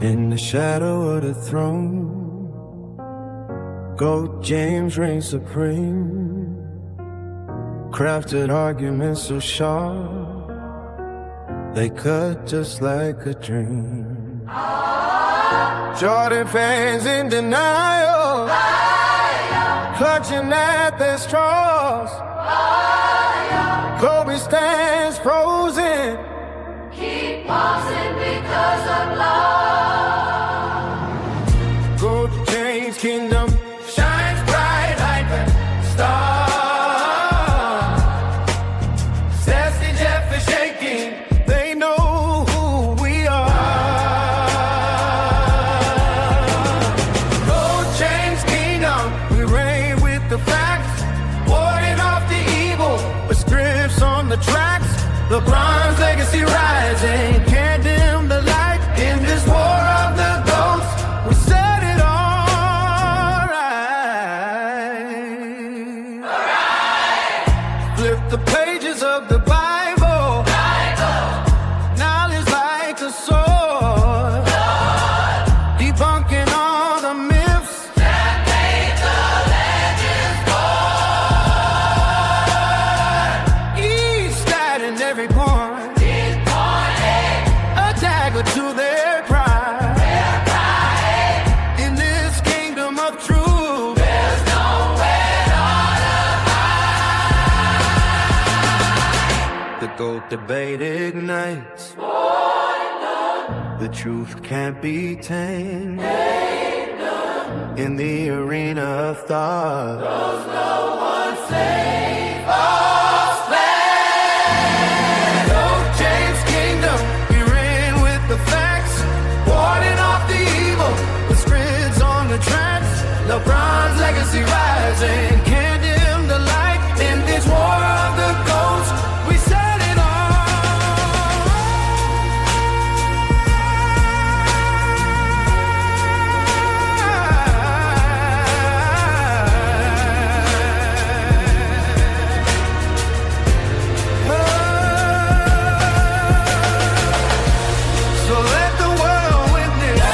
In the shadow of the throne, Goat James reigns supreme. Crafted arguments so sharp, they cut just like a dream. Jordan fans in denial, clutching at their straws. Kobe stands frozen, keep pausing because of love. Goat James Kingdom shines bright like a star. Zesty Jeff is shaking, they know who we are. Goat James Kingdom, we reign with the facts, warding off the evil with scripts on the tracks. LeBron's legacy rising, can't dim the light in this war of the goats. We set it all right. Flip the pages of the Bible. Knowledge like a sword. Debunking all the myths That made the legends born. each side and every point. A dagger to their pride. In this kingdom of truth, There's nowhere to hide. the GOAT debate ignites. The truth can't be tamed. In the arena of thought, There's no one safe or spared. Goat James Kingdom, we reign with the facts, warding off the evil with scripts on the tracks. LeBron's legacy rising, can't dim the light in this war of the goats. We set it So let the world witness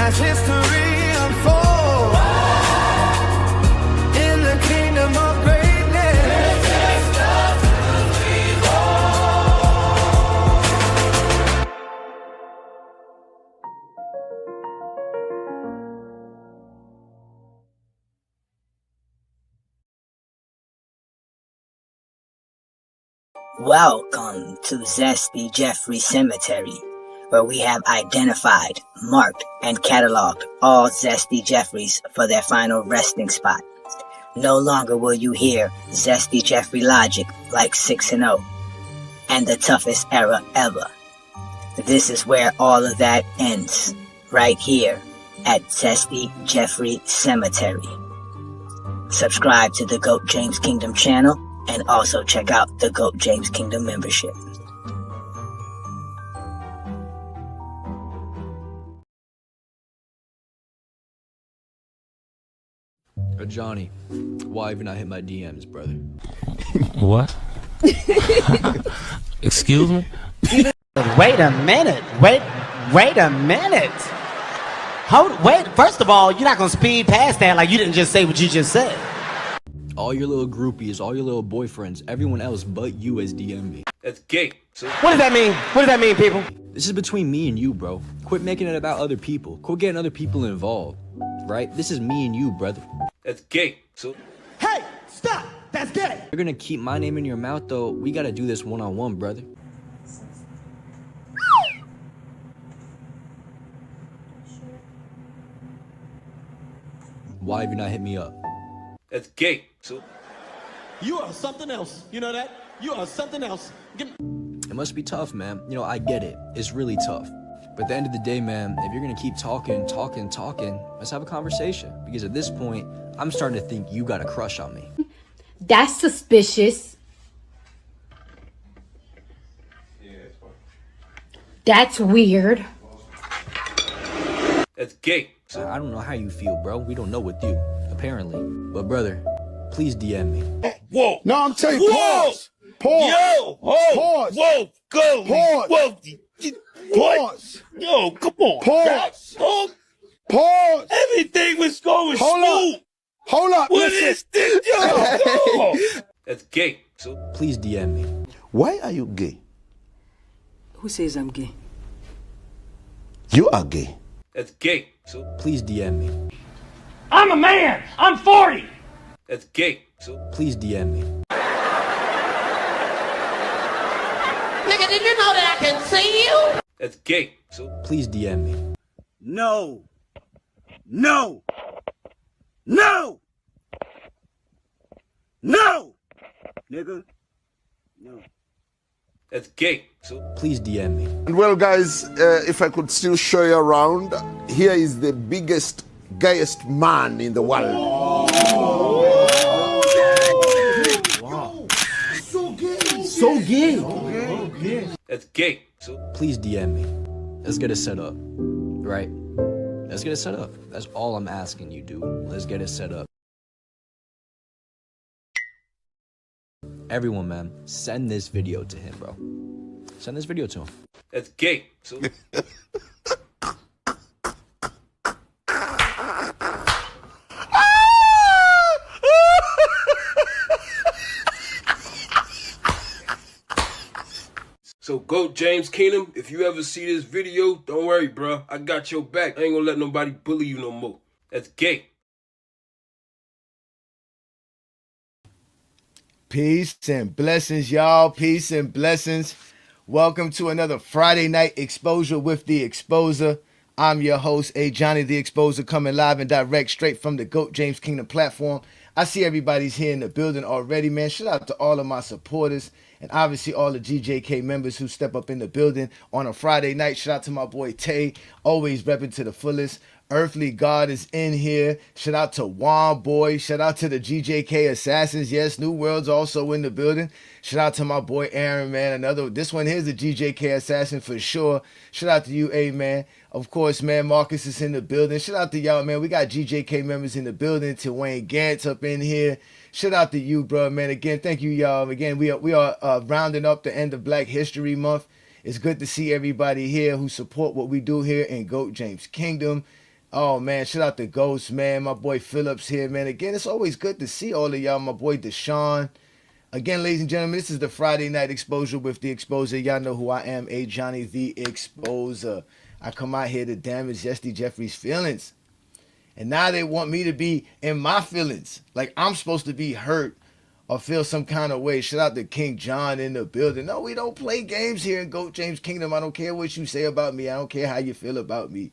as history unfolds in the kingdom of greatness. Welcome to Zesty Jeffrey Cemetery, where we have identified, marked, and cataloged all Zesty Jeffreys for their final resting spot. No longer will you hear Zesty Jeffrey logic like 6-0 and the toughest era ever. This is where all of that ends, right here at Zesty Jeffrey Cemetery. Subscribe to the GOAT James Kingdom channel and also check out the GOAT James Kingdom membership. Ajani, why haven't I hit my DMs, brother? What? Excuse me? Wait a minute. Wait a minute. Wait, first of all, you're not gonna speed past that like you didn't just say what you just said. All your little groupies, all your little boyfriends, everyone else but you has DM'd me. That's gay. So What does that mean? What does that mean, people? This is between me and you, bro. Quit making it about other people. Quit getting other people involved, right? This is me and you, brother. that's gay. So Hey, stop! That's gay! You're gonna keep my name in your mouth, though. We gotta do this one-on-one, brother. Why have you not hit me up? that's gay. So You are something else. You know that? You are something else. It must be tough, man. You know, I get it. It's really tough. But at the end of the day, man, if you're gonna keep talking, let's have a conversation. Because at this point, I'm starting to think you got a crush on me. That's suspicious. That's weird. that's gay. So I don't know how you feel, bro. We don't know with you, apparently. But brother, please DM me. Whoa. No, I'm telling you, Whoa. pause. Pause. Yo. Oh. Pause. Whoa. Go. Pause. Whoa. Pause. Yo, come on. Pause. Oh, Pause. everything was going Hold smooth. up. Hold up. What Listen. is this? Yo, no. That's gay. So Please DM me. Why are you gay? Who says I'm gay? You are gay. that's gay. So Please DM me. I'm a man. I'm 40. that's gay. So Please DM me. Nigga, did you know that I can see you? that's gay. So Please DM me. No. No. No. No. Nigga. No. that's gay. So Please DM me. Well, guys, if I could still show you around, here is the biggest, gayest man in the world. So gay. that's gay. So Please DM me. Let's get it set up. Right? Let's get it set up. That's all I'm asking you, dude. Let's get it set up. Everyone, man, send this video to him, bro. Send this video to him. that's gay. So So GOAT James Kingdom, if you ever see this video, don't worry, bro. I got your back. I ain't gonna let nobody bully you no more. That's gay. Peace and blessings, y'all. Peace and blessings. Welcome to another Friday night exposure with the Exposer. I'm your host, Ajani the Exposer, coming live and direct straight from the GOAT James Kingdom platform. I see everybody's here in the building already, man. Shout out to all of my supporters and obviously all the GJK members who step up in the building on a Friday night. Shout out to my boy Tay, always repping to the fullest. Earthly God is in here. Shout out to Juan Boy. Shout out to the GJK Assassins. Yes, New World's also in the building. Shout out to my boy Aaron, man. This one here's a GJK Assassin for sure. Shout out to you, A, man. Of course, man, Marcus is in the building. Shout out to y'all, man. We got GJK members in the building. To Wayne Gantz up in here. Shout out to you, bro, man. Again, thank you, y'all. Again, we are rounding up the end of Black History Month. It's good to see everybody here who support what we do here in GOAT James Kingdom. Oh, man, shout out to Ghost, man. My boy Phillips here, man. Again, it's always good to see all of y'all. My boy Deshaun. Again, ladies and gentlemen, this is the Friday night exposure with the Exposer. Y'all know who I am, Ajani the Exposer. I come out here to damage Zesty Jeffrey's feelings. And now they want me to be in my feelings. Like I'm supposed to be hurt or feel some kind of way. Shout out to King John in the building. No, we don't play games here in GOAT James Kingdom. I don't care what you say about me. I don't care how you feel about me.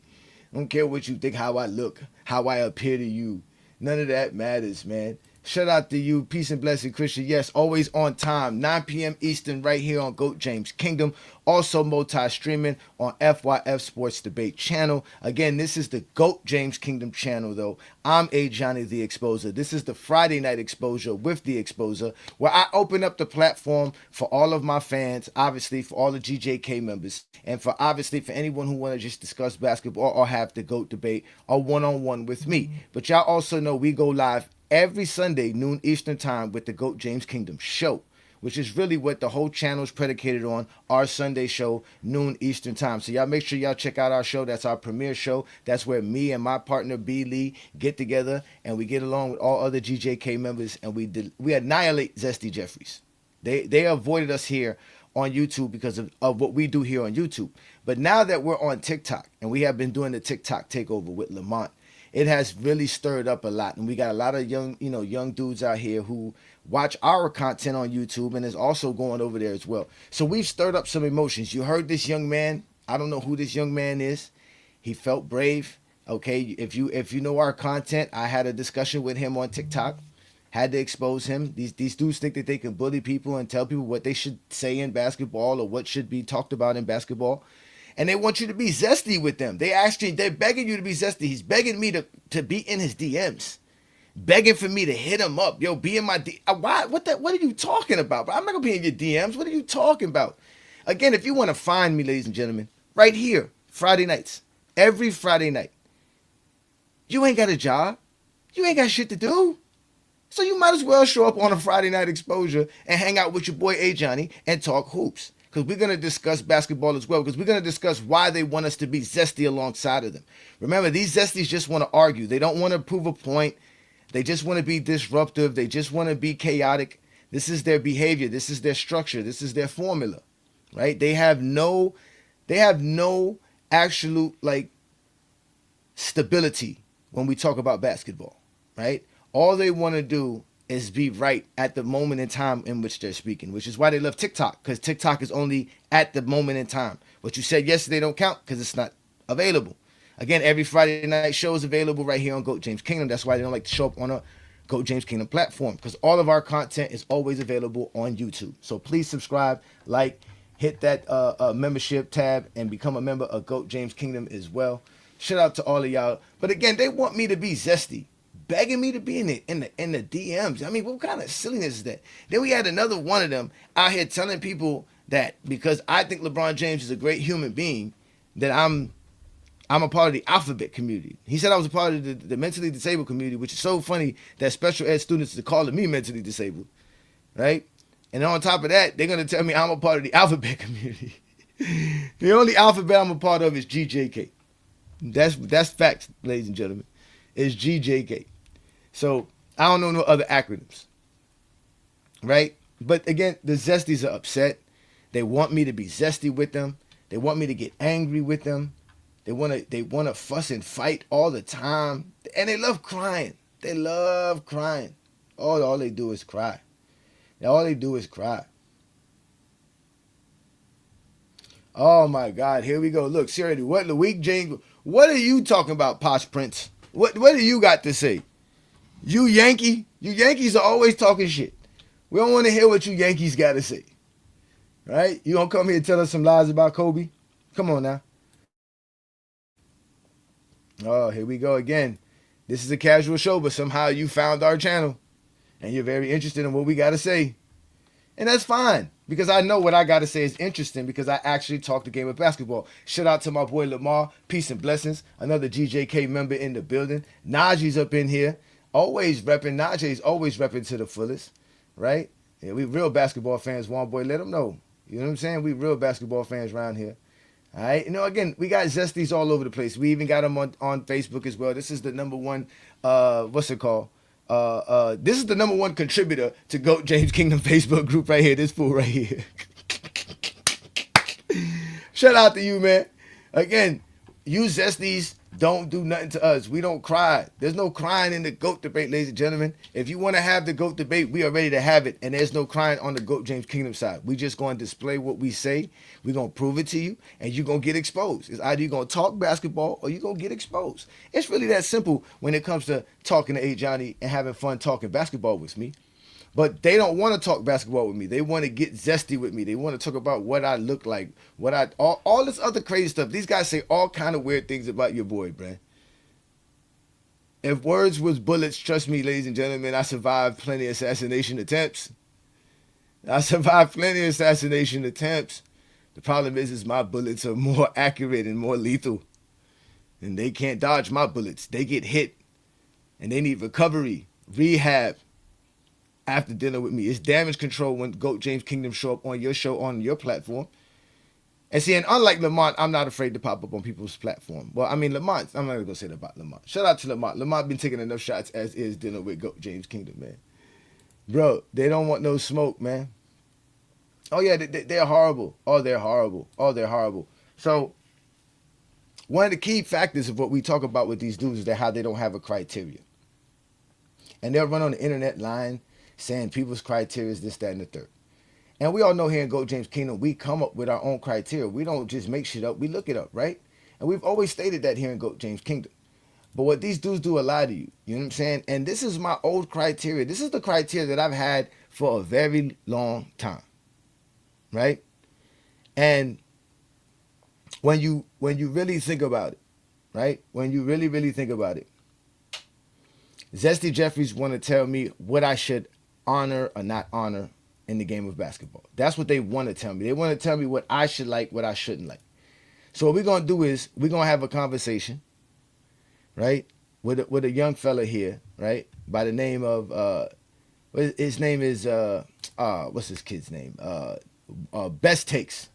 I don't care what you think, how I look, how I appear to you. None of that matters, man. Shout out to you. Peace and blessing, Christian. Yes, always on time. 9 p.m. Eastern right here on GOAT James Kingdom. Also multi-streaming on FYF Sports Debate channel. Again, this is the GOAT James Kingdom channel, though. I'm Ajani the Exposer. This is the Friday night exposure with the Exposer, where I open up the platform for all of my fans, obviously for all the GJK members, and for obviously for anyone who want to just discuss basketball or have the GOAT debate or one-on-one with me. But y'all also know we go live every Sunday, noon Eastern time, with the GOAT James Kingdom show, which is really what the whole channel is predicated on, our Sunday show, noon Eastern time. So y'all make sure y'all check out our show. That's our premiere show. That's where me and my partner, B. Lee, get together, and we get along with all other GJK members, and we annihilate Zesty Jeffries. They avoided us here on YouTube because of what we do here on YouTube. But now that we're on TikTok, and we have been doing the TikTok takeover with Lamont, it has really stirred up a lot, and we got a lot of young dudes out here who watch our content on YouTube and is also going over there as well. So we've stirred up some emotions. You heard this young man. I don't know who this young man is. He felt brave. Okay, if you know our content, I had a discussion with him on TikTok. Had to expose him. These dudes think that they can bully people and tell people what they should say in basketball or what should be talked about in basketball. And they want you to be zesty with them. They're begging you to be zesty. He's begging me to be in his DMs. Begging for me to hit him up. Yo, be in my why? What are you talking about? Bro? I'm not gonna be in your DMs. What are you talking about? Again, if you want to find me, ladies and gentlemen, right here, Friday nights. Every Friday night. You ain't got a job. You ain't got shit to do. So you might as well show up on a Friday night exposure and hang out with your boy Ajani and talk hoops. because we're going to discuss basketball as well, because we're going to discuss why they want us to be zesty alongside of them. Remember, these zesties just want to argue. They don't want to prove a point. They just want to be disruptive. They just want to be chaotic. This is their behavior. This is their structure. This is their formula, right? They have no absolute like stability when we talk about basketball, right? All they want to do is be right at the moment in time in which they're speaking, which is why they love TikTok, because TikTok is only at the moment in time. What you said yesterday don't count because it's not available. Again, every Friday night show is available right here on GOAT James Kingdom. That's why they don't like to show up on a GOAT James Kingdom platform, because all of our content is always available on YouTube. So please subscribe, like, hit that membership tab, and become a member of GOAT James Kingdom as well. Shout out to all of y'all. But again, they want me to be zesty, begging me to be in the DMs. I mean, what kind of silliness is that? Then we had another one of them out here telling people that because I think LeBron James is a great human being, that I'm a part of the alphabet community. He said I was a part of the mentally disabled community, which is so funny that special ed students are calling me mentally disabled, right? And on top of that, they're going to tell me I'm a part of the alphabet community. The only alphabet I'm a part of is GJK. That's facts, ladies and gentlemen. It's GJK. So I don't know no other acronyms, right? But again, the Zesties are upset. They want me to be zesty with them. They want me to get angry with them. They want to fuss and fight all the time. And they love crying. They love crying. All they do is cry. All they do is cry. Oh my God, here we go. Look, seriously, what Loic James, what are you talking about, Posh Prince? What do you got to say? You Yankee? You Yankees are always talking shit. We don't want to hear what you Yankees got to say. Right? You gonna come here and tell us some lies about Kobe? Come on now. Oh, here we go again. This is a casual show, but somehow you found our channel and you're very interested in what we got to say. And that's fine, because I know what I got to say is interesting, because I actually talk the game of basketball. Shout out to my boy Lamar. Peace and blessings. Another GJK member in the building. Najee's up in here. Always repping. Najee's always repping to the fullest, right? Yeah, we real basketball fans. One boy, let them know. You know what I'm saying? We real basketball fans around here. All right. You know, again, we got Zesties all over the place. We even got them on Facebook as well. This is the number one, what's it called? This is the number one contributor to GOAT James Kingdom Facebook group right here. This fool right here. Shout out to you, man. Again, you Zesties don't do nothing to us. We don't cry. There's no crying in the GOAT debate, ladies and gentlemen. If you want to have the GOAT debate, we are ready to have it. And there's no crying on the GOAT James Kingdom side. We just going to display what we say. We're going to prove it to you. And you're going to get exposed. It's either you're going to talk basketball or you're going to get exposed. It's really that simple when it comes to talking to Ajani and having fun talking basketball with me. But they don't want to talk basketball with me. They want to get zesty with me. They want to talk about what I look like, all this other crazy stuff. These guys say all kind of weird things about your boy, man. If words was bullets, trust me, ladies and gentlemen, I survived plenty of assassination attempts. The problem is my bullets are more accurate and more lethal. And they can't dodge my bullets. They get hit. And they need recovery, rehab. After dealing with me, it's damage control when GOAT James Kingdom show up on your show, on your platform. And see, and unlike Lamont, I'm not afraid to pop up on people's platform. Well, I mean, Lamont, I'm not going to say that about Lamont. Shout out to Lamont. Lamont been taking enough shots as is dealing with GOAT James Kingdom, man. Bro, they don't want no smoke, man. Oh, yeah, they're horrible. Oh, they're horrible. Oh, they're horrible. So, one of the key factors of what we talk about with these dudes is that how they don't have a criteria. And they'll run on the internet lying, saying people's criteria is this, that, and the third. And we all know here in GOAT James Kingdom, we come up with our own criteria. We don't just make shit up. We look it up, right? And we've always stated that here in GOAT James Kingdom. But what these dudes do a lie to you. You know what I'm saying? And this is my old criteria. This is the criteria that I've had for a very long time, right? And when you really think about it, right? When you really, really think about it, Zesty Jeffries want to tell me what I should honor or not honor in the game of basketball. That's what they want to tell me. They want to tell me what I should like, what I shouldn't like. So what we're going to do is we're going to have a conversation, right, with a young fella here, right, by the name of, his name is, what's his kid's name? best takes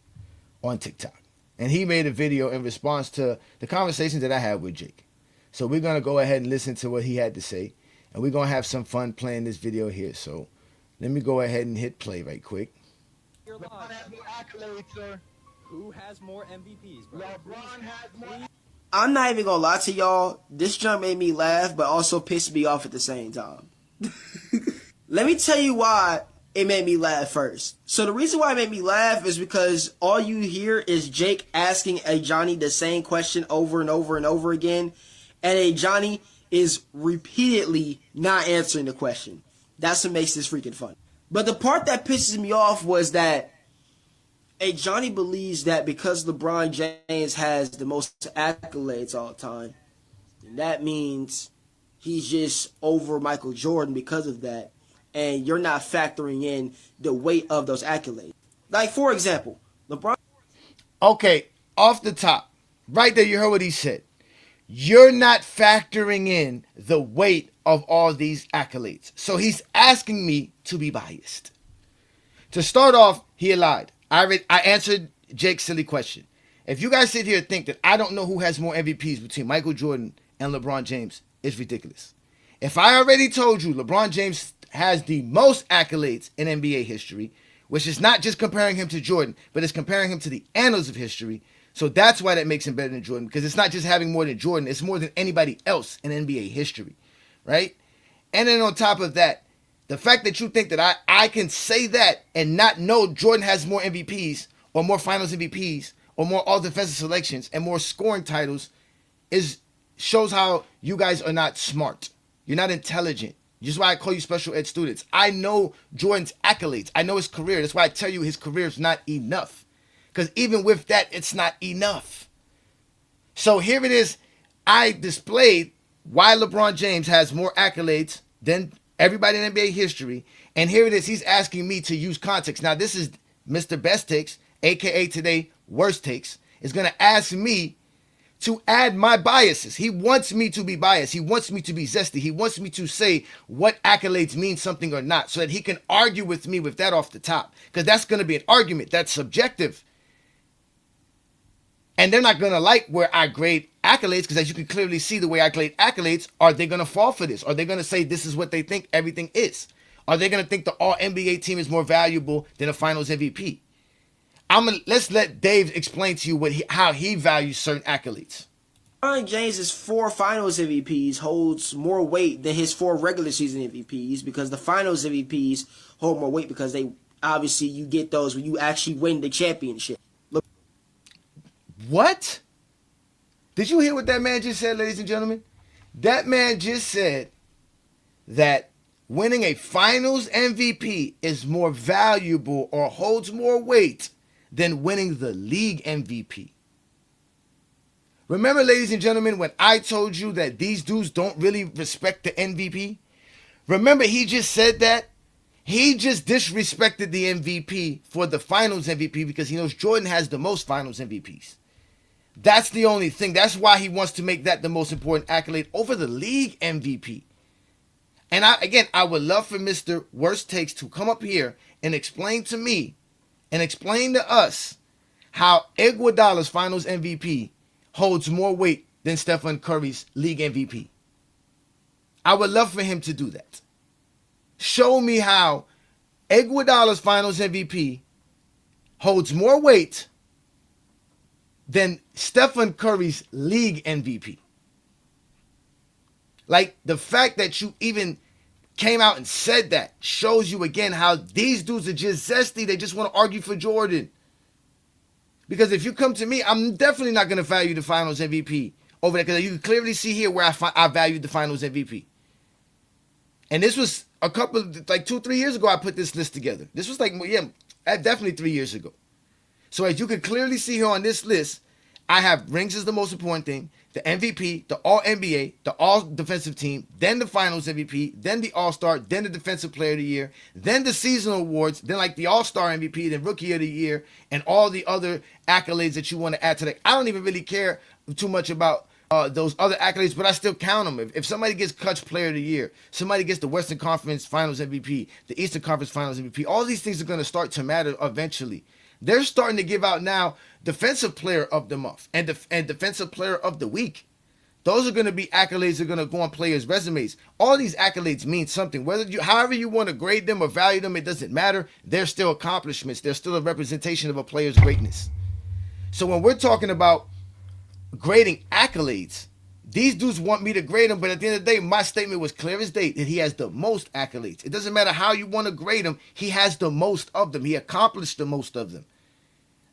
on TikTok. And he made a video in response to the conversations that I had with Jake. So we're going to go ahead and listen to what he had to say. And we're going to have some fun playing this video here. So let me go ahead and hit play right quick. LeBron has more accolades, sir. Who has more MVPs, bro? LeBron has more. I'm not even gonna lie to y'all. This jump made me laugh, but also pissed me off at the same time. Let me tell you why it made me laugh first. So the reason why it made me laugh is because all you hear is Jake asking Ajani the same question over and over and over again, and Ajani is repeatedly not answering the question. That's what makes this freaking fun. But the part that pisses me off was that Ajani believes that because LeBron James has the most accolades all the time, that means he's just over Michael Jordan because of that. And you're not factoring in the weight of those accolades. Like, for example, LeBron... Okay, off the top, right there, you heard what he said. You're not factoring in the weight of all these accolades. So he's asking me to be biased. To start off, he lied. I answered Jake's silly question. If you guys sit here and think that I don't know who has more MVPs between Michael Jordan and LeBron James, it's ridiculous. If I already told you LeBron James has the most accolades in NBA history, which is not just comparing him to Jordan, but it's comparing him to the annals of history. So that's why that makes him better than Jordan, because it's not just having more than Jordan, it's more than anybody else in NBA history, right? And then on top of that, the fact that you think that I can say that and not know Jordan has more MVPs or more finals MVPs or more all defensive selections and more scoring titles shows how you guys are not smart. You're not intelligent. This is why I call you special ed students. I know Jordan's accolades. I know his career. That's why I tell you his career is not enough. Because even with that, it's not enough. So here it is. I displayed why LeBron James has more accolades than everybody in NBA history. And here it is. He's asking me to use context. Now, this is Mr. Best Takes, a.k.a. today, Worst Takes, is going to ask me to add my biases. He wants me to be biased. He wants me to be zesty. He wants me to say what accolades mean something or not so that he can argue with me with that off the top. Because that's going to be an argument. That's subjective. And they're not going to like where I grade accolades, because as you can clearly see the way I grade accolades, are they going to fall for this? Are they going to say this is what they think everything is? Are they going to think the all-NBA team is more valuable than a finals MVP? Let's let Dave explain to you how he values certain accolades. LeBron James' 4 finals MVPs holds more weight than his 4 regular season MVPs, because the finals MVPs hold more weight because they obviously you get those when you actually win the championship. What? Did you hear what that man just said, ladies and gentlemen? That man just said that winning a finals MVP is more valuable or holds more weight than winning the league MVP. Remember, ladies and gentlemen, when I told you that these dudes don't really respect the MVP? Remember, he just said that? He just disrespected the MVP for the finals MVP because he knows Jordan has the most finals MVPs. That's the only thing. That's why he wants to make that the most important accolade over the league MVP. And I would love for Mr. Worst Takes to come up here and explain to me and explain to us how Iguodala's finals MVP holds more weight than Stephen Curry's league MVP. I would love for him to do that. Show me how Iguodala's finals MVP holds more weight than Stephen Curry's league MVP. Like, the fact that you even came out and said that shows you again how these dudes are just zesty. They just want to argue for Jordan. Because if you come to me, I'm definitely not going to value the finals MVP over there, because you can clearly see here where I valued the finals MVP. And this was like 2-3 years ago I put this list together. This was definitely 3 years ago. So as you can clearly see here on this list, I have rings as the most important thing, the MVP, the All-NBA, the All-Defensive Team, then the Finals MVP, then the All-Star, then the Defensive Player of the Year, then the seasonal awards, then like the All-Star MVP, then Rookie of the Year, and all the other accolades that you want to add to that. I don't even really care too much about those other accolades, but I still count them. If somebody gets Clutch Player of the Year, somebody gets the Western Conference Finals MVP, the Eastern Conference Finals MVP, all these things are going to start to matter eventually. They're starting to give out now Defensive Player of the Month and Defensive Player of the Week. Those are going to be accolades that are going to go on players' resumes. All these accolades mean something. However you want to grade them or value them, it doesn't matter. They're still accomplishments. They're still a representation of a player's greatness. So when we're talking about grading accolades, these dudes want me to grade him, but at the end of the day, my statement was clear as day that he has the most accolades. It doesn't matter how you want to grade him, he has the most of them. He accomplished the most of them.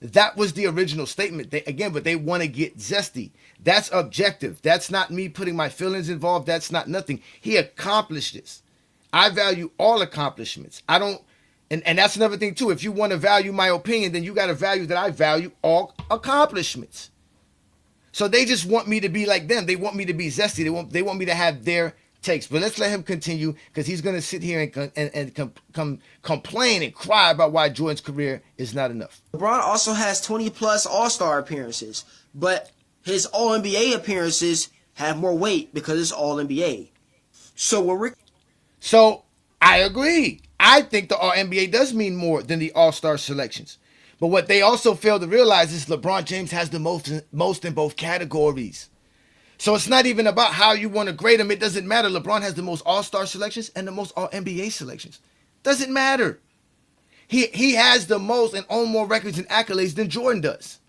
That was the original statement. But they want to get Zesty. That's objective. That's not me putting my feelings involved. That's not nothing. He accomplished this. I value all accomplishments. I don't, and that's another thing too. If you want to value my opinion, then you got to value that I value all accomplishments. So they just want me to be like them. They want me to be Zesty. They want me to have their takes. But let's let him continue, because he's going to sit here and complain and cry about why Jordan's career is not enough. LeBron also has 20-plus All-Star appearances, but his All-NBA appearances have more weight because it's All-NBA. So I agree. I think the All-NBA does mean more than the All-Star selections. But what they also fail to realize is LeBron James has the most in both categories. So it's not even about how you want to grade him. It doesn't matter. LeBron has the most All-Star selections and the most All-NBA selections. Doesn't matter. He has the most and own more records and accolades than Jordan does.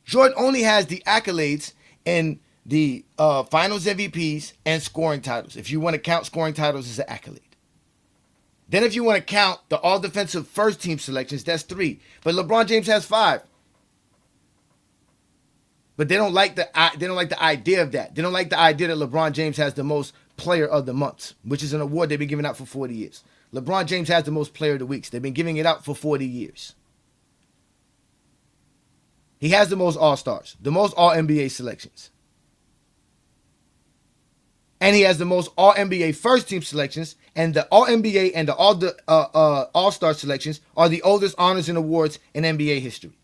Jordan only has the accolades in the Finals MVPs and scoring titles. If you want to count scoring titles as an accolade. Then if you want to count the all-defensive first-team selections, that's 3. But LeBron James has 5. But they don't like the idea of that. They don't like the idea that LeBron James has the most player of the months, which is an award they've been giving out for 40 years. LeBron James has the most player of the weeks. They've been giving it out for 40 years. He has the most All-Stars, the most All-NBA selections. And he has the most All-NBA first-team selections, and the All-NBA and the All-Star selections are the oldest honors and awards in NBA history.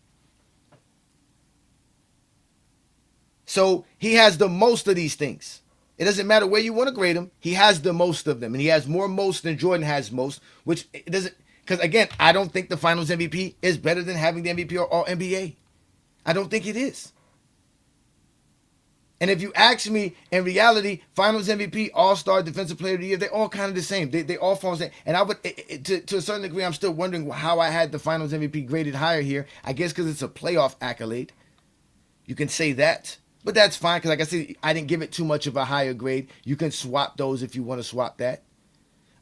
So he has the most of these things. It doesn't matter where you want to grade him. He has the most of them, and he has more most than Jordan has most, which it doesn't, because again, I don't think the Finals MVP is better than having the MVP or All-NBA. I don't think it is. And if you ask me, in reality, Finals MVP, All-Star, Defensive Player of the Year, they're all kind of the same. They all fall the same. And I would, to a certain degree, I'm still wondering how I had the Finals MVP graded higher here. I guess because it's a playoff accolade. You can say that. But that's fine, because like I said, I didn't give it too much of a higher grade. You can swap those if you want to swap that.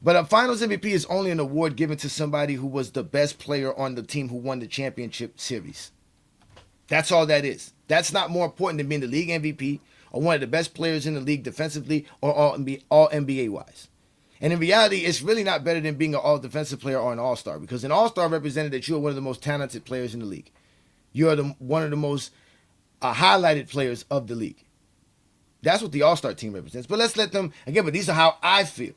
But a Finals MVP is only an award given to somebody who was the best player on the team who won the championship series. That's all that is. That's not more important than being the league MVP or one of the best players in the league defensively or all NBA wise. And in reality, it's really not better than being an all-defensive player or an all-star, because an all-star represented that you are one of the most talented players in the league. You are one of the most highlighted players of the league. That's what the all-star team represents. But let's let them, again, but these are how I feel.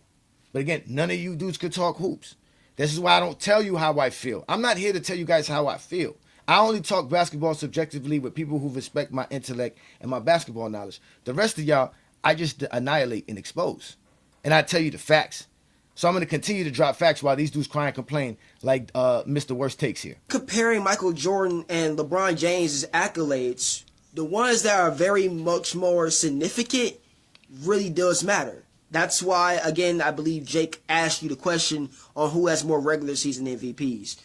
But again, none of you dudes could talk hoops. This is why I don't tell you how I feel. I'm not here to tell you guys how I feel. I only talk basketball subjectively with people who respect my intellect and my basketball knowledge. The rest of y'all, I just annihilate and expose. And I tell you the facts. So I'm going to continue to drop facts while these dudes cry and complain like Mr. Worst Takes here. Comparing Michael Jordan and LeBron James' accolades, the ones that are very much more significant really does matter. That's why, again, I believe Jake asked you the question on who has more regular season MVPs.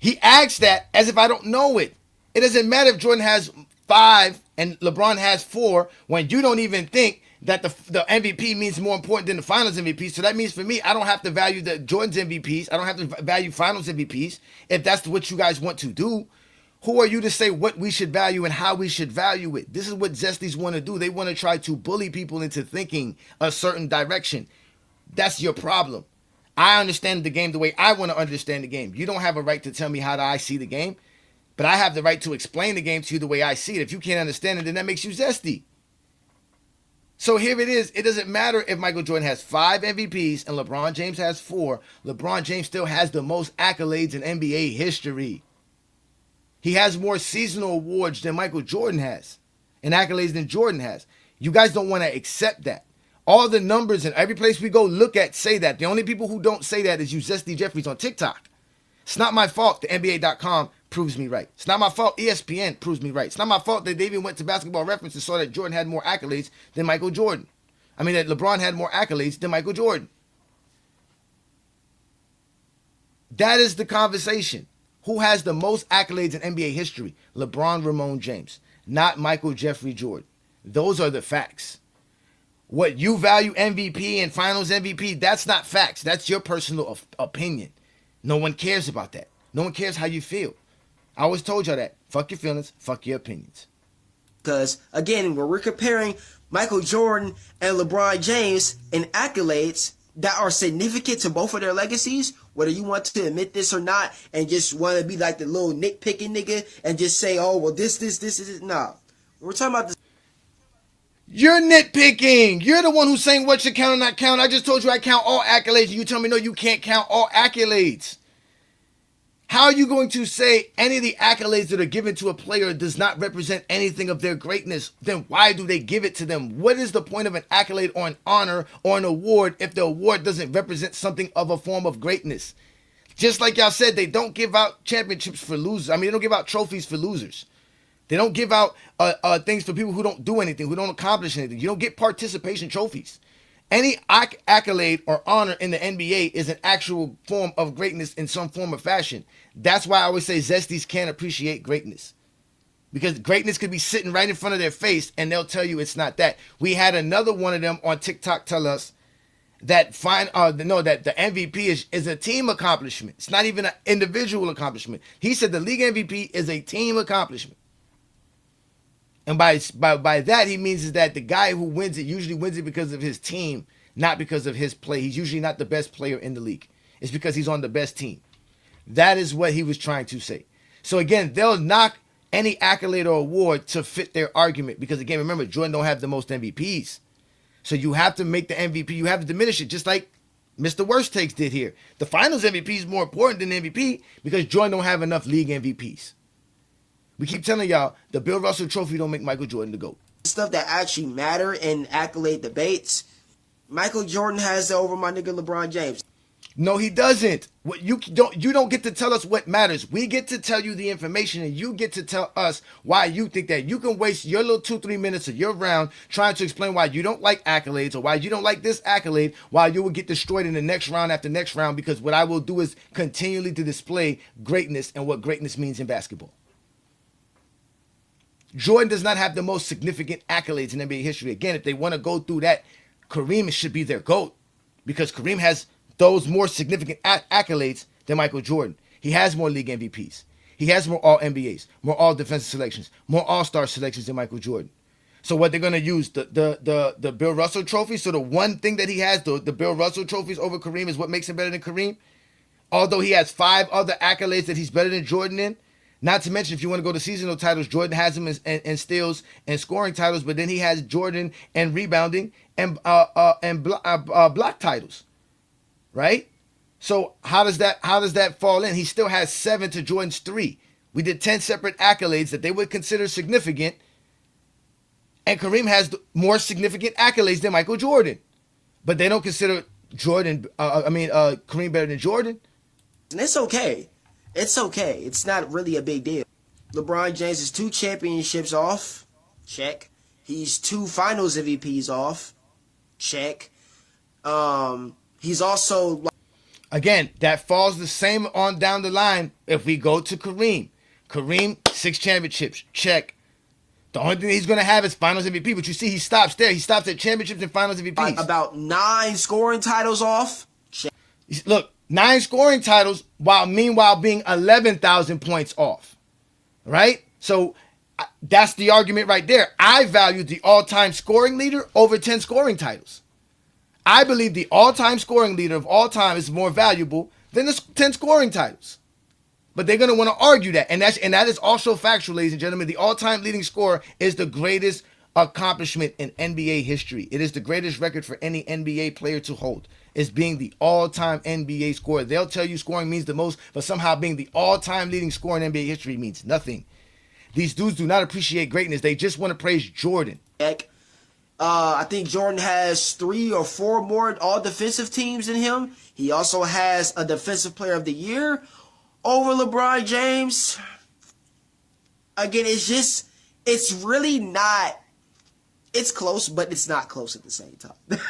He asks that as if I don't know it. It doesn't matter if Jordan has 5 and LeBron has 4 when you don't even think that the MVP means more important than the Finals MVP. So that means for me, I don't have to value the Jordan's MVPs. I don't have to value Finals MVPs if that's what you guys want to do. Who are you to say what we should value and how we should value it? This is what Zesties want to do. They want to try to bully people into thinking a certain direction. That's your problem. I understand the game the way I want to understand the game. You don't have a right to tell me how I see the game, but I have the right to explain the game to you the way I see it. If you can't understand it, then that makes you Zesty. So here it is. It doesn't matter if Michael Jordan has 5 MVPs and LeBron James has 4. LeBron James still has the most accolades in NBA history. He has more seasonal awards than Michael Jordan has. and accolades than Jordan has. You guys don't want to accept that. All the numbers in every place we go look at say that. The only people who don't say that is you Zesty Jeffries on TikTok. It's not my fault the NBA.com proves me right. It's not my fault ESPN proves me right. It's not my fault that they even went to Basketball Reference and saw that Jordan had more accolades than Michael Jordan. I mean, that LeBron had more accolades than Michael Jordan. That is the conversation. Who has the most accolades in NBA history? LeBron Ramon James, not Michael Jeffrey Jordan. Those are the facts. What you value MVP and finals MVP, that's not facts. That's your personal opinion. No one cares about that. No one cares how you feel. I always told y'all that. Fuck your feelings, fuck your opinions. Because, again, when we're comparing Michael Jordan and LeBron James in accolades that are significant to both of their legacies, whether you want to admit this or not, and just want to be like the little nitpicking nigga and just say, oh, well, this is, nah. We're talking about this. You're nitpicking. You're the one who's saying what should count or not count. I just told you I count all accolades, and you tell me, no, you can't count all accolades. How are you going to say any of the accolades that are given to a player does not represent anything of their greatness? Then why do they give it to them? What is the point of an accolade or an honor or an award if the award doesn't represent something of a form of greatness? Just like y'all said, they don't give out championships for losers. I mean, they don't give out trophies for losers. They don't give out things for people who don't do anything, who don't accomplish anything. You don't get participation trophies. Any accolade or honor in the NBA is an actual form of greatness in some form or fashion. That's why I always say Zesties can't appreciate greatness. Because greatness could be sitting right in front of their face and they'll tell you it's not that. We had another one of them on TikTok tell us that that the MVP is a team accomplishment. It's not even an individual accomplishment. He said the league MVP is a team accomplishment. And by that, he means is that the guy who wins it usually wins it because of his team, not because of his play. He's usually not the best player in the league. It's because he's on the best team. That is what he was trying to say. So again, they'll knock any accolade or award to fit their argument. Because again, remember, Jordan don't have the most MVPs. So you have to make the MVP, you have to diminish it, just like Mr. Worst Takes did here. The finals MVP is more important than MVP because Jordan don't have enough league MVPs. We keep telling y'all the Bill Russell Trophy don't make Michael Jordan the GOAT. Stuff that actually matter in accolade debates, Michael Jordan has it over my nigga LeBron James. No, he doesn't. What you don't get to tell us what matters. We get to tell you the information, and you get to tell us why you think that. You can waste your little 2-3 minutes of your round trying to explain why you don't like accolades or why you don't like this accolade, while you will get destroyed in the next round after next round, because what I will do is continually to display greatness and what greatness means in basketball. Jordan does not have the most significant accolades in NBA history. Again, if they want to go through that, Kareem should be their GOAT because Kareem has those more significant accolades than Michael Jordan. He has more league MVPs. He has more All-NBAs, more All-Defensive selections, more All-Star selections than Michael Jordan. So what they're going to use, the Bill Russell trophy. So the one thing that he has, the Bill Russell trophies over Kareem is what makes him better than Kareem. Although he has 5 other accolades that he's better than Jordan in. Not to mention, if you want to go to seasonal titles, Jordan has him in steals and scoring titles, but then he has Jordan and rebounding and block titles, right? So how does that fall in? He still has 7 to Jordan's 3. We did 10 separate accolades that they would consider significant, and Kareem has more significant accolades than Michael Jordan, but they don't consider Kareem better than Jordan. And it's okay. It's okay. It's not really a big deal. LeBron James is 2 championships off. Check. He's 2 finals MVPs off. Check. He's also... Again, that falls the same on down the line if we go to Kareem. Kareem, 6 championships. Check. The only thing he's going to have is finals MVP. But you see, he stops there. He stops at championships and finals MVPs. About 9 scoring titles off. Check. Look. 9 scoring titles, while meanwhile being 11,000 points off, right? So that's the argument right there. I value the all-time scoring leader over 10 scoring titles. I believe the all-time scoring leader of all time is more valuable than the 10 scoring titles. But they're going to want to argue that, and that is also factual, ladies and gentlemen. The all-time leading scorer is the greatest accomplishment in NBA history. It is the greatest record for any NBA player to hold. Is being the all-time NBA scorer. They'll tell you scoring means the most, but somehow being the all-time leading scorer in NBA history means nothing. These dudes do not appreciate greatness. They just want to praise Jordan. I think Jordan has 3 or 4 more all defensive teams than him. He also has a defensive player of the year over LeBron James. Again, it's really not, it's close, but it's not close at the same time.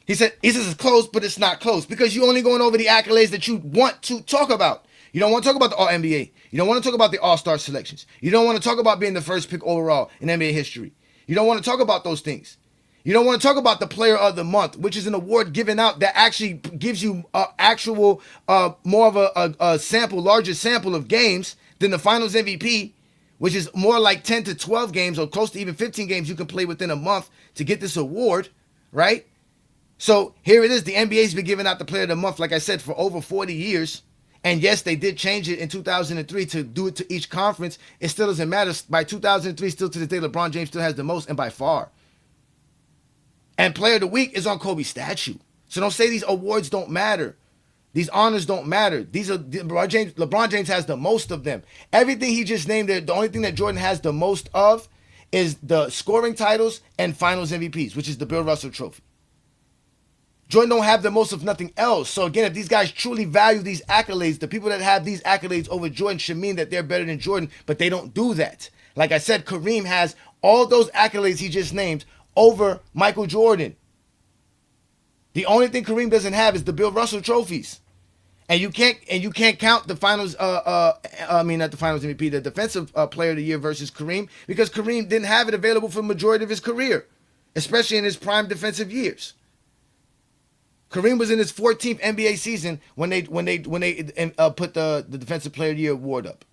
He says it's close, but it's not close because you're only going over the accolades that you want to talk about. You don't want to talk about the All-NBA. You don't want to talk about the All-Star selections. You don't want to talk about being the first pick overall in NBA history. You don't want to talk about those things. You don't want to talk about the Player of the Month, which is an award given out that actually gives you actual more of a sample, larger sample of games than the Finals MVP, which is more like 10 to 12 games or close to even 15 games you can play within a month to get this award, right? So here it is. The NBA's been giving out the Player of the Month, like I said, for over 40 years. And yes, they did change it in 2003 to do it to each conference. It still doesn't matter. By 2003, still to this day, LeBron James still has the most, and by far. And Player of the Week is on Kobe's statue. So don't say these awards don't matter. These honors don't matter. These are LeBron James has the most of them. Everything he just named there, the only thing that Jordan has the most of is the scoring titles and Finals MVPs, which is the Bill Russell Trophy. Jordan don't have the most of nothing else. So again, if these guys truly value these accolades, the people that have these accolades over Jordan should mean that they're better than Jordan, but they don't do that. Like I said, Kareem has all those accolades he just named over Michael Jordan. The only thing Kareem doesn't have is the Bill Russell trophies. And you can't count the finals not the finals MVP, the defensive player of the year versus Kareem, because Kareem didn't have it available for the majority of his career, especially in his prime defensive years. Kareem was in his 14th NBA season when they put the Defensive Player of the Year award up.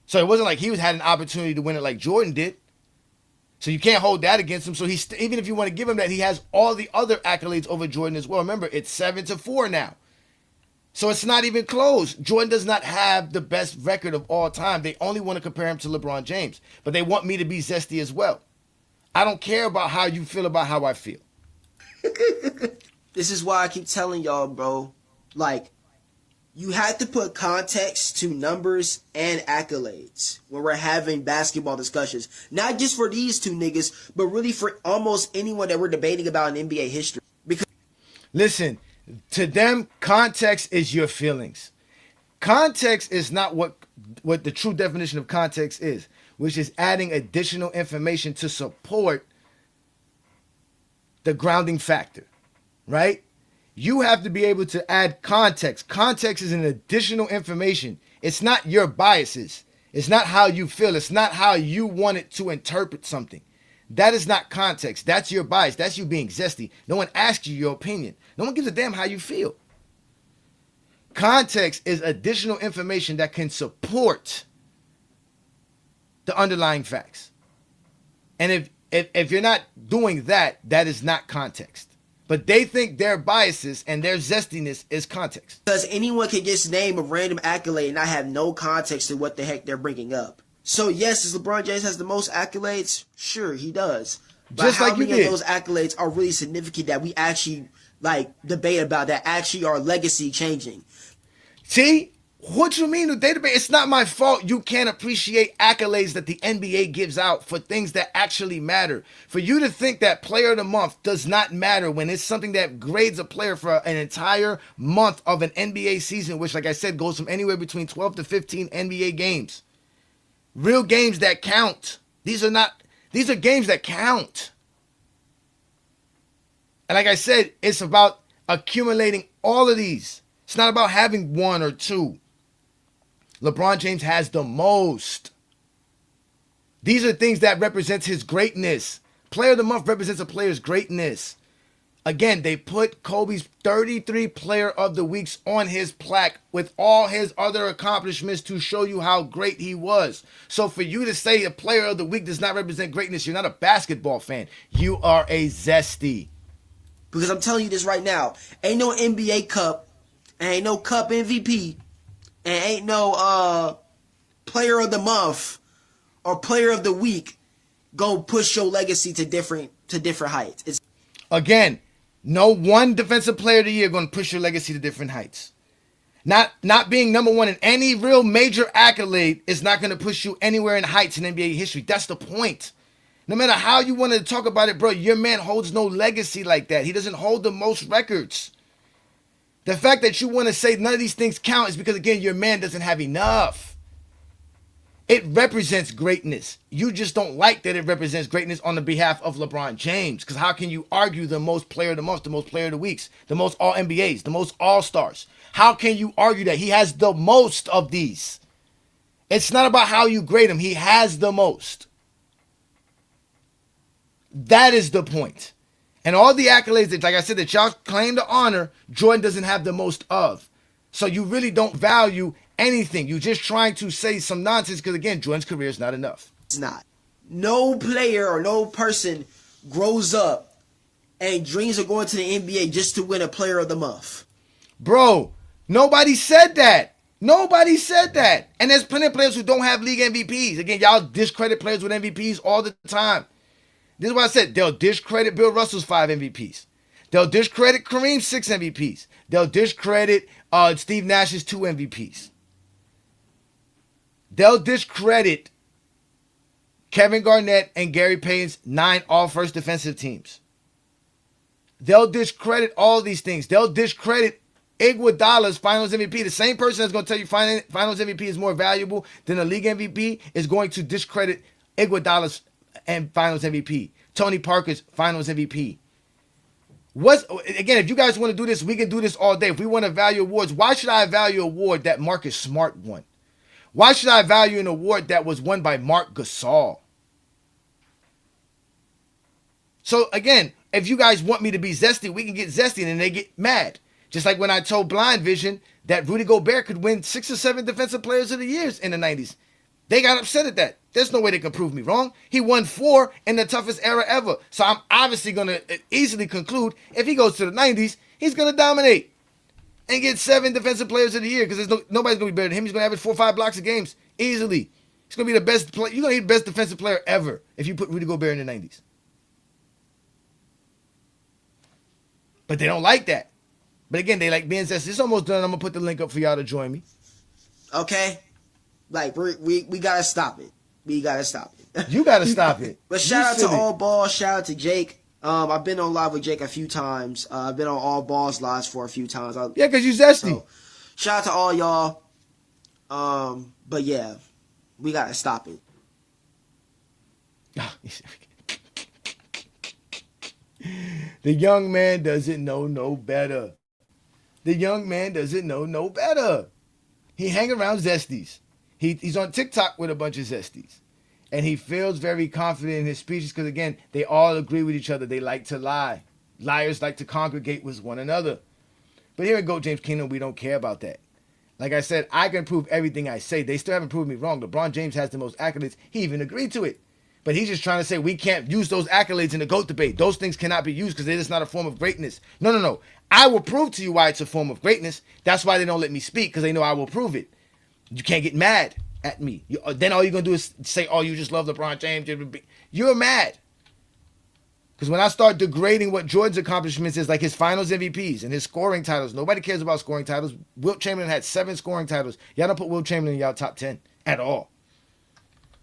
So it wasn't like he had an opportunity to win it like Jordan did. So you can't hold that against him. So even if you want to give him that, he has all the other accolades over Jordan as well. Remember, it's 7-4 now. So it's not even close. Jordan does not have the best record of all time. They only want to compare him to LeBron James. But they want me to be Zesty as well. I don't care about how you feel about how I feel. This is why I keep telling y'all, bro, like, you have to put context to numbers and accolades when we're having basketball discussions. Not just for these two niggas, but really for almost anyone that we're debating about in NBA history. Because listen, to them, context is your feelings. Context is not what the true definition of context is, which is adding additional information to support the grounding factor. Right? You have to be able to add context. Context is an additional information. It's not your biases. It's not how you feel. It's not how you want it to interpret something. That is not context. That's your bias. That's you being zesty. No one asks you your opinion. No one gives a damn how you feel. Context is additional information that can support the underlying facts. And if you're not doing that, that is not context. But they think their biases and their zestiness is context. Because anyone can just name a random accolade and I have no context to what the heck they're bringing up. So yes, does LeBron James has the most accolades? Sure, he does. But just how like many you did. of those accolades are really significant that we actually debate about, that actually are legacy changing? See? What you mean the database? It's not my fault you can't appreciate accolades that the NBA gives out for things that actually matter. For you to think that Player of the Month does not matter when it's something that grades a player for an entire month of an NBA season, which, like I said, goes from anywhere between 12 to 15 NBA games. Real games that count. These are games that count. And like I said, it's about accumulating all of these. It's not about having one or two. LeBron James has the most. These are things that represents his greatness. Player of the Month represents a player's greatness. Again, they put Kobe's 33 Player of the Weeks on his plaque with all his other accomplishments to show you how great he was. So for you to say a Player of the Week does not represent greatness, you're not a basketball fan. You are a zesty. Because I'm telling you this right now. Ain't no NBA Cup. Ain't no Cup MVP. And ain't no Player of the Month or Player of the Week go push your legacy to different heights. Again, no one defensive player of the year going to push your legacy to different heights. Not being number one in any real major accolade is not going to push you anywhere in heights in NBA history. That's the point. No matter how you want to talk about it, bro, your man holds no legacy like that. He doesn't hold the most records. The fact that you want to say none of these things count is because, again, your man doesn't have enough. It represents greatness. You just don't like that it represents greatness on the behalf of LeBron James. Because how can you argue the most player of the month, the most player of the weeks, the most All-NBAs, the most All-Stars? How can you argue that he has the most of these? It's not about how you grade him. He has the most. That is the point. And all the accolades that, like I said, that y'all claim to honor, Jordan doesn't have the most of. So you really don't value anything. You're just trying to say some nonsense because, again, Jordan's career is not enough. It's not. No player or no person grows up and dreams of going to the NBA just to win a player of the month. Bro, nobody said that. Nobody said that. And there's plenty of players who don't have league MVPs. Again, y'all discredit players with MVPs all the time. This is what I said. They'll discredit Bill Russell's 5 MVPs. They'll discredit Kareem's 6 MVPs. They'll discredit Steve Nash's 2 MVPs. They'll discredit Kevin Garnett and Gary Payton's 9 all-first defensive teams. They'll discredit all these things. They'll discredit Iguodala's Finals MVP. The same person that's going to tell you Finals MVP is more valuable than a league MVP is going to discredit Iguodala's and Finals MVP. Tony Parker's Finals MVP. Again, if you guys want to do this, we can do this all day. If we want to value awards, why should I value an award that Marcus Smart won? Why should I value an award that was won by Marc Gasol? So again, if you guys want me to be zesty, we can get zesty, and then they get mad. Just like when I told Blind Vision that Rudy Gobert could win 6 or 7 Defensive Players of the Years in the 90s. They got upset at that. There's no way they can prove me wrong. He won 4 in the toughest era ever. So I'm obviously going to easily conclude if he goes to the 90s, he's going to dominate and get 7 Defensive Players of the Year because nobody's going to be better than him. He's going to average 4 or 5 blocks a game easily. He's going to be the best player. You're going to be the best defensive player ever if you put Rudy Gobert in the 90s. But they don't like that. But again, they like being zesty. It's almost done. I'm going to put the link up for y'all to join me. Okay? Like, we got to stop it. We got to stop it. You got to stop it. But shout out to All Balls. Shout out to Jake. I've been on live with Jake a few times. I've been on All Balls lives for a few times. Yeah, because you zesty. So, shout out to all y'all. But yeah, we got to stop it. The young man doesn't know no better. The young man doesn't know no better. He hang around zesties. He's on TikTok with a bunch of zesties. And he feels very confident in his speeches because, again, they all agree with each other. They like to lie. Liars like to congregate with one another. But here at Go James Kingdom, we don't care about that. Like I said, I can prove everything I say. They still haven't proved me wrong. LeBron James has the most accolades. He even agreed to it. But he's just trying to say we can't use those accolades in the GOAT debate. Those things cannot be used because it is not a form of greatness. No. I will prove to you why it's a form of greatness. That's why they don't let me speak, because they know I will prove it. You can't get mad at me. Then all you're going to do is say, oh, you just love LeBron James. You're mad. Because when I start degrading what Jordan's accomplishments is, like his finals MVPs and his scoring titles, nobody cares about scoring titles. Wilt Chamberlain had 7 scoring titles. Y'all don't put Wilt Chamberlain in y'all top 10 at all.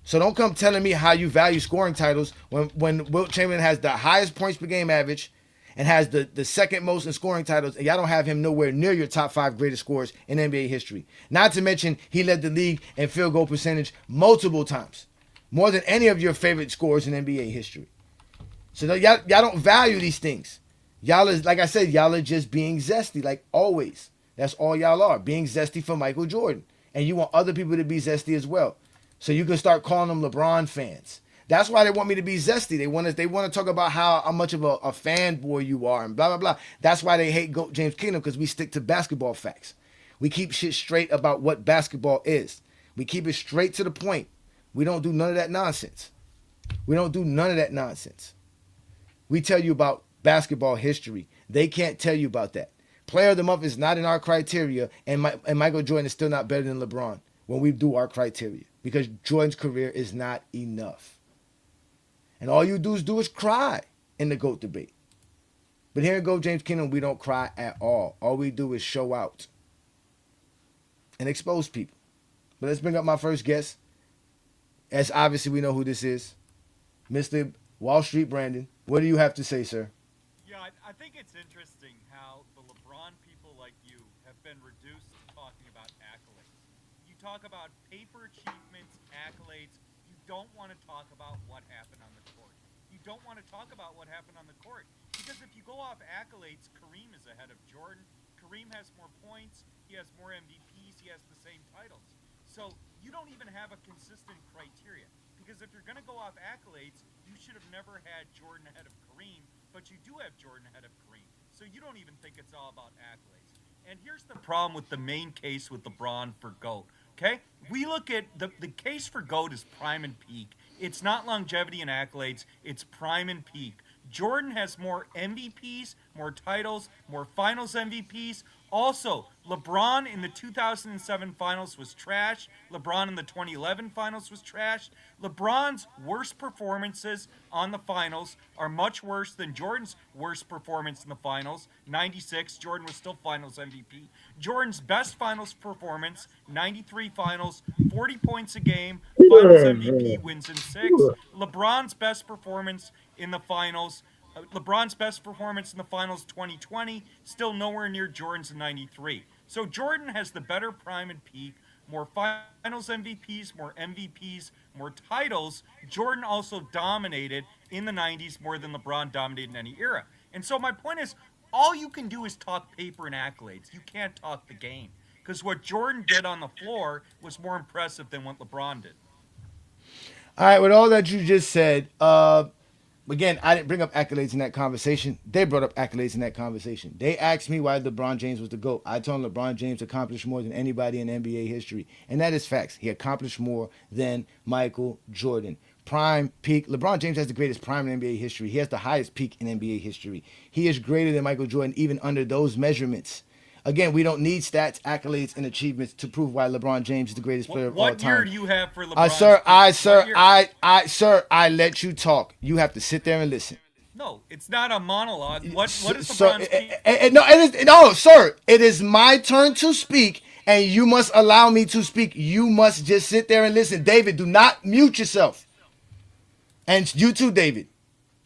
So don't come telling me how you value scoring titles when Wilt Chamberlain has the highest points per game average and has the second most in scoring titles, and y'all don't have him nowhere near your top 5 greatest scorers in NBA history. Not to mention, he led the league in field goal percentage multiple times, more than any of your favorite scorers in NBA history. So y'all don't value these things. Y'all is, like I said, y'all are just being zesty, like always. That's all y'all are, being zesty for Michael Jordan. And you want other people to be zesty as well. So you can start calling them LeBron fans. That's why they want me to be zesty. They want to talk about how much of a fanboy you are and blah, blah, blah. That's why they hate GOAT James Kingdom, because we stick to basketball facts. We keep shit straight about what basketball is. We keep it straight to the point. We don't do none of that nonsense. We tell you about basketball history. They can't tell you about that. Player of the month is not in our criteria, and Michael Jordan is still not better than LeBron when we do our criteria, because Jordan's career is not enough. And all you do is cry in the GOAT debate. But here at Go James Kingdom, we don't cry at all. All we do is show out. and expose people. But let's bring up my first guest. As obviously we know who this is, Mr. Wall Street Brandon. What do you have to say, sir? Yeah, I think it's interesting how the LeBron people like you have been reduced to talking about accolades. You talk about paper achievements, accolades. You don't want to talk about what happened on the court. You don't want to talk about what happened on the court. Because if you go off accolades, Kareem is ahead of Jordan. Kareem has more points. He has more MVPs. He has the same titles. So you don't even have a consistent criteria. Because if you're going to go off accolades, you should have never had Jordan ahead of Kareem, but you do have Jordan ahead of Kareem. So you don't even think it's all about accolades. And here's the problem with the main case with LeBron for GOAT. Okay? We look at the case for GOAT is prime and peak. It's not longevity and accolades. It's prime and peak. Jordan has more MVPs, more titles, more finals MVPs. Also, LeBron in the 2007 finals was trash. LeBron in the 2011 finals was trash. LeBron's worst performances on the finals are much worse than Jordan's worst performance in the finals. 96, Jordan was still finals MVP. Jordan's best finals performance, 93 finals, 40 points a game, finals MVP, wins in 6. LeBron's best performance in the finals, 2020, still nowhere near Jordan's in 93. So Jordan has the better prime and peak, more finals MVPs, more MVPs, more titles. Jordan also dominated in the 90s more than LeBron dominated in any era. And so my point is, all you can do is talk paper and accolades. You can't talk the game. Because what Jordan did on the floor was more impressive than what LeBron did. All right, with all that you just said, again, I didn't bring up accolades in that conversation. They brought up accolades in that conversation. They asked me why LeBron James was the GOAT. I told them LeBron James accomplished more than anybody in NBA history. And that is facts. He accomplished more than Michael Jordan. Prime, peak. LeBron James has the greatest prime in NBA history. He has the highest peak in NBA history. He is greater than Michael Jordan even under those measurements. Again, we don't need stats, accolades, and achievements to prove why LeBron James is the greatest player of all time. What year do you have for LeBron? I let you talk. You have to sit there and listen. No, it's not a monologue. What is LeBron's Sir, it is my turn to speak, and you must allow me to speak. You must just sit there and listen. David, do not mute yourself. And you too, David.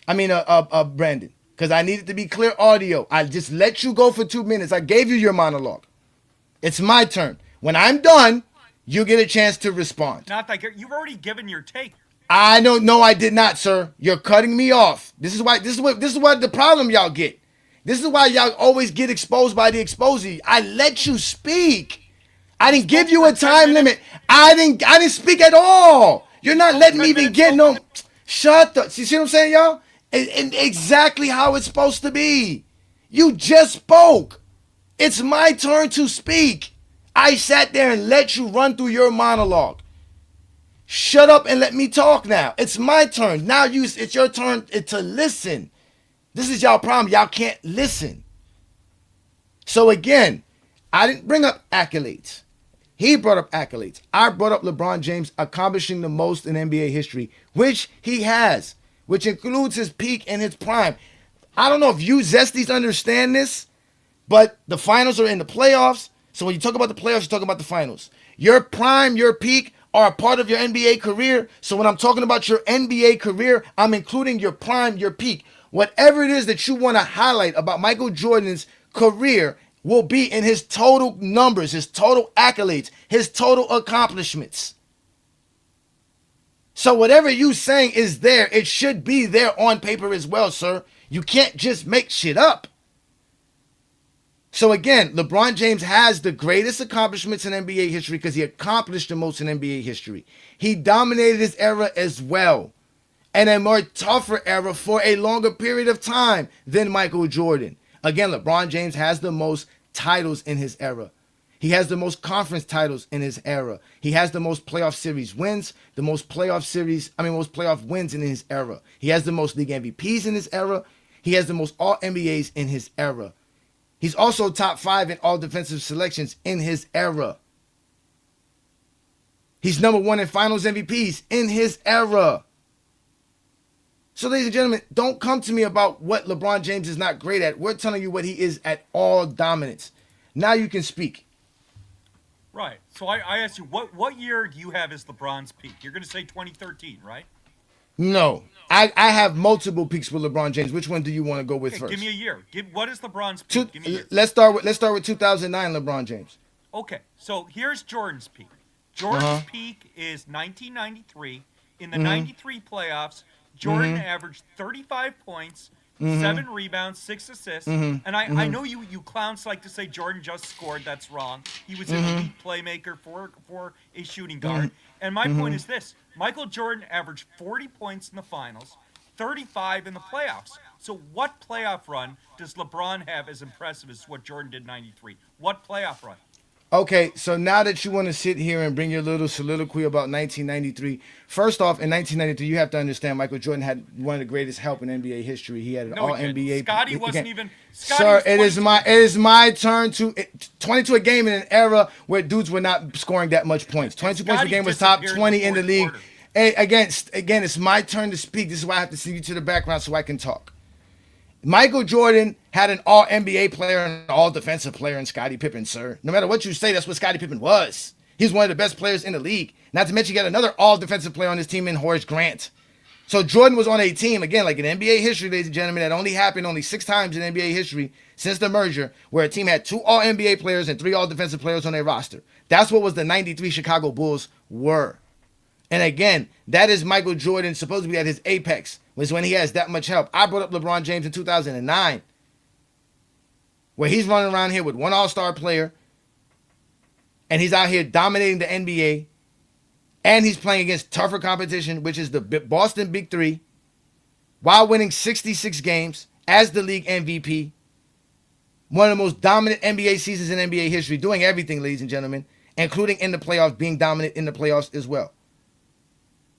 Brandon. Because I need it to be clear audio. I just let you go for 2 minutes. I gave you your monologue. It's my turn. When I'm done, you get a chance to respond. Not like you've already given your take. I know. No, I did not, sir. You're cutting me off. This is what the problem y'all get. This is why y'all always get exposed by the exposee. I let you speak. I didn't give you a time limit. I didn't speak at all. You're not letting me even get no. Shut up. See what I'm saying, y'all? And exactly how it's supposed to be. You just spoke. It's my turn to speak. I sat there and let you run through your monologue. Shut up and let me talk now. It's my turn. Now it's your turn to listen. This is y'all problem. Y'all can't listen. So again, I didn't bring up accolades. He brought up accolades. I brought up LeBron James accomplishing the most in NBA history, which he has, which includes his peak and his prime. I don't know if you Zesties understand this, but the finals are in the playoffs. So when you talk about the playoffs, you talk about the finals. Your prime, your peak are a part of your NBA career. So when I'm talking about your NBA career, I'm including your prime, your peak. Whatever it is that you want to highlight about Michael Jordan's career will be in his total numbers, his total accolades, his total accomplishments. So whatever you saying is there, it should be there on paper as well, sir. You can't just make shit up. So again, LeBron James has the greatest accomplishments in NBA history because he accomplished the most in NBA history. He dominated his era as well, and a more tougher era for a longer period of time than Michael Jordan. Again, LeBron James has the most titles in his era. He has the most conference titles in his era. He has the most playoff series wins, most playoff wins in his era. He has the most league MVPs in his era. He has the most all NBAs in his era. He's also top 5 in all defensive selections in his era. He's number 1 in finals MVPs in his era. So, ladies and gentlemen, don't come to me about what LeBron James is not great at. We're telling you what he is at all dominance. Now you can speak. Right. So I asked you, what year do you have as LeBron's peak? You're going to say 2013, right? No. I have multiple peaks with LeBron James. Which one do you want to go with Okay, first? give me a year. What is LeBron's peak? Give me a year. Let's start with 2009 LeBron James. Okay, so here's Jordan's peak. Jordan's peak is 1993. In the 93 playoffs, Jordan averaged 35 points, 7 rebounds, 6 assists. And I know you clowns like to say Jordan just scored. That's wrong. He was an elite playmaker for a shooting guard. And my point is this. Michael Jordan averaged 40 points in the finals, 35 in the playoffs. So what playoff run does LeBron have as impressive as what Jordan did in 93? What playoff run? Okay, so now that you want to sit here and bring your little soliloquy about 1993, first off, in 1993, you have to understand Michael Jordan had one of the greatest help in NBA history. He had an All NBA. Scotty wasn't even. Sir, it is my turn to 22 a game in an era where dudes were not scoring that much points. 22 points a game was top 20 in the league. Hey, again, it's my turn to speak. This is why I have to send you to the background so I can talk. Michael Jordan had an all-NBA player and an all-defensive player in Scottie Pippen, sir. No matter what you say, that's what Scottie Pippen was. He's one of the best players in the league. Not to mention, you got another all-defensive player on his team in Horace Grant. So Jordan was on a team, again, like in NBA history, ladies and gentlemen, that only happened only 6 times in NBA history since the merger, where a team had 2 all-NBA players and 3 all-defensive players on their roster. That's what was the 93 Chicago Bulls were. And again, that is Michael Jordan supposedly at his apex, was when he has that much help. I brought up LeBron James in 2009, where he's running around here with 1 all-star player, and he's out here dominating the NBA, and he's playing against tougher competition, which is the Boston Big Three, while winning 66 games as the league MVP. One of the most dominant NBA seasons in NBA history, doing everything, ladies and gentlemen, including in the playoffs, being dominant in the playoffs as well.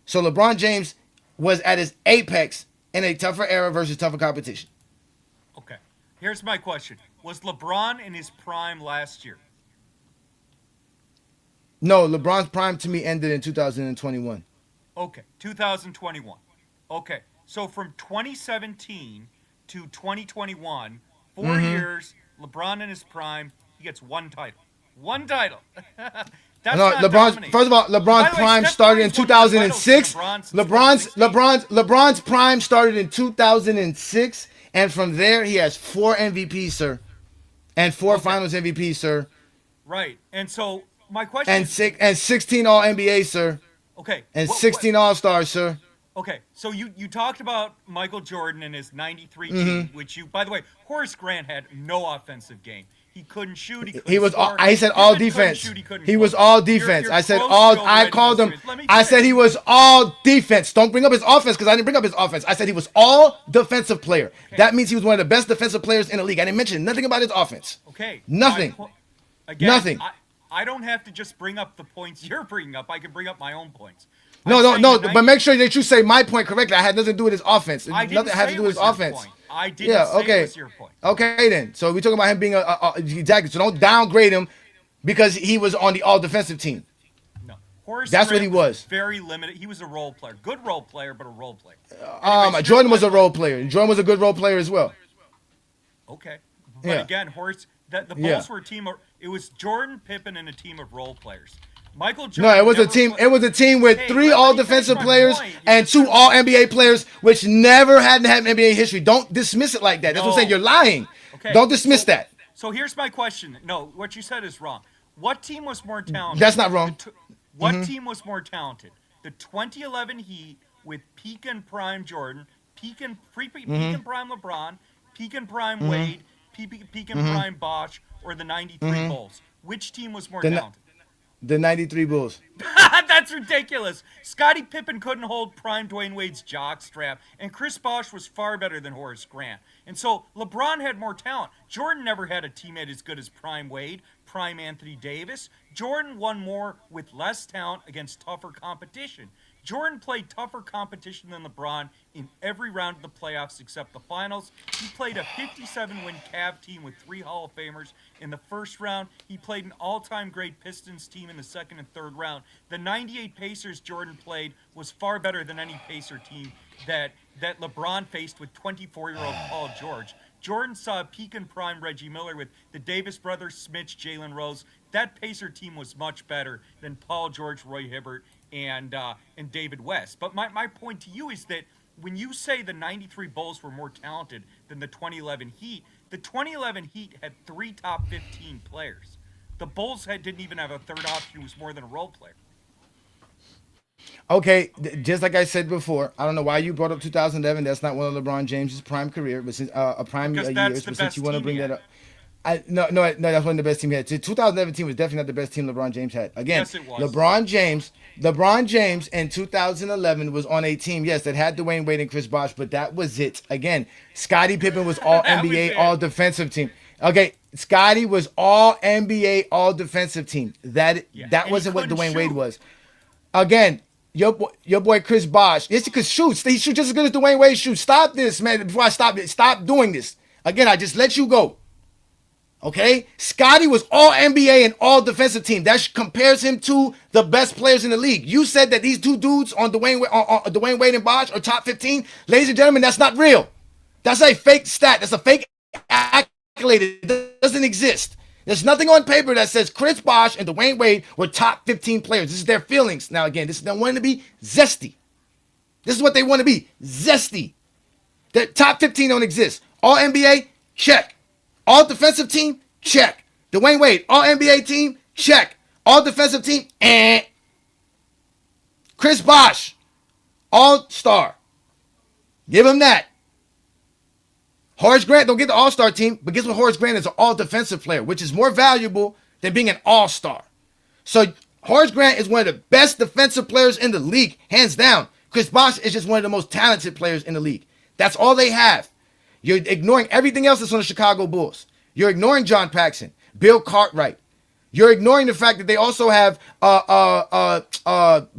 So LeBron James was at his apex in a tougher era versus tougher competition. Okay. Here's my question. Was LeBron in his prime last year? No, LeBron's prime to me ended in 2021. Okay, 2021. Okay, so from 2017 to 2021, 4 years, LeBron in his prime, he gets 1 title. 1 title. That's no, not LeBron's dominating. first of all, LeBron's prime started in 2006. LeBron's prime started in 2006, and from there he has 4 MVPs, sir, and 4 Finals MVPs, sir. Right, and so my question and 16 All NBA, sir. Okay, and 16 All Stars, sir. Okay, so you talked about Michael Jordan and his 93 team, which by the way, Horace Grant had no offensive game. He couldn't shoot. He was score. I said all defense. He was all defense. I said all. I called him. I said he was all defense. Don't bring up his offense because I didn't bring up his offense. I said he was all defensive player. Okay. That means he was one of the best defensive players in the league. I didn't mention nothing about his offense. Okay. Nothing. Again, nothing. I don't have to just bring up the points you're bringing up. I can bring up my own points. No. But make sure that you say my point correctly. I had nothing to do with his offense. Nothing had to do with his offense. Point. I didn't say it was your point. Okay, then. So we're talking about him being exactly. So don't downgrade him because he was on the all-defensive team. No. Horace That's what he was. Very limited. He was a role player. Good role player, but a role player. Jordan was a role player. Jordan was a good role player as well. Okay. But again, Horace, the Bulls were a team of, it was Jordan, Pippen, and a team of role players. Michael Jordan. No, it was a team. It was a team with 3 all-defensive players and 2 all-NBA players, which never had in NBA history. Don't dismiss it like that. That's what I'm saying. You're lying. Okay. Don't dismiss that. So here's my question. No, what you said is wrong. What team was more talented? That's not wrong. What team was more talented? The 2011 Heat with peak and prime Jordan, peak and prime LeBron, peak and prime Wade, peak and prime Bosh, or the 93 Bulls? Which team was more talented? The 93 Bulls. That's ridiculous. Scottie Pippen couldn't hold prime Dwayne Wade's jock strap, and Chris Bosh was far better than Horace Grant. And so LeBron had more talent. Jordan never had a teammate as good as prime Wade, prime Anthony Davis. Jordan won more with less talent against tougher competition. Jordan played tougher competition than LeBron in every round of the playoffs except the finals. He played a 57-win Cavs team with 3 Hall of Famers in the first round. He played an all-time great Pistons team in the second and third round. The 98 Pacers Jordan played was far better than any Pacer team that LeBron faced with 24-year-old Paul George. Jordan saw a peak and prime Reggie Miller with the Davis brothers, Smitch, Jalen Rose. That Pacer team was much better than Paul George, Roy Hibbert, and David West. But my point to you is that when you say the 93 Bulls were more talented than the 2011 Heat, the 2011 Heat had 3 top 15 players. The Bulls didn't even have a third option who was more than a role player. Okay, just like I said before, I don't know why you brought up 2011. That's not one of LeBron James' prime career, but since a prime years. But since you want to bring that up, no, that's one of the best team he had. 2011 team was definitely not the best team LeBron James had. Again, yes, it was. LeBron James in 2011 was on a team, yes, that had Dwayne Wade and Chris Bosh, but that was it. Again, Scottie Pippen was all NBA, all defensive team. Okay, Scottie was all NBA, all defensive team. That wasn't what Dwayne Wade was. Again. Your boy Chris Bosh. Yes, he could shoot. He shoot just as good as Dwayne Wade shoots. Stop this, man. Before I stop doing this. Again, I just let you go. Okay? Scottie was all NBA and all defensive team. That compares him to the best players in the league. You said that these two dudes on Dwayne Wade and Bosh are top 15. Ladies and gentlemen, that's not real. That's a fake stat. That's a fake accolade. It doesn't exist. There's nothing on paper that says Chris Bosh and Dwayne Wade were top 15 players. This is their feelings. Now, again, this is them wanting to be zesty. This is what they want to be, zesty. The top 15 don't exist. All NBA, check. All defensive team, check. Dwayne Wade, all NBA team, check. All defensive team, Chris Bosh, all-star. Give him that. Horace Grant don't get the all-star team, but guess what? Horace Grant is an all-defensive player, which is more valuable than being an all-star. So Horace Grant is one of the best defensive players in the league, hands down. Chris Bosh is just one of the most talented players in the league. That's all they have. You're ignoring everything else that's on the Chicago Bulls. You're ignoring John Paxson, Bill Cartwright. You're ignoring the fact that they also have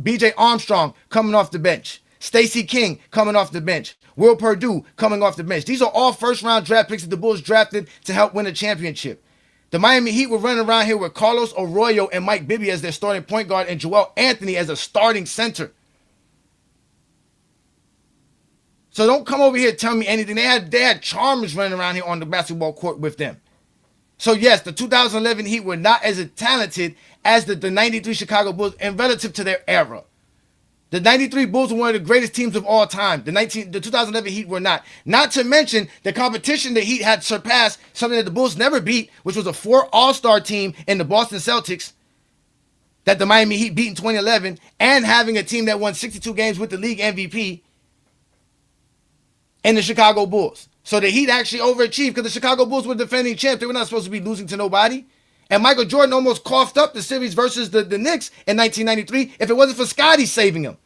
B.J. Armstrong coming off the bench, Stacey King coming off the bench, Will Perdue coming off the bench. These are all first-round draft picks that the Bulls drafted to help win a championship. The Miami Heat were running around here with Carlos Arroyo and Mike Bibby as their starting point guard and Joel Anthony as a starting center. So don't come over here telling me anything. They had Chalmers running around here on the basketball court with them. So yes, the 2011 Heat were not as talented as the 93 Chicago Bulls and relative to their era. The 93 Bulls were one of the greatest teams of all time. The 2011 Heat were not. Not to mention the competition the Heat had surpassed something that the Bulls never beat, which was a 4 All-Star team in the Boston Celtics that the Miami Heat beat in 2011, and having a team that won 62 games with the league MVP in the Chicago Bulls. So the Heat actually overachieved because the Chicago Bulls were defending champs. They were not supposed to be losing to nobody. And Michael Jordan almost coughed up the series versus the Knicks in 1993 if it wasn't for Scottie saving him.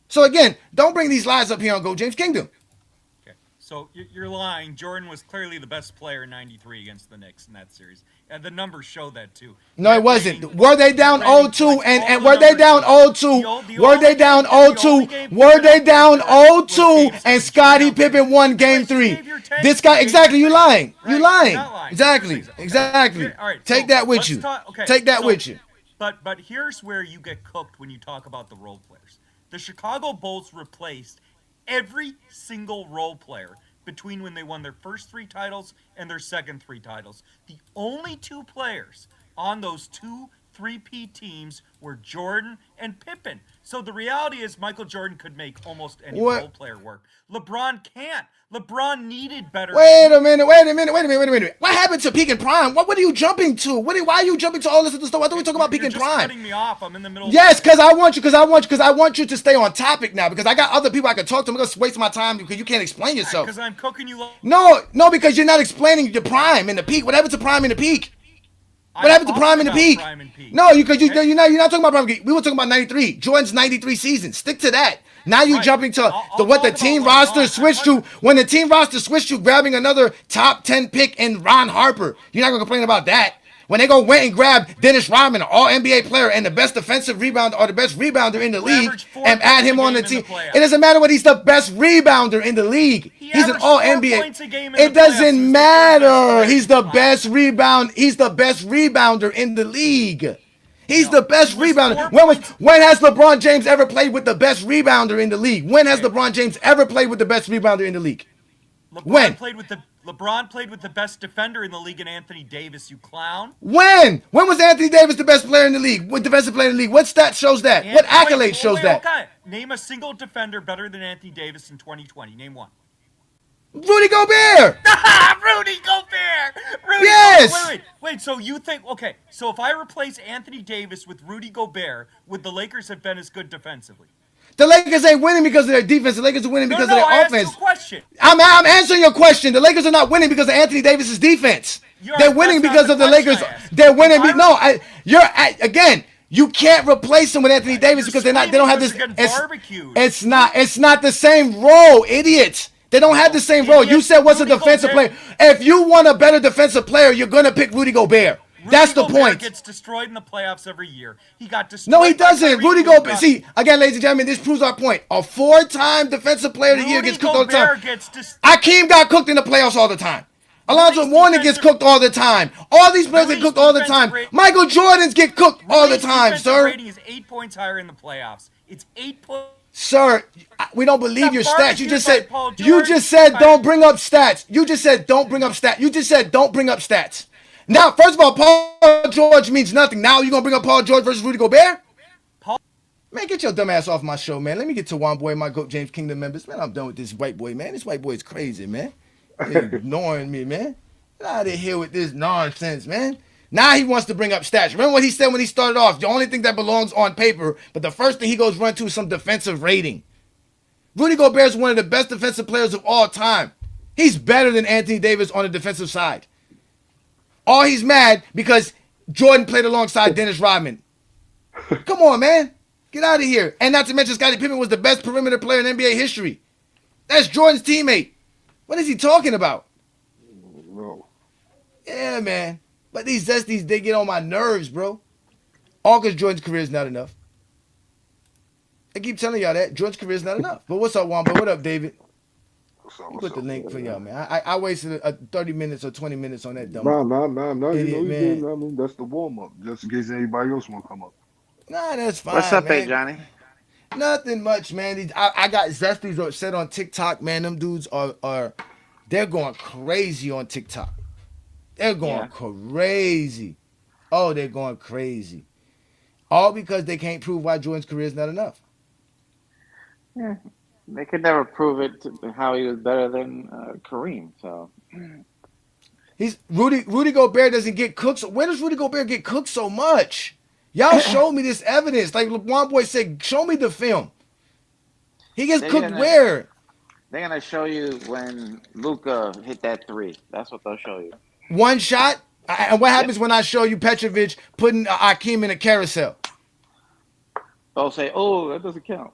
So again, don't bring these lies up here on Go James Kingdom. Okay, so you're lying. Jordan was clearly the best player in 93 against the Knicks in that series. And the numbers show that too. No, it wasn't. Were they down 0-2 and were they down 0-2? Were they down 0-2? Were they down 0-2 and Scottie Pippen won game 3? This guy, exactly, you lying. You lying. Exactly. Take that with you. Take that with you. But here's where you get cooked when you talk about the role players. The Chicago Bulls replaced every single role player between when they won their first 3 titles and their second 3 titles. The only 2 players on those 2 3P teams were Jordan and Pippen. So the reality is Michael Jordan could make almost any role player work. LeBron can't. LeBron needed better. Wait a minute. What happened to peak and prime? What are you jumping to? Why are you jumping to all this other stuff? I thought we were talking about peak and prime. You're cutting me off. I'm in the middle. Yes, because I want you to stay on topic now, because I got other people I can talk to. I'm going to waste my time because you can't explain yourself. Because I'm cooking you. No, because you're not explaining the prime and the peak. What happened to prime and the peak? What happened to prime and the peak? No, because you're not talking about prime and peak. We were talking about 93. Jordan's 93 season. Stick to that. Now you're jumping to what the team roster switched to. When the team roster switched to grabbing another top 10 pick in Ron Harper. You're not going to complain about that. When they went and grabbed Dennis Rodman, an all-NBA player and the best defensive rebounder or the best rebounder in the league, and add him on the team. It doesn't matter what he's the best rebounder in the league. He's an all-NBA. It doesn't matter. He's the best rebounder. He's the best rebounder in the league. He's the best rebounder. When has LeBron James ever played with the best rebounder in the league? When has LeBron James ever played with the best rebounder in the league? When? LeBron played with the best defender in the league in Anthony Davis, you clown. When? When was Anthony Davis the best player in the league? What defensive player in the league? What stat shows that? What accolade shows that? Okay. Name a single defender better than Anthony Davis in 2020. Name one. Rudy Gobert! Rudy Gobert! Yes! Wait, so you think, okay, so if I replace Anthony Davis with Rudy Gobert, would the Lakers have been as good defensively? The Lakers ain't winning because of their defense. The Lakers are winning because of their offense. I asked you a question. I'm answering your question. The Lakers are not winning because of Anthony Davis's defense. They're winning because of the Lakers. They're winning. Again, you can't replace him with Anthony Davis because they don't have this. It's not the same role, idiots. They don't have the same role. You said what's a defensive player? If you want a better defensive player, you're gonna pick Rudy Gobert. That's the point. Gets destroyed in the playoffs every year. He got destroyed. No, he doesn't. Rudy Gobert. See, again, ladies and gentlemen, this proves our point. A 4-time defensive player of the year gets cooked all the time. Akeem got cooked in the playoffs all the time. Alonzo Mourning gets cooked all the time. All these players get cooked all the time. Michael Jordans get cooked all the time, sir. Rating is 8 points higher in the playoffs. It's 8 points. Sir, we don't believe your stats. You just said don't bring up stats. You just said don't bring up stats. You just said don't bring up stats. Now, first of all, Paul George means nothing. Now you're going to bring up Paul George versus Rudy Gobert? Man, get your dumb ass off my show, man. Let me get to one boy, my GOAT James Kingdom members. Man, I'm done with this white boy, man. This white boy is crazy, man. He's ignoring me, man. Get out of here with this nonsense, man. Now he wants to bring up stats. Remember what he said when he started off? The only thing that belongs on paper, but the first thing he goes run to is some defensive rating. Rudy Gobert is one of the best defensive players of all time. He's better than Anthony Davis on the defensive side. Or he's mad because Jordan played alongside Dennis Rodman. Come on, man. Get out of here. And not to mention Scottie Pippen was the best perimeter player in NBA history. That's Jordan's teammate. What is he talking about? No. Yeah, man. But these Zesties, they get on my nerves, bro. All because Jordan's career is not enough. I keep telling y'all that. Jordan's career is not enough. But what's up, Wamba? What up, David? Put the link for y'all, man. I wasted 30 minutes or 20 minutes on that dumb. Nah. Idiot, man. I mean, that's the warm up, just in case anybody else want to come up. Nah, that's fine. What's up, man. Ajani? Nothing much, man. I got Zesties upset on TikTok, man. Them dudes they're going crazy on TikTok. They're going crazy. Oh, they're going crazy. All because they can't prove why Jordan's career is not enough. Yeah. They could never prove it how he was better than Kareem. So Rudy Gobert doesn't get cooked. So where does Rudy Gobert get cooked so much? Y'all show me this evidence. Like LeBron boy said, show me the film. He gets cooked where? They're gonna show you when Luka hit that 3. That's what they'll show you. One shot. And what happens when I show you Petrovic putting Akeem in a carousel? They'll say, "Oh, that doesn't count."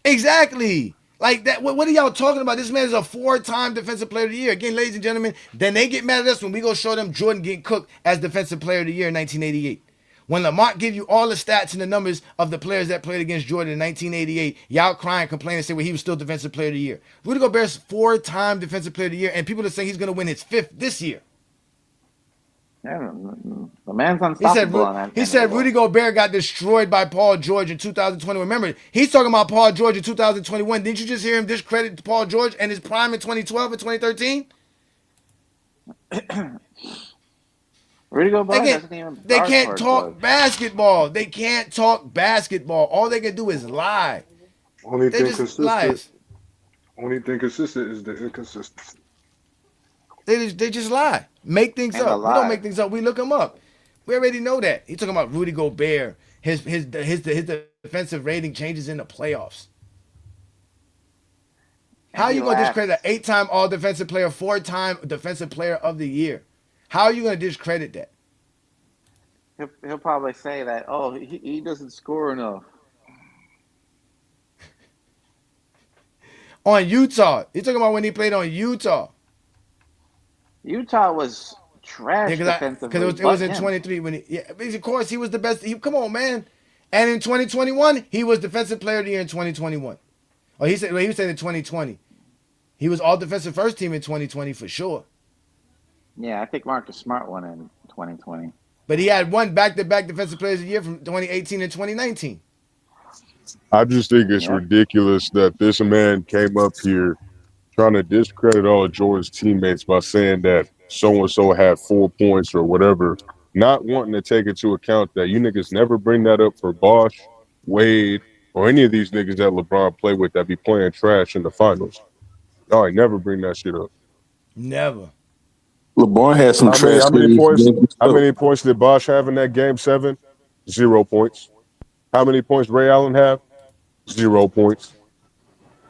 Exactly. Like that. What are y'all talking about? This man is a 4-time defensive player of the year. Again, ladies and gentlemen, then they get mad at us when we go show them Jordan getting cooked as defensive player of the year in 1988. When Lamont give you all the stats and the numbers of the players that played against Jordan in 1988, y'all crying, complaining, say, well, he was still defensive player of the year. Rudy Gobert's 4-time defensive player of the year, and people are saying he's going to win his 5th this year. Yeah, the man's unstoppable. He said Rudy Gobert got destroyed by Paul George in 2020. Remember, he's talking about Paul George in 2021. Didn't you just hear him discredit Paul George and his prime in 2012 and 2013? Rudy Gobert they can't talk basketball. They can't talk basketball. All they can do is lie. Only thing consistent is the inconsistency. They just lie. Make things up. We don't make things up. We look them up. We already know that. He's talking about Rudy Gobert. His defensive rating changes in the playoffs. How are you going to discredit an 8-time all-defensive player, 4-time defensive player of the year? How are you going to discredit that? He'll probably say that, oh, he doesn't score enough. On Utah. You're talking about when he played on Utah. Utah was trash defensively. Because it was in 23 when of course he was the best. Come on, man. And in 2021, he was defensive player of the year in 2021. Oh, he said in 2020. He was all defensive first team in 2020 for sure. Yeah, I think Marcus Smart won in 2020. But he had one back-to-back defensive players of the year from 2018 and 2019. I just think it's ridiculous that this man came up here trying to discredit all of Jordan's teammates by saying that so and so had 4 points or whatever, not wanting to take into account that you niggas never bring that up for Bosh, Wade, or any of these niggas that LeBron play with that be playing trash in the finals. Y'all ain't never bring that shit up. Never. LeBron had some trash How many series points? games How too. many points did Bosh have in that game 7? 0 points. How many points Ray Allen have? 0 points.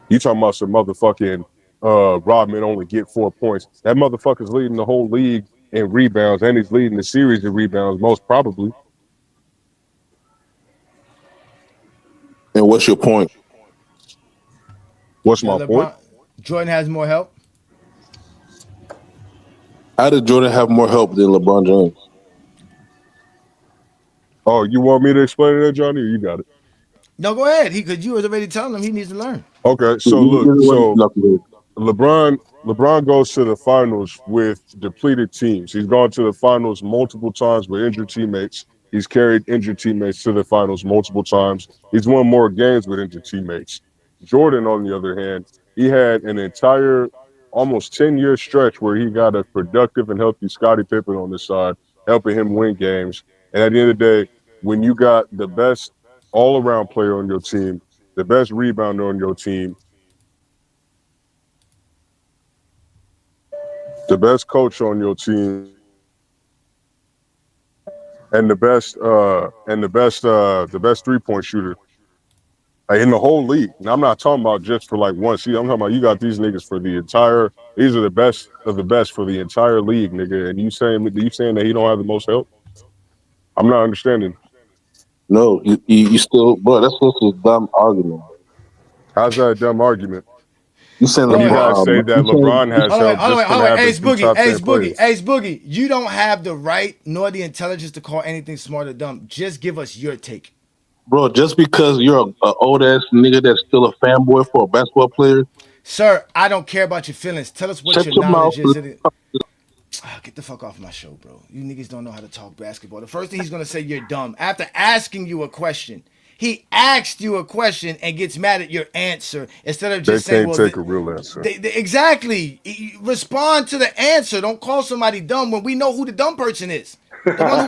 You talking about some motherfucking Rodman only get 4 points. That motherfucker's leading the whole league in rebounds, and he's leading the series in rebounds, most probably. And what's your point? What's That my point? Jordan has more help. How did Jordan have more help than LeBron James? Oh, you want me to explain it, Johnny, or you got it? No, go ahead. Because you was already telling him he needs to learn. Okay, so look, so LeBron goes to the finals with depleted teams. He's gone to the finals multiple times with injured teammates. He's carried injured teammates to the finals multiple times. He's won more games with injured teammates. Jordan, on the other hand, he had an entire almost 10-year stretch where he got a productive and healthy Scottie Pippen on his side, helping him win games. And at the end of the day, when you got the best all-around player on your team, the best rebounder on your team, the best coach on your team, and the best 3-point shooter in the whole league. And I'm not talking about just for like one season. I'm talking about you got these niggas for the entire. These are the best of the best for the entire league, nigga. And you saying that he don't have the most help? I'm not understanding. No, you still, bro. That's just a dumb argument. How's that a dumb argument? You saying When you guys say that LeBron has help just from having Ace two Boogie, top 10 Ace Boogie, players. Ace Boogie. You don't have the right nor the intelligence to call anything smart or dumb. Just give us your take. Bro, just because you're an old ass nigga that's still a fanboy for a basketball player, sir, I don't care about your feelings. Tell us what shut your your mouth. knowledge is. Get the fuck off my show, bro. You niggas don't know how to talk basketball. The first thing he's gonna say, you're dumb. After asking you a question, he asked you a question and gets mad at your answer instead of just saying, "Well, take a real answer." Exactly. Respond to the answer. Don't call somebody dumb when we know who the dumb person is. The one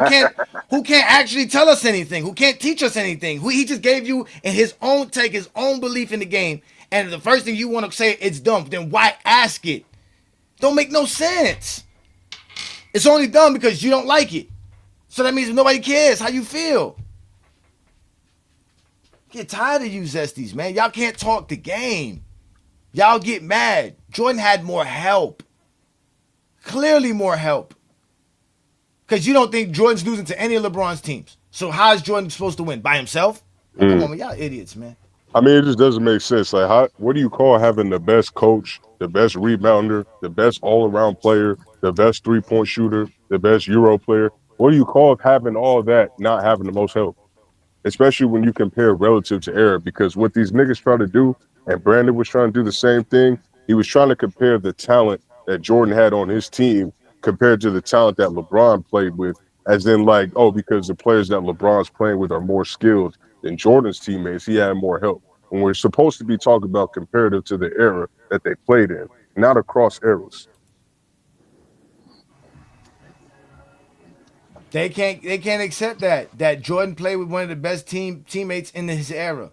who can't actually tell us anything, who can't teach us anything. Who he just gave you in his own take, his own belief in the game, and the first thing you want to say it's dumb. Then why ask it? Don't make no sense. It's only dumb because you don't like it. So that means nobody cares how you feel. Get tired of you Zesties, man. Y'all can't talk the game. Y'all get mad. Jordan had more help. Clearly more help. Because you don't think Jordan's losing to any of LeBron's teams. So how is Jordan supposed to win? By himself? Come on, man. Y'all idiots, man. I mean, it just doesn't make sense. Like, what do you call having the best coach, the best rebounder, the best all-around player, the best 3-point shooter, the best Euro player? What do you call having all that, not having the most help? Especially when you compare relative to era, because what these niggas try to do, and Brandon was trying to do the same thing, he was trying to compare the talent that Jordan had on his team compared to the talent that LeBron played with, as in like, oh, because the players that LeBron's playing with are more skilled than Jordan's teammates, he had more help. When we're supposed to be talking about comparative to the era that they played in, not across eras. They can't accept that Jordan played with one of the best teammates in his era.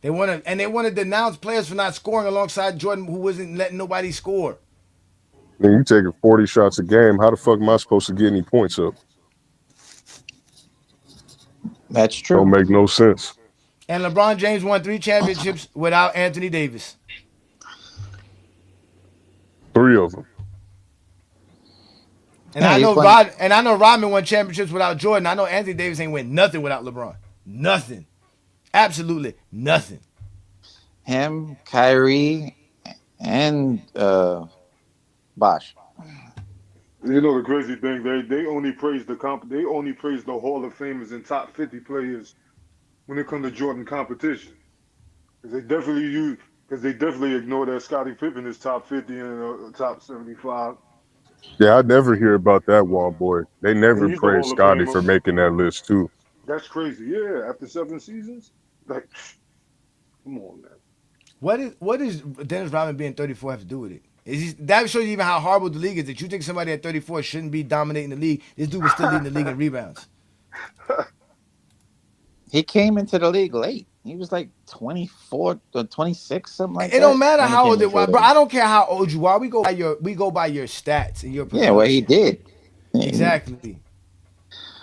They want to denounce players for not scoring alongside Jordan, who wasn't letting nobody score. I mean, you taking 40 shots a game. How the fuck am I supposed to get any points up? That's true. Don't make no sense. And LeBron James won 3 championships without Anthony Davis. 3 of them. And I know Rodman won championships without Jordan. I know Anthony Davis ain't win nothing without LeBron. Nothing. Absolutely nothing. Him, Kyrie, and Bosh. You know the crazy thing, they only praise the Hall of Famers and top 50 players when it comes to Jordan competition. Because they definitely ignore that Scottie Pippen is top 50 and top 75. Yeah, I never hear about that one, boy. They never He's the praise Hall of Scotty Famer. for making that list too. That's crazy. Yeah, after 7 seasons, like, come on, man. What is Dennis Rodman being 34 have to do with it? That shows you even how horrible the league is. That you think somebody at 34 shouldn't be dominating the league. This dude was still leading the league in rebounds. He came into the league late. He was like 24 or 26, something like that. It don't matter when he how came old it into was, the bro. league. I don't care how old you are. We go by your stats and your production. Yeah, what he did. Exactly.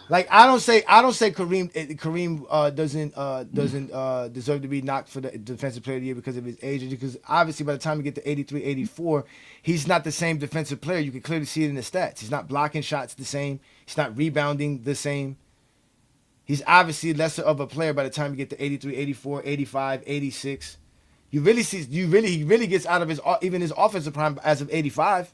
Like I don't say Kareem doesn't deserve to be knocked for the defensive player of the year because of his age, because obviously by the time you get to 83, 84, he's not the same defensive player. You can clearly see it in the stats. He's not blocking shots the same. He's not rebounding the same. He's obviously lesser of a player by the time you get to 83, 84, 85, 86. He really gets out of his offensive prime as of 85.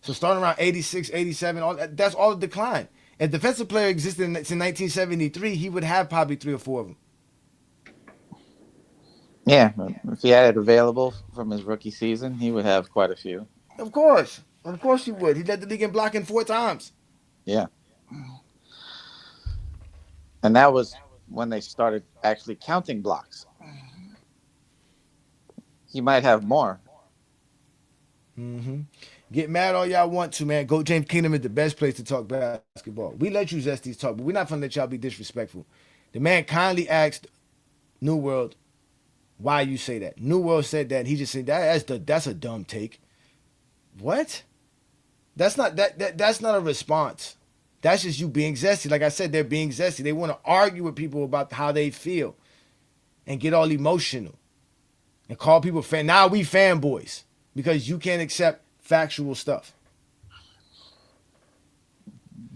So starting around 86, 87, that's all the decline. If defensive player existed since 1973, he would have probably 3 or 4 of them. Yeah, if he had it available from his rookie season, he would have quite a few. Of course he would. He led the league in blocking 4 times. Yeah. And that was when they started actually counting blocks. He might have more. Mm-hmm. Get mad all y'all want to, man. Go James Kingdom is the best place to talk basketball. We let you Zesties talk, but we're not going to let y'all be disrespectful. The man kindly asked New World why you say that. New World said that. He just said that's a dumb take. What? That's not a response. That's just you being zesty. Like I said, they're being zesty. They want to argue with people about how they feel and get all emotional and call people fan. Now we fanboys because you can't accept factual stuff.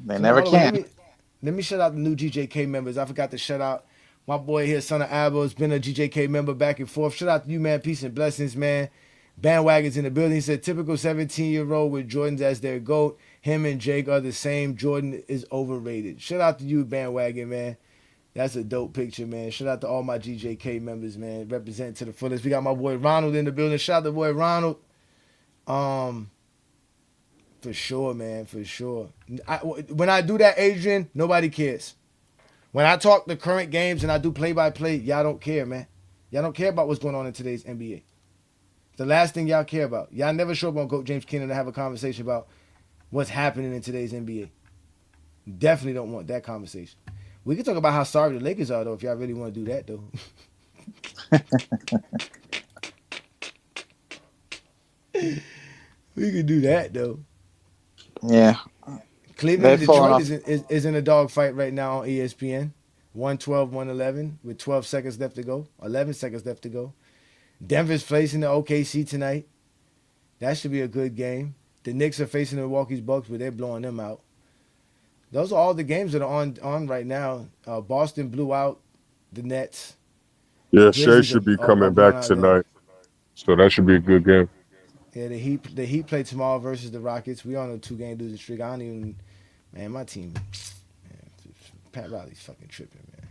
They never can. Let me shout out the new GJK members. I forgot to shout out my boy here, Son of Abel, has been a GJK member back and forth. Shout out to you, man. Peace and blessings, man. Bandwagon's in the building. He said, typical 17-year-old with Jordans as their GOAT. Him and Jake are the same. Jordan is overrated. Shout out to you, Bandwagon, man. That's a dope picture, man. Shout out to all my GJK members, man. Represent to the fullest. We got my boy Ronald in the building. Shout out to boy Ronald. For sure, man. For sure. When I do that, Adrian, nobody cares. When I talk the current games and I do play-by-play, y'all don't care, man. Y'all don't care about what's going on in today's NBA. The last thing y'all care about. Y'all never show up on Goat James Keenan to have a conversation about what's happening in today's NBA. Definitely don't want that conversation. We can talk about how sorry the Lakers are, though, if y'all really want to do that, though. We could do that, though. Yeah. Cleveland and Detroit is in a dogfight right now on ESPN. 112-111 with 12 seconds left to go. 11 seconds left to go. Denver's facing the OKC tonight. That should be a good game. The Knicks are facing the Milwaukee's Bucks, but they're blowing them out. Those are all the games that are on right now. Boston blew out the Nets. Yeah, Shea should be coming back tonight, so that should be a good game. Yeah, the Heat play tomorrow versus the Rockets. We on a 2-game losing streak. I don't even, man, my team, man, Pat Riley's fucking tripping, man.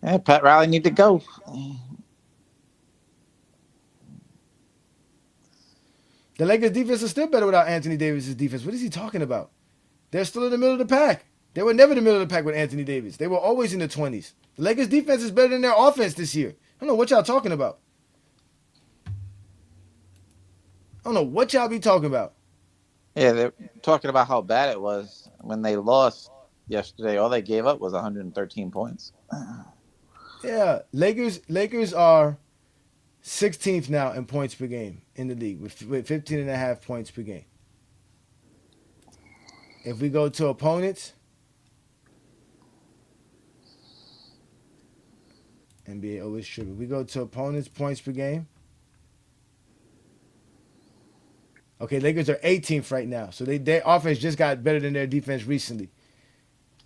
Yeah, Pat Riley need to go. The Lakers defense is still better without Anthony Davis' defense. What is he talking about? They're still in the middle of the pack. They were never in the middle of the pack with Anthony Davis. They were always in the 20s. The Lakers defense is better than their offense this year. I don't know what y'all talking about. I don't know what y'all be talking about. Yeah, they're talking about how bad it was when they lost yesterday. All they gave up was 113 points. Yeah, Lakers are 16th now in points per game in the league with 15.5 points per game. If we go to opponents, NBA always tripping. We go to opponents' points per game. Okay, Lakers are 18th right now. So their offense just got better than their defense recently.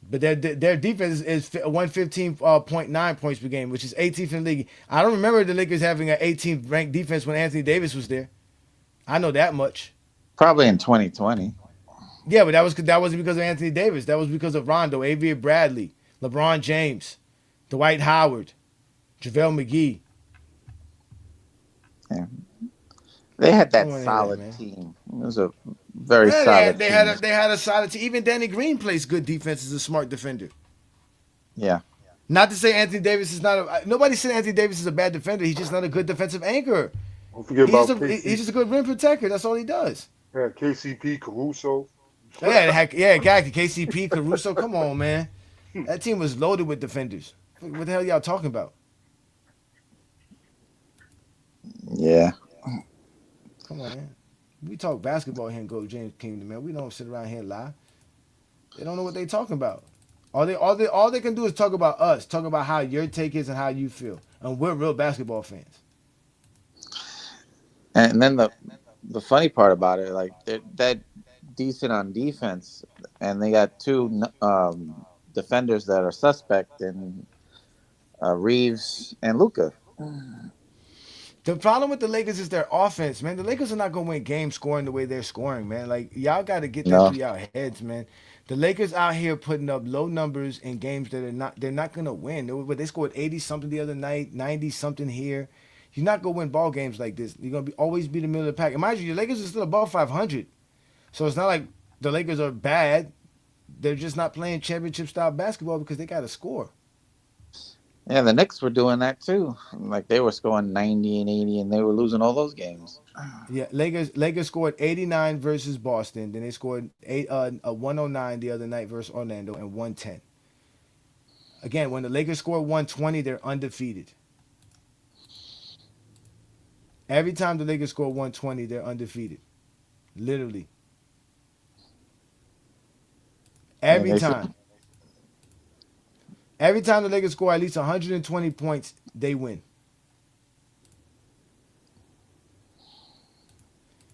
But their defense is 115.9 points per game, which is 18th in the league. I don't remember the Lakers having an 18th ranked defense when Anthony Davis was there. I know that much. Probably in 2020. Yeah, but that wasn't because of Anthony Davis. That was because of Rondo, Avery Bradley, LeBron James, Dwight Howard, JaVale McGee. Yeah. They had that solid team. It was a very solid team. They had a solid team. Even Danny Green plays good defense as a smart defender. Yeah. Not to say Anthony Davis is not nobody said Anthony Davis is a bad defender. He's just not a good defensive anchor. Don't forget He's about he's just a good rim protector. That's all he does. Yeah, KCP, Caruso. Exactly. KCP, Caruso. Come on, man. That team was loaded with defenders. What the hell y'all talking about? Yeah. Come on, man. We talk basketball here and go James Kingdom, man. We don't sit around here and lie. They don't know what they talking about. All they can do is talk about us, talk about how your take is and how you feel. And we're real basketball fans. And then the funny part about it, like they're that decent on defense, and they got two defenders that are suspect in Reeves and Luka. The problem with the Lakers is their offense, man. The Lakers are not gonna win games scoring the way they're scoring, man. Like y'all got to get that through y'all heads, man. The Lakers out here putting up low numbers in games that they're not gonna win. They scored 80 something the other night, 90 something here. You're not gonna win ball games like this. You're gonna always be the middle of the pack. And mind you, your Lakers are still above 500, so it's not like the Lakers are bad. They're just not playing championship style basketball because they got to score. Yeah, the Knicks were doing that too. Like they were scoring 90 and 80, and they were losing all those games. Yeah, Lakers scored 89 versus Boston. Then they scored a 109 the other night versus Orlando and 110. Again, when the Lakers score 120, they're undefeated. Every time the Lakers score 120, they're undefeated. Literally. Every time. Every time the Lakers score at least 120 points, they win.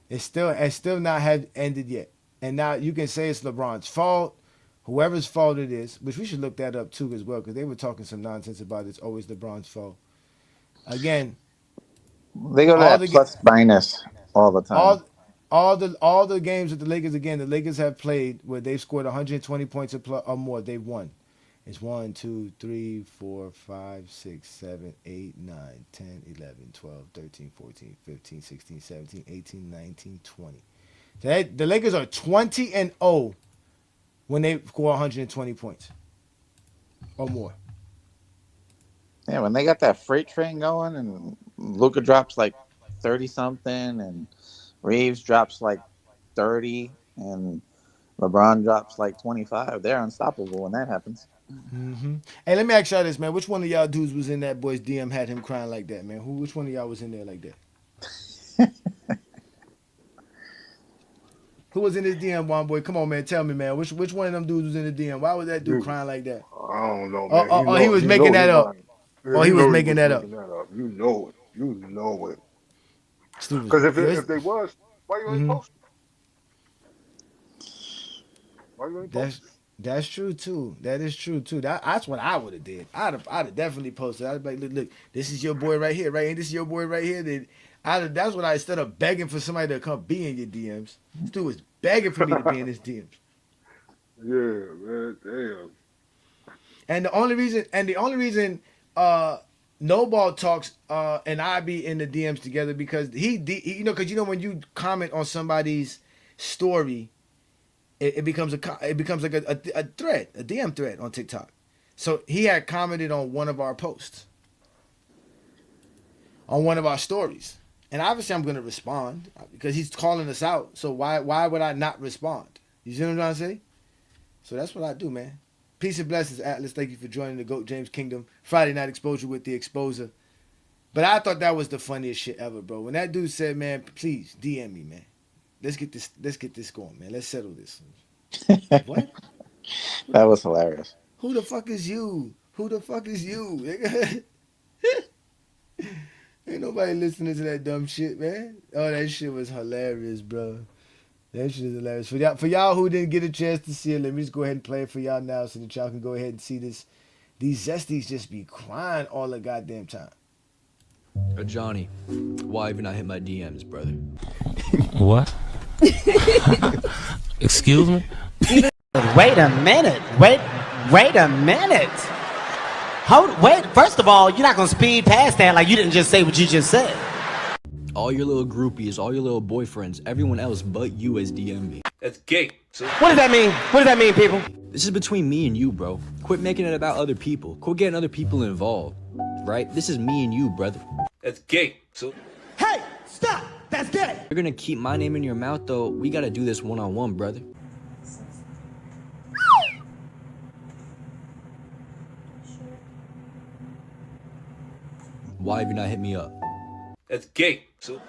It's still not had ended yet. And now you can say it's LeBron's fault, whoever's fault it is, which we should look that up too as well, because they were talking some nonsense about it's always LeBron's fault. Again, they go to that plus minus all the time. All the games that the Lakers have played where they've scored 120 points or more, they've won. It's 1, 2, 3, 4, 5, 6, 7, 8, 9, 10, 11, 12, 13, 14, 15, 16, 17, 18, 19, 20. The Lakers are 20-0 when they score 120 points or more. Yeah, when they got that freight train going and Luka drops like 30-something and Reeves drops like 30 and LeBron drops like 25, they're unstoppable when that happens. Mm-hmm. Hey, let me ask y'all this, man. Which one of y'all dudes was in that boy's DM had him crying like that, man? Which one of y'all was in there like that? Who was in his DM, one boy? Come on, man. Tell me, man. Which one of them dudes was in the DM? Why was that dude crying like that? I don't know, man. He was making that up. He was making that up. You know it. You know it. Stupid. Because if they was, why you ain't posting? Why you ain't posting? That's true too. That is true too. That's what I would have did. I'd have definitely posted. I'd be like, look, this is your boy right here, right? And this is your boy right here. That's what instead of begging for somebody to come be in your DMs, this dude was begging for me to be in his DMs. Yeah, man, damn. And the only reason No Ball talks and I be in the DMs together because because when you comment on somebody's story, it becomes like a thread, a DM thread on TikTok. So he had commented on one of our posts, on one of our stories, and obviously I'm going to respond because he's calling us out. So why would I not respond? You see what I'm trying to say? So that's what I do, man. Peace and blessings, Atlas. Thank you for joining the GOAT James Kingdom Friday Night Exposure with the Exposer. But I thought that was the funniest shit ever, bro. When that dude said, "Man, please DM me, man. Let's get this going, man. Let's settle this." What? That was hilarious. Who the fuck is you? Who the fuck is you? Ain't nobody listening to that dumb shit, man. Oh, that shit was hilarious, bro. That shit is hilarious. For y'all who didn't get a chance to see it, let me just go ahead and play it for y'all now so that y'all can go ahead and see this. These Zesties just be crying all the goddamn time. Ajani, why even not hit my DMs, brother? What? Excuse me? Wait a minute. Wait a minute. First of all, you're not going to speed past that like you didn't just say what you just said. All your little groupies, all your little boyfriends, everyone else but you has DM'd me. That's gay. So What does that mean? What does that mean, people? This is between me and you, bro. Quit making it about other people. Quit getting other people involved, right? This is me and you, brother. that's gay. So Hey, stop! That's gay! If you're gonna keep my name in your mouth, though, we gotta do this one-on-one, brother. Why have you not hit me up? that's gay. So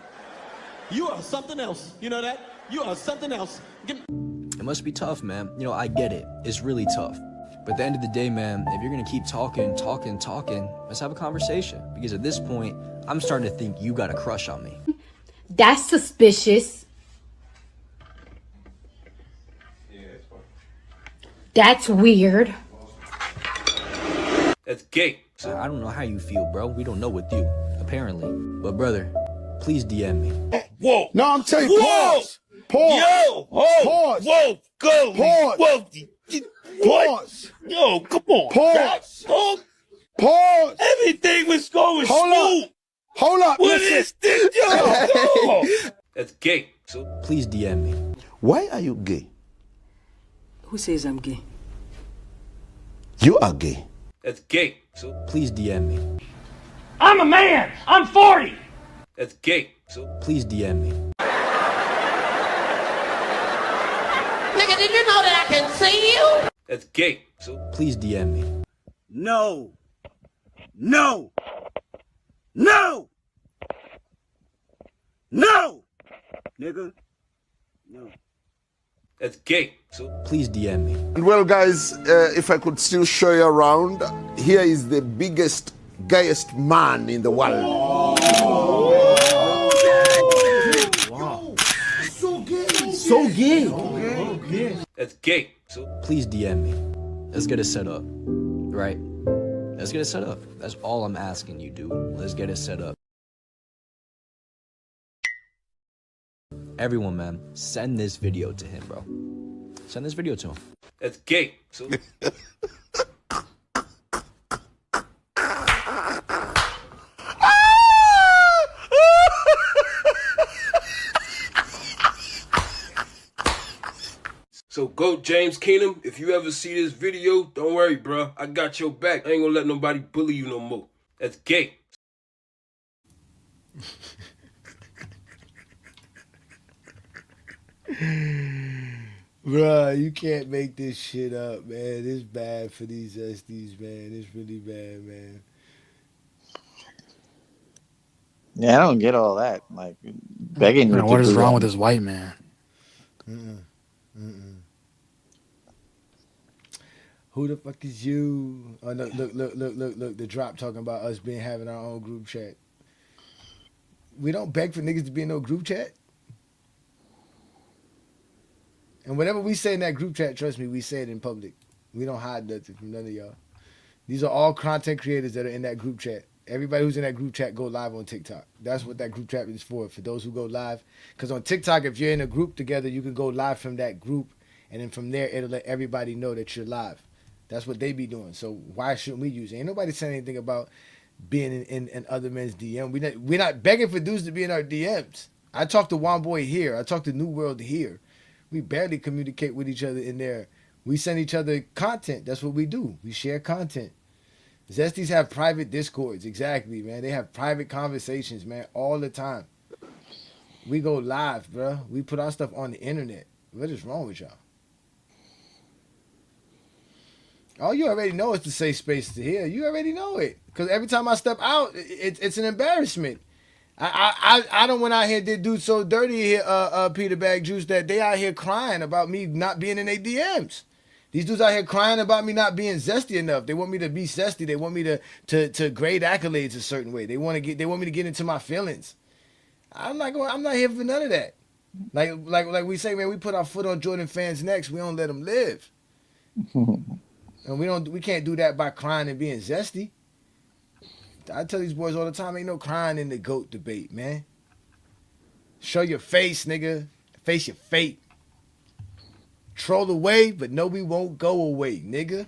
You are something else. You know that? You are something else. It must be tough, man. You know, I get it. It's really tough. But at the end of the day, man, if you're gonna keep talking, let's have a conversation. Because at this point, I'm starting to think you got a crush on me. That's suspicious. That's weird. that's gay. So I don't know how you feel, bro. We don't know with you, apparently. But brother, please DM me. Whoa. No, I'm telling you, pause. Pause. Yo, oh, Pause. whoa, go, Pause. whoa, Pause. yo, come on, Pause. oh, Pause. everything was going Hold smooth. up. Hold up. What Listen. is this, yo? Go. that's gay. So Please DM me. Why are you gay? Who says I'm gay? You are gay. that's gay. So Please DM me. I'm a man! I'm 40! that's gay. So Please DM me. Nigga, did you know that I can see you? that's gay. So Please DM me. No. No. No. No. Nigga. No. that's gay. So Please DM me. And well, guys, if I could still show you around, here is the biggest, gayest man in the world. So gay. that's gay. So Please DM me. Let's get it set up. Right? Let's get it set up. That's all I'm asking you, dude. Let's get it set up. Everyone, man, send this video to him, bro. Send this video to him. that's gay. So So go James Keenum, if you ever see this video, don't worry, bro. I got your back. I ain't gonna let nobody bully you no more. That's gay. Bruh, you can't make this shit up, man. It's bad for these Zesties, man. It's really bad, man. Yeah, I don't get all that. Like begging you. Man, to what is do wrong that. with this white man? Who the fuck is you? Oh, no, look. The drop talking about us having our own group chat. We don't beg for niggas to be in no group chat. And whatever we say in that group chat, trust me, we say it in public. We don't hide nothing from none of y'all. These are all content creators that are in that group chat. Everybody who's in that group chat go live on TikTok. That's what that group chat is for those who go live. Because on TikTok, if you're in a group together, you can go live from that group. And then from there, it'll let everybody know that you're live. That's what they be doing. So why shouldn't we use it? Ain't nobody saying anything about being in other men's DM. We're not begging for dudes to be in our DMs. I talk to One Boy here. I talk to New World here. We barely communicate with each other in there. We send each other content. That's what we do. We share content. Zesties have private discords. Exactly, man. They have private conversations, man, all the time. We go live, bro. We put our stuff on the internet. What is wrong with y'all? Oh, you already know it's the safe space to hear. You already know it. Because every time I step out, it's an embarrassment. I don't went out here did dudes so dirty here, Peter Bag Juice, that they out here crying about me not being in their DMs. These dudes out here crying about me not being zesty enough. They want me to be zesty. They want me to grade accolades a certain way. They want me to get into my feelings. I'm not here for none of that. Like we say, man, we put our foot on Jordan fans' necks. We don't let them live. And we can't do that by crying and being zesty. I tell these boys all the time, ain't no crying in the GOAT debate, man. Show your face, nigga. Face your fate. Troll away, but no, we won't go away, nigga.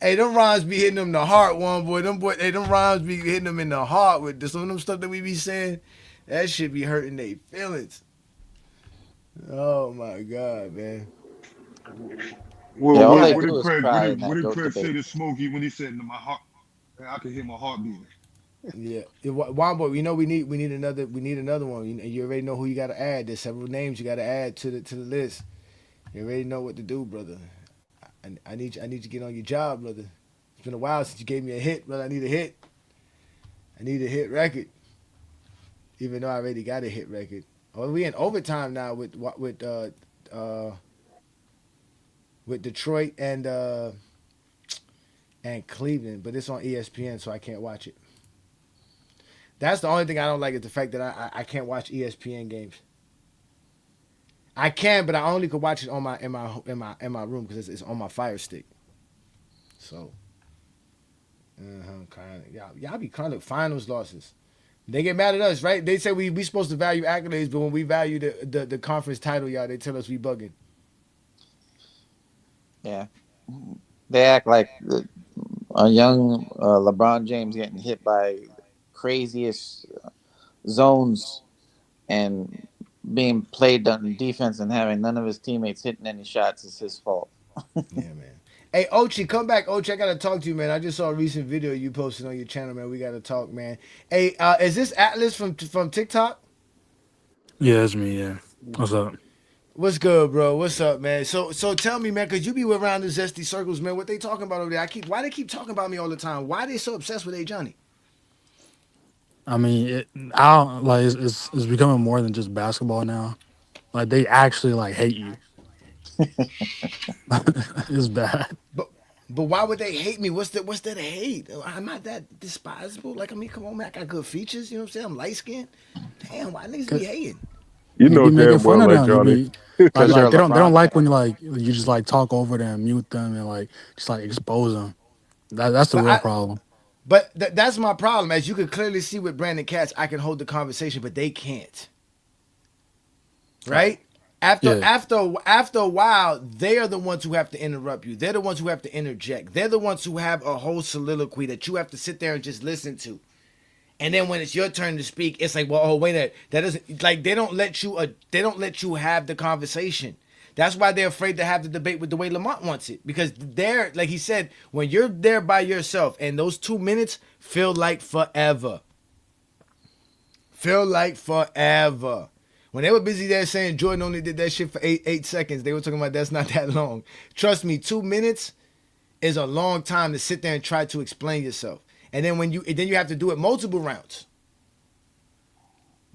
Hey, them rhymes be hitting them in the heart, one boy. Them rhymes be hitting them in the heart with some of them stuff that we be saying. That shit be hurting their feelings. Oh my god, man. Well, Yeah, all they what did do is Craig? cry in What that did GOAT Craig say debate. to Smokey when he said, "In my heart, I can hear my heart beating." Yeah, Wombo. You know we need another one. You already know who you got to add. There's several names you got to add to the list. You already know what to do, brother. I need you to get on your job, brother. It's been a while since you gave me a hit, brother. I need a hit. I need a hit record. Even though I already got a hit record. Oh, we in overtime now with Detroit and Cleveland, but it's on ESPN, so I can't watch it. That's the only thing I don't like is the fact that I can't watch ESPN games. I can, but I only could watch it on my in my room because it's on my Fire Stick. So, kind of y'all be kind of finals losses. They get mad at us, right? They say we supposed to value accolades, but when we value the conference title, y'all, they tell us we bugging. Yeah, they act like a young LeBron James getting hit by craziest zones and being played on defense and having none of his teammates hitting any shots is his fault. Yeah, man. Hey, Ochi, come back. Ochi, I gotta talk to you, man. I just saw a recent video you posted on your channel, man. We gotta talk, man. Hey, is this Atlas from TikTok? Yeah, it's me. Yeah. What's up? What's good, bro? What's up, man? So tell me, man, cause you be around the Zesty circles, man. What they talking about over there? Why they keep talking about me all the time? Why they so obsessed with Ajani? I mean, I don't like it's becoming more than just basketball now. Like they actually like hate you. It's bad. But why would they hate me? What's there to hate? I'm not that despisable. Like, I mean, come on, man. I got good features. You know what I'm saying? I'm light skinned. Damn, why niggas be hating? You You know be making damn fun well, of like them. You Johnny. be Because you're a they don't LeBron like when fan. you just like talk over them, mute them, and like just like expose them. That's the But real problem. that's my problem. As you can clearly see with Brandon Katz, I can hold the conversation, but they can't. Right? After Yeah. after a while, they are the ones who have to interrupt you. They're the ones who have to interject. They're the ones who have a whole soliloquy that you have to sit there and just listen to. And then when it's your turn to speak, it's like, well, oh wait, that doesn't like they don't let you have the conversation. That's why they're afraid to have the debate with the way Lamont wants it, because they're like he said, when you're there by yourself, and those 2 minutes feel like forever. Feel like forever. When they were busy there saying Jordan only did that shit for eight seconds, they were talking about that's not that long. Trust me, 2 minutes is a long time to sit there and try to explain yourself. And then you have to do it multiple rounds.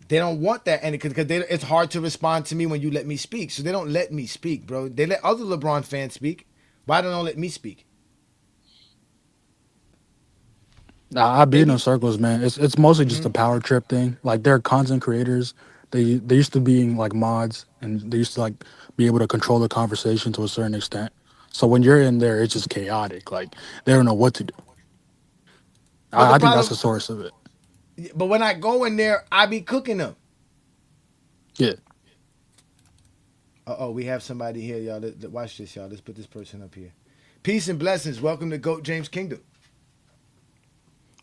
They don't want that, and because it's hard to respond to me when you let me speak. So they don't let me speak, bro. They let other LeBron fans speak. Why don't they let me speak? I be in those circles, man. It's mostly just a power trip thing. Like they're content creators. They used to being like mods, and they used to like be able to control the conversation to a certain extent. So when you're in there, it's just chaotic. Like they don't know what to do. But the I think that's problem, the source of it. but when I go in there, I be cooking them. Yeah. Oh, we have somebody here, y'all. Watch this, y'all. Let's put this person up here. Peace and blessings. Welcome to GOAT James Kingdom.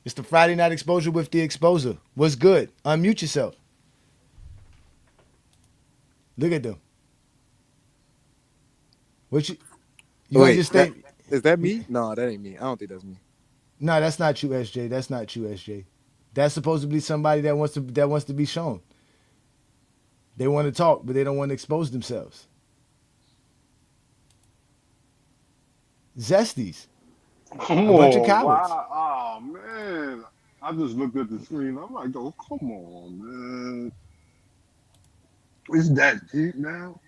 It's the Friday Night Exposure with the Exposer. What's good? Unmute yourself. Look at them. What you gonna Wait, just stay? is that me? No, that ain't me. I don't think that's me. No, that's not you, SJ. That's not you, SJ. That's supposed to be somebody that wants to be shown. They want to talk, but they don't want to expose themselves. Zesties. Come A bunch of on, cowards. wow, oh man! I just looked at the screen. I'm like, oh, come on, man! Is that deep now?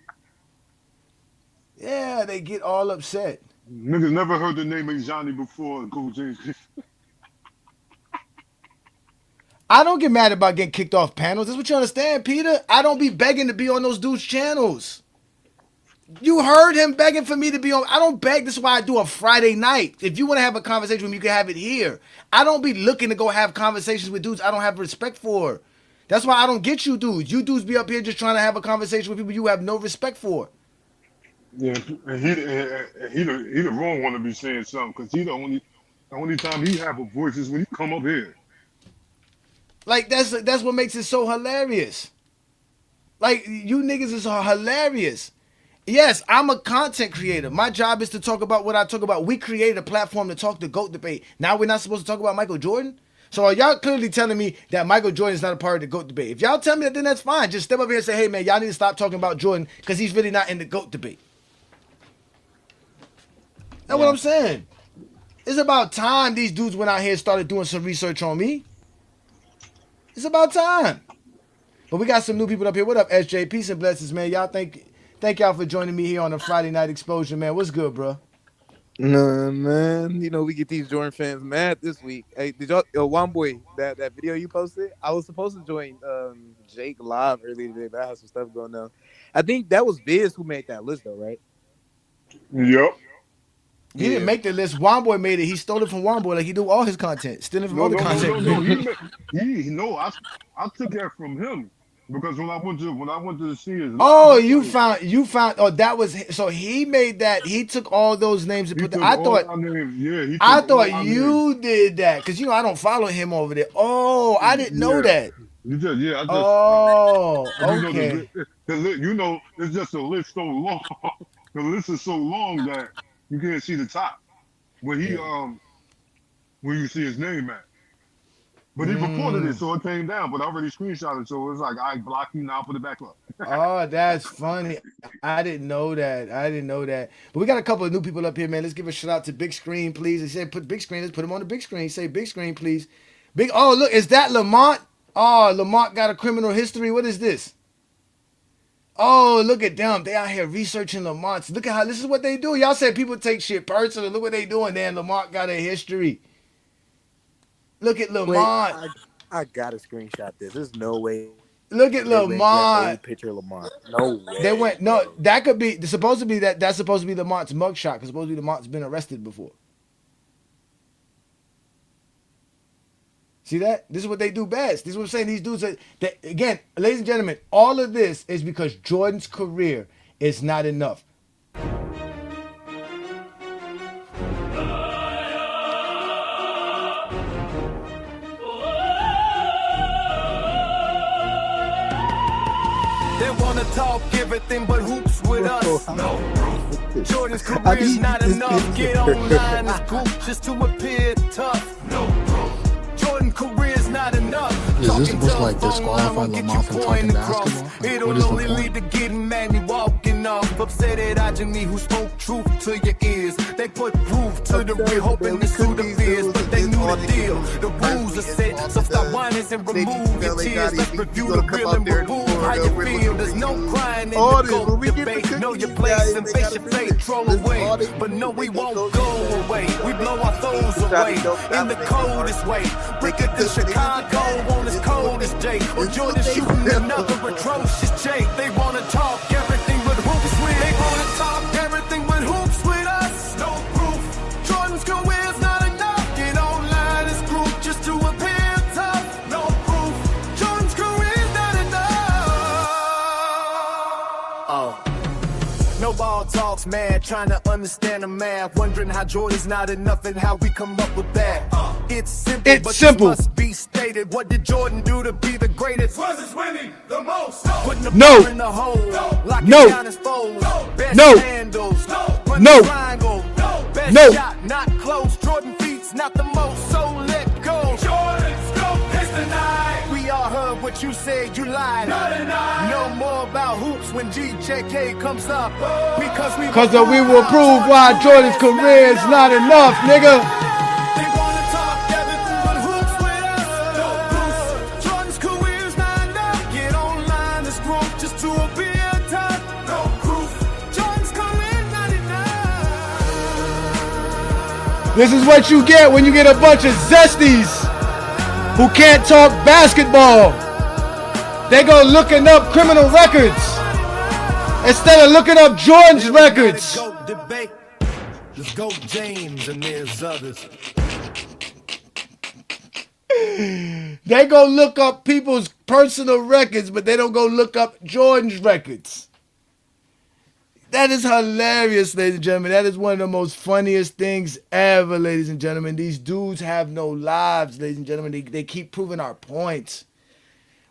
Yeah, they get all upset. Niggas never heard the name Ajani before. Go James. I don't get mad about getting kicked off panels. That's what you understand, Peter. I don't be begging to be on those dudes' channels. You heard him begging for me to be on. I don't beg. This is why I do a Friday night. If you want to have a conversation with me, you can have it here. I don't be looking to go have conversations with dudes I don't have respect for. That's why I don't get you dudes. You dudes be up here just trying to have a conversation with people you have no respect for. Yeah, and he the wrong one to be saying something because the only time he have a voice is when he come up here. Like that's what makes it so hilarious. Like you niggas is hilarious. Yes, I'm a content creator. My job is to talk about what I talk about. We created a platform to talk the GOAT debate. Now we're not supposed to talk about Michael Jordan? So are y'all clearly telling me that Michael Jordan is not a part of the GOAT debate? If y'all tell me that, then that's fine. Just step up here and say, hey, man, y'all need to stop talking about Jordan because he's really not in the GOAT debate. That's what I'm saying. It's about time these dudes went out here and started doing some research on me. It's about time. But we got some new people up here. What up, SJ? Peace and blessings, man. Y'all thank y'all for joining me here on the Friday Night Exposure, man. What's good, bro? No, man. You know, we get these Jordan fans mad this week. Hey, did y'all, one boy, that video you posted? I was supposed to join Jake live earlier today, but I had some stuff going on. I think that was Biz who made that list, though, right? Yep. He didn't make the list. Womboy made it. He stole it from Womboy like he do all his content. Stealing from No, other no, no, content no, no. creators. I took that from him because when I went to see his live, Oh, I'm you like, found. Oh, that was so he made that. He took all those names and he put that. took all our names. Yeah, he I took all thought our names. you did that because I don't follow him over there. Oh, I didn't know Yeah. that. I just Oh, you know okay. it's just a list so long. The list is so long that you can't see the top where he Yeah. where you see his name at. But he reported it, so it came down. But I already screenshotted, so it was like I block you now, put it back up. Oh, that's funny. I didn't know that. I didn't know that. But we got a couple of new people up here, man. Let's give a shout out to Big Screen, please. They said put big screen. Let's put him on the big screen. Say big screen, please. Big. Oh, look, is that Lamont? Oh, Lamont got a criminal history. What is this? Oh, look at them. They out here researching Lamont's. Look at how this is what they do. Y'all said people take shit personal. Look what they doing there. Lamont got a history. Look at Wait, Lamont. I gotta screenshot this. There's no way. Look at They went that Lamont. old picture of Lamont. No way. They went no. That could be supposed to be that. That's supposed to be Lamont's mugshot because supposedly Lamont's been arrested before. See that? This is what they do best. This is what I'm saying. These dudes are. Again, ladies and gentlemen, all of this is because Jordan's career is not enough. They wanna talk everything but hoops with us. No. Jordan's career is not enough. Get online, this group just to appear tough. No. Jordan career is not enough. Is this supposed to like disqualify Lamont from talking basketball? Like, It'll what is the only point? lead to getting mad me walking off. Upset at Ajani who spoke truth to your ears. They put proof to the real, hoping to sue the fears, but they knew the deal. The rules are set, so stop whining and remove your tears. Let's review the real and remove how you feel. There's no crying in the GOAT debate. Know your place and face your fate, troll away. But no, we won't go away. We blow our foes away in the coldest way. Bring it to Chicago on this coldest day. Or Jordan shooting another atrocious Jake. They wanna talk everything but hoops with. They wanna talk everything but hoops with us. No proof. Jordan's career's not enough. Get online this group just to appear tough. No proof. Jordan's career's not enough. Oh. No ball talks, man. Trying to understand the math. Wondering how Jordan's not enough and how we come up with that. It's simple, It's but simple. It must be stated. What did Jordan do to be the greatest? Was winning the most. Putting the No. ball in the hole. Locking No. down his foes. Best No. handles. Run No. the triangle. Best No. shot, not close. Jordan feet's not the most, so let go. Jordan's go is tonight. We all heard what you said, you lied. No more about hoops when GJK comes up. Because we will prove why Jordan's career is not enough, nigga. They wanna talk everything but hoops with us. No proof. Jordan's career's not enough. Get online this group just to appear tough. No proof. Jordan's career's not enough. This is what you get when you get a bunch of zesties who can't talk basketball. They go looking up criminal records instead of looking up Jordan's records. Debate. Let's go James and there's others. They go look up people's personal records, but they don't go look up Jordan's records. That is hilarious, ladies and gentlemen. That is one of the most funniest things ever, ladies and gentlemen. These dudes have no lives, ladies and gentlemen. They keep proving our points.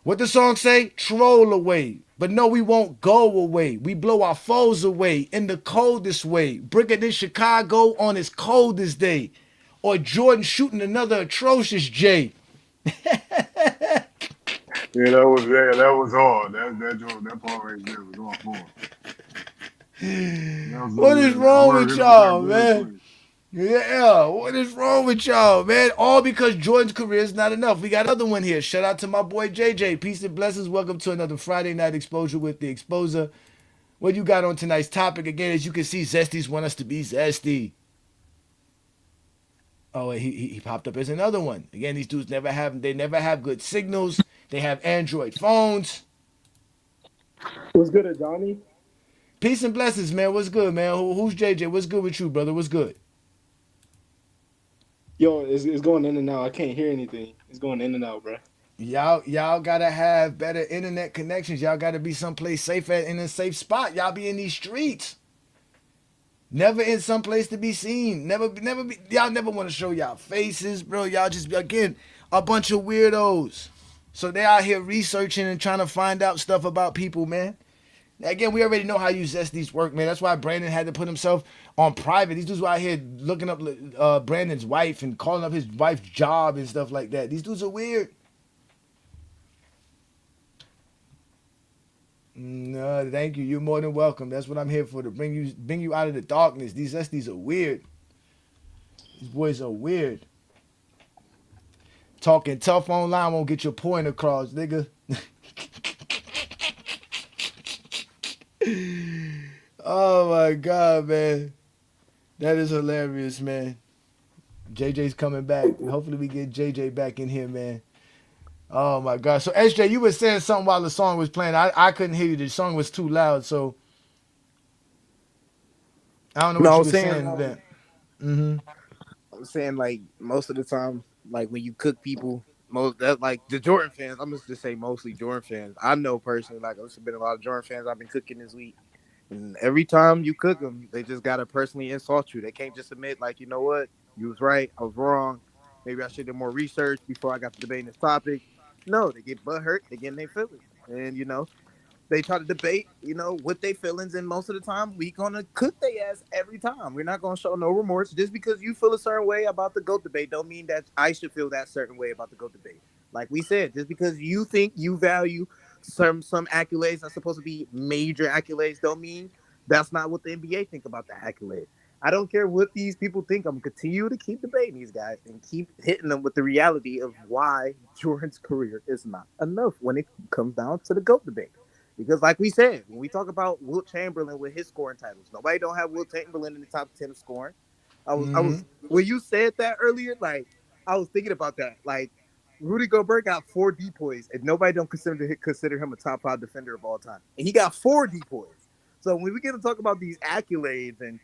What the song say? Troll away. But no, we won't go away. We blow our foes away in the coldest way. Bring it in Chicago on its coldest day. Or Jordan shooting another atrocious J. That was hard. That part right there was on point. That was What is that wrong word with hit him back y'all, man? wordplay. Yeah, what is wrong with y'all, man? All because Jordan's career is not enough. We got another one here. Shout out to my boy JJ. Peace and blessings. Welcome to another Friday night exposure with the Exposer. What you got on tonight's topic? Again, as you can see, Zesty's want us to be zesty. Oh, he popped up as another one. Again, these dudes never have good signals. They have Android phones. What's good, Ajani? Peace and blessings, man. What's good, man? Who's JJ? What's good with you, brother? What's good? Yo, it's going in and out. I can't hear anything. It's going in and out, bro. Y'all gotta have better internet connections. Y'all gotta be someplace safe in a safe spot. Y'all be in these streets. Never in some place to be seen. Y'all never want to show y'all faces, bro. Y'all just be again a bunch of weirdos. So they out here researching and trying to find out stuff about people, man. Again, we already know how you Zesties work, man. That's why Brandon had to put himself on private. These dudes were out here looking up Brandon's wife and calling up his wife's job and stuff like that. These dudes are weird. No, thank you. You're more than welcome. That's what I'm here for, to bring you out of the darkness. These Zesties are weird. These boys are weird. Talking tough online won't get your point across, nigga. Oh my god, man. That is hilarious, man. JJ's coming back. Hopefully we get JJ back in here, man. Oh my god. So SJ, you were saying something while the song was playing. I couldn't hear you. The song was too loud, so I don't know No, what I you was were saying, saying then. Mm-hmm. I was saying like most of the time, like when you cook people, most that like the Jordan fans. I'm just say mostly Jordan fans. I know personally, like there's been a lot of Jordan fans I've been cooking this week, and every time you cook them, they just gotta personally insult you. They can't just admit like, you know what, you was right, I was wrong. Maybe I should do more research before I got to debating this topic. No, they get butt hurt. They get in their feelings, and they try to debate, what they feelings, and most of the time we gonna cook their ass every time. We're not gonna show no remorse. Just because you feel a certain way about the GOAT debate don't mean that I should feel that certain way about the GOAT debate. Like we said, just because you think you value some accolades that's supposed to be major accolades don't mean that's not what the NBA think about the accolade. I don't care what these people think. I'm gonna continue to keep debating these guys and keep hitting them with the reality of why Jordan's career is not enough when it comes down to the GOAT debate. Because, like we said, when we talk about Wilt Chamberlain with his scoring titles, nobody don't have Wilt Chamberlain in the top 10 of scoring. I was when you said that earlier, like I was thinking about that. Like Rudy Gobert got 4 depoys, and nobody don't consider him a top 5 defender of all time, and he got 4 depoys. So when we get to talk about these accolades, and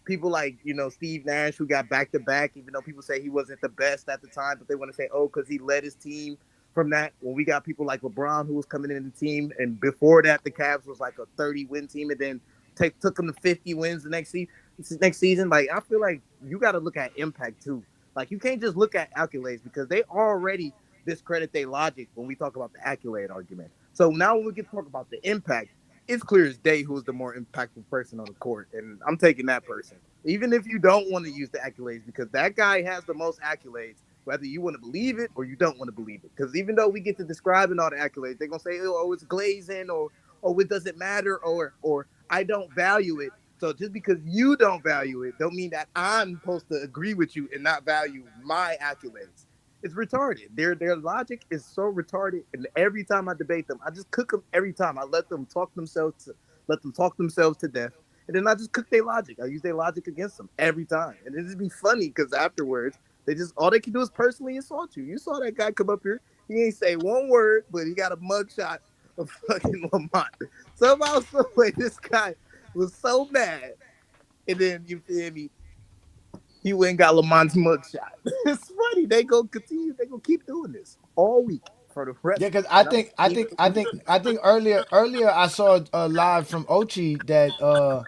people like Steve Nash, who got back to back, even though people say he wasn't the best at the time, but they want to say, oh, because he led his team from that. When we got people like LeBron, who was coming in the team, and before that the Cavs was like a 30-win team, and then took them to 50 wins the next season. Like, I feel like you got to look at impact too. Like, you can't just look at accolades, because they already discredit their logic when we talk about the accolade argument. So now when we get to talk about the impact, it's clear as day who's the more impactful person on the court, and I'm taking that person. Even if you don't want to use the accolades, because that guy has the most accolades, whether you want to believe it or you don't want to believe it. Because even though we get to describing all the accolades, they're gonna say, "Oh, it's glazing," or "Oh, it doesn't matter," or "I don't value it." So just because you don't value it, don't mean that I'm supposed to agree with you and not value my accolades. It's retarded. Their logic is so retarded, and every time I debate them, I just cook them every time. I let them talk themselves to death, and then I just cook their logic. I use their logic against them every time, and it just be funny because afterwards all they can do is personally insult you. You saw that guy come up here. He ain't say one word, but he got a mugshot of fucking Lamont. Somehow, some way, this guy was so mad, and then you feel me? He went and got Lamont's mugshot. It's funny. They gonna continue. They gonna keep doing this all week. for the rest. Yeah, because And I think earlier I saw a live from Ochi that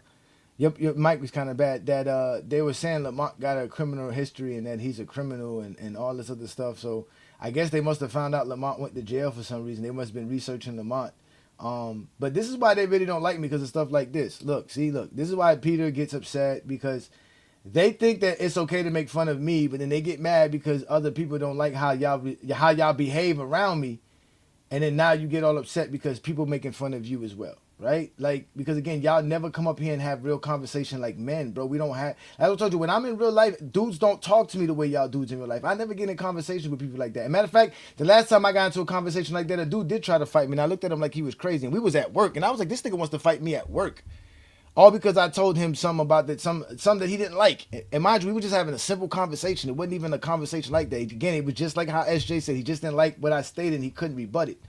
your mic was kind of bad. That they were saying Lamont got a criminal history and that he's a criminal and all this other stuff. So I guess they must have found out Lamont went to jail for some reason. They must have been researching Lamont. But this is why they really don't like me because of stuff like this. Look, this is why Peter gets upset because they think that it's okay to make fun of me, but then they get mad because other people don't like how y'all behave around me, and then now you get all upset because people making fun of you as well, right? Like because again, y'all never come up here and have real conversation like men, bro. We don't have. As I told you, when I'm in real life, dudes don't talk to me the way y'all dudes in real life. I never get in conversation with people like that. As a matter of fact, the last time I got into a conversation like that, a dude did try to fight me, and I looked at him like he was crazy, and we was at work, and I was like, this nigga wants to fight me at work. All because I told him something about that, some that he didn't like. And mind you, we were just having a simple conversation. It wasn't even a conversation like that. Again, it was just like how SJ said. He just didn't like what I stated and he couldn't rebut it.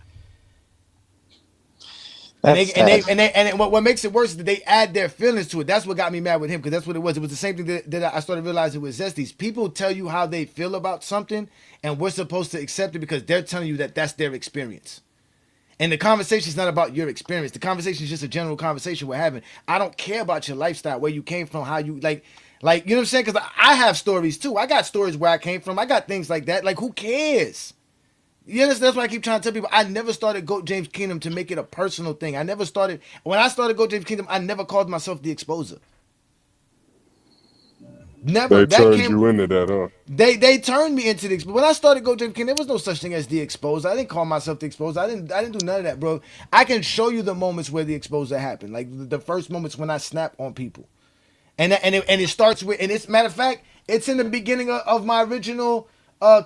And what makes it worse is that they add their feelings to it. That's what got me mad with him because that's what it was. It was the same thing that I started realizing with Zesty's. People tell you how they feel about something and we're supposed to accept it because they're telling you that that's their experience. And the conversation is not about your experience. The conversation is just a general conversation we're having. I don't care about your lifestyle, where you came from, how you like, you know what I'm saying? Because I have stories too. I got stories where I came from. I got things like that. Like, who cares? You understand? That's why I keep trying to tell people I never started GOAT James Kingdom to make it a personal thing. I never started, when I started GOAT James Kingdom, I never called myself the Exposer. Never. They turned you into that, huh? They turned me into the Exposer. When I started Go James King, there was no such thing as the Exposer. I didn't call myself the Exposer. I didn't do none of that, bro. I can show you the moments where the Exposer happened, like the first moments when I snap on people, and it starts with, and it's matter of fact, it's in the beginning of my original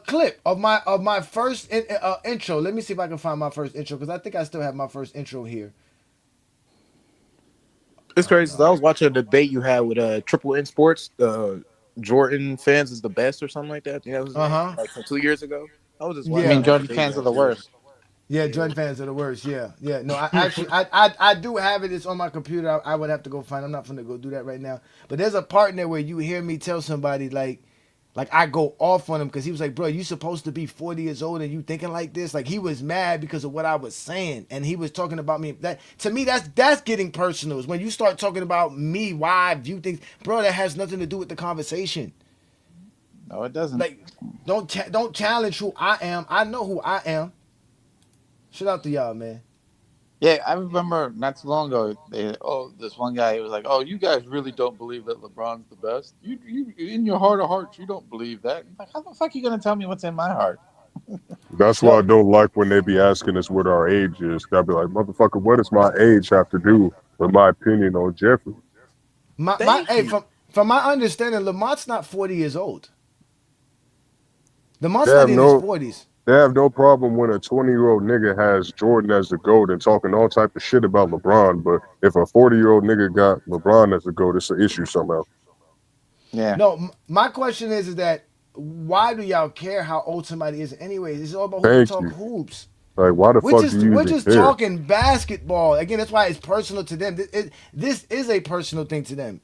clip of my first intro. Let me see if I can find my first intro because I think I still have my first intro here. It's crazy. I was watching a debate you had with Triple N Sports. Jordan fans is the best or something like that. Yeah, was like from 2 years ago. I was just watching. I mean, Jordan fans are the worst. Yeah, Jordan fans are the worst. Yeah. No, I actually, I do have it. It's on my computer. I would have to go find. I'm not gonna go do that right now. But there's a part in there where you hear me tell somebody like I go off on him because he was like, bro, you supposed to be 40 years old and you thinking like this? Like he was mad because of what I was saying, and he was talking about me. That to me, that's getting personal. Is when you start talking about me, why I view things, bro. That has nothing to do with the conversation. No, it doesn't. Like, don't challenge who I am. I know who I am. Shout out to y'all, man. Yeah, I remember not too long ago. This one guy was like, "Oh, you guys really don't believe that LeBron's the best? You in your heart of hearts, you don't believe that. I'm like, how the fuck are you gonna tell me what's in my heart?" That's why I don't like when they be asking us what our age is. I'll be like, motherfucker, what does my age have to do with my opinion on Jeffrey? From my understanding, Lamont's not 40 years old. Lamont's not in his 40s. They have no problem when a 20-year-old nigga has Jordan as the GOAT and talking all type of shit about LeBron, but if a 40-year-old nigga got LeBron as the GOAT, it's an issue somehow. Yeah. No, my question is that why do y'all care how old somebody is anyways? It's all about who can talk hoops. Like, why the fuck do you We're even just care? talking basketball. Again, that's why it's personal to them. This is a personal thing to them.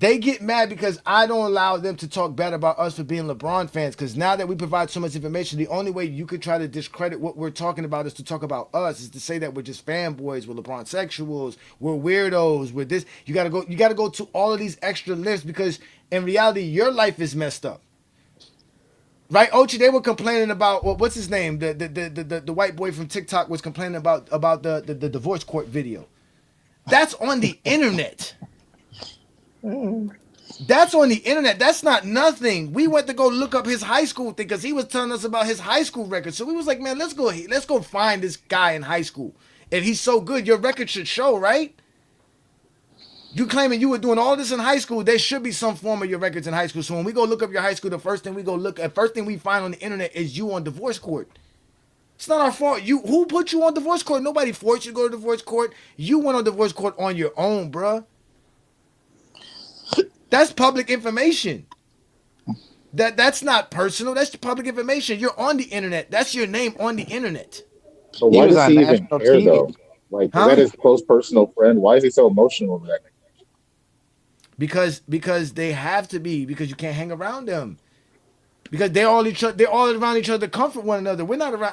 They get mad because I don't allow them to talk bad about us for being LeBron fans. Because now that we provide so much information, the only way you could try to discredit what we're talking about is to talk about us, is to say that we're just fanboys, we're LeBron sexuals, we're weirdos, we're this. You gotta go to all of these extra lists because in reality, your life is messed up. Right, Ochi, they were complaining about what's his name? The white boy from TikTok was complaining about the divorce court video. That's on the internet. That's on the internet. That's not nothing. We went to go look up his high school thing because he was telling us about his high school record. So we was like, man, let's go find this guy in high school. If he's so good, your record should show, right? You claiming you were doing all this in high school, there should be some form of your records in high school. So when we go look up your high school, the first thing we find on the internet is you on divorce court. It's not our fault. Who put you on divorce court? Nobody forced you to go to divorce court. You went on divorce court on your own, bruh. That's public information. That's not personal. That's public information. You're on the internet. That's your name on the internet. So why does he even care though? Like, is that his close personal friend? Why is he so emotional about that? Because they have to be, because you can't hang around them. Because they're all around each other, comfort one another. We're not around.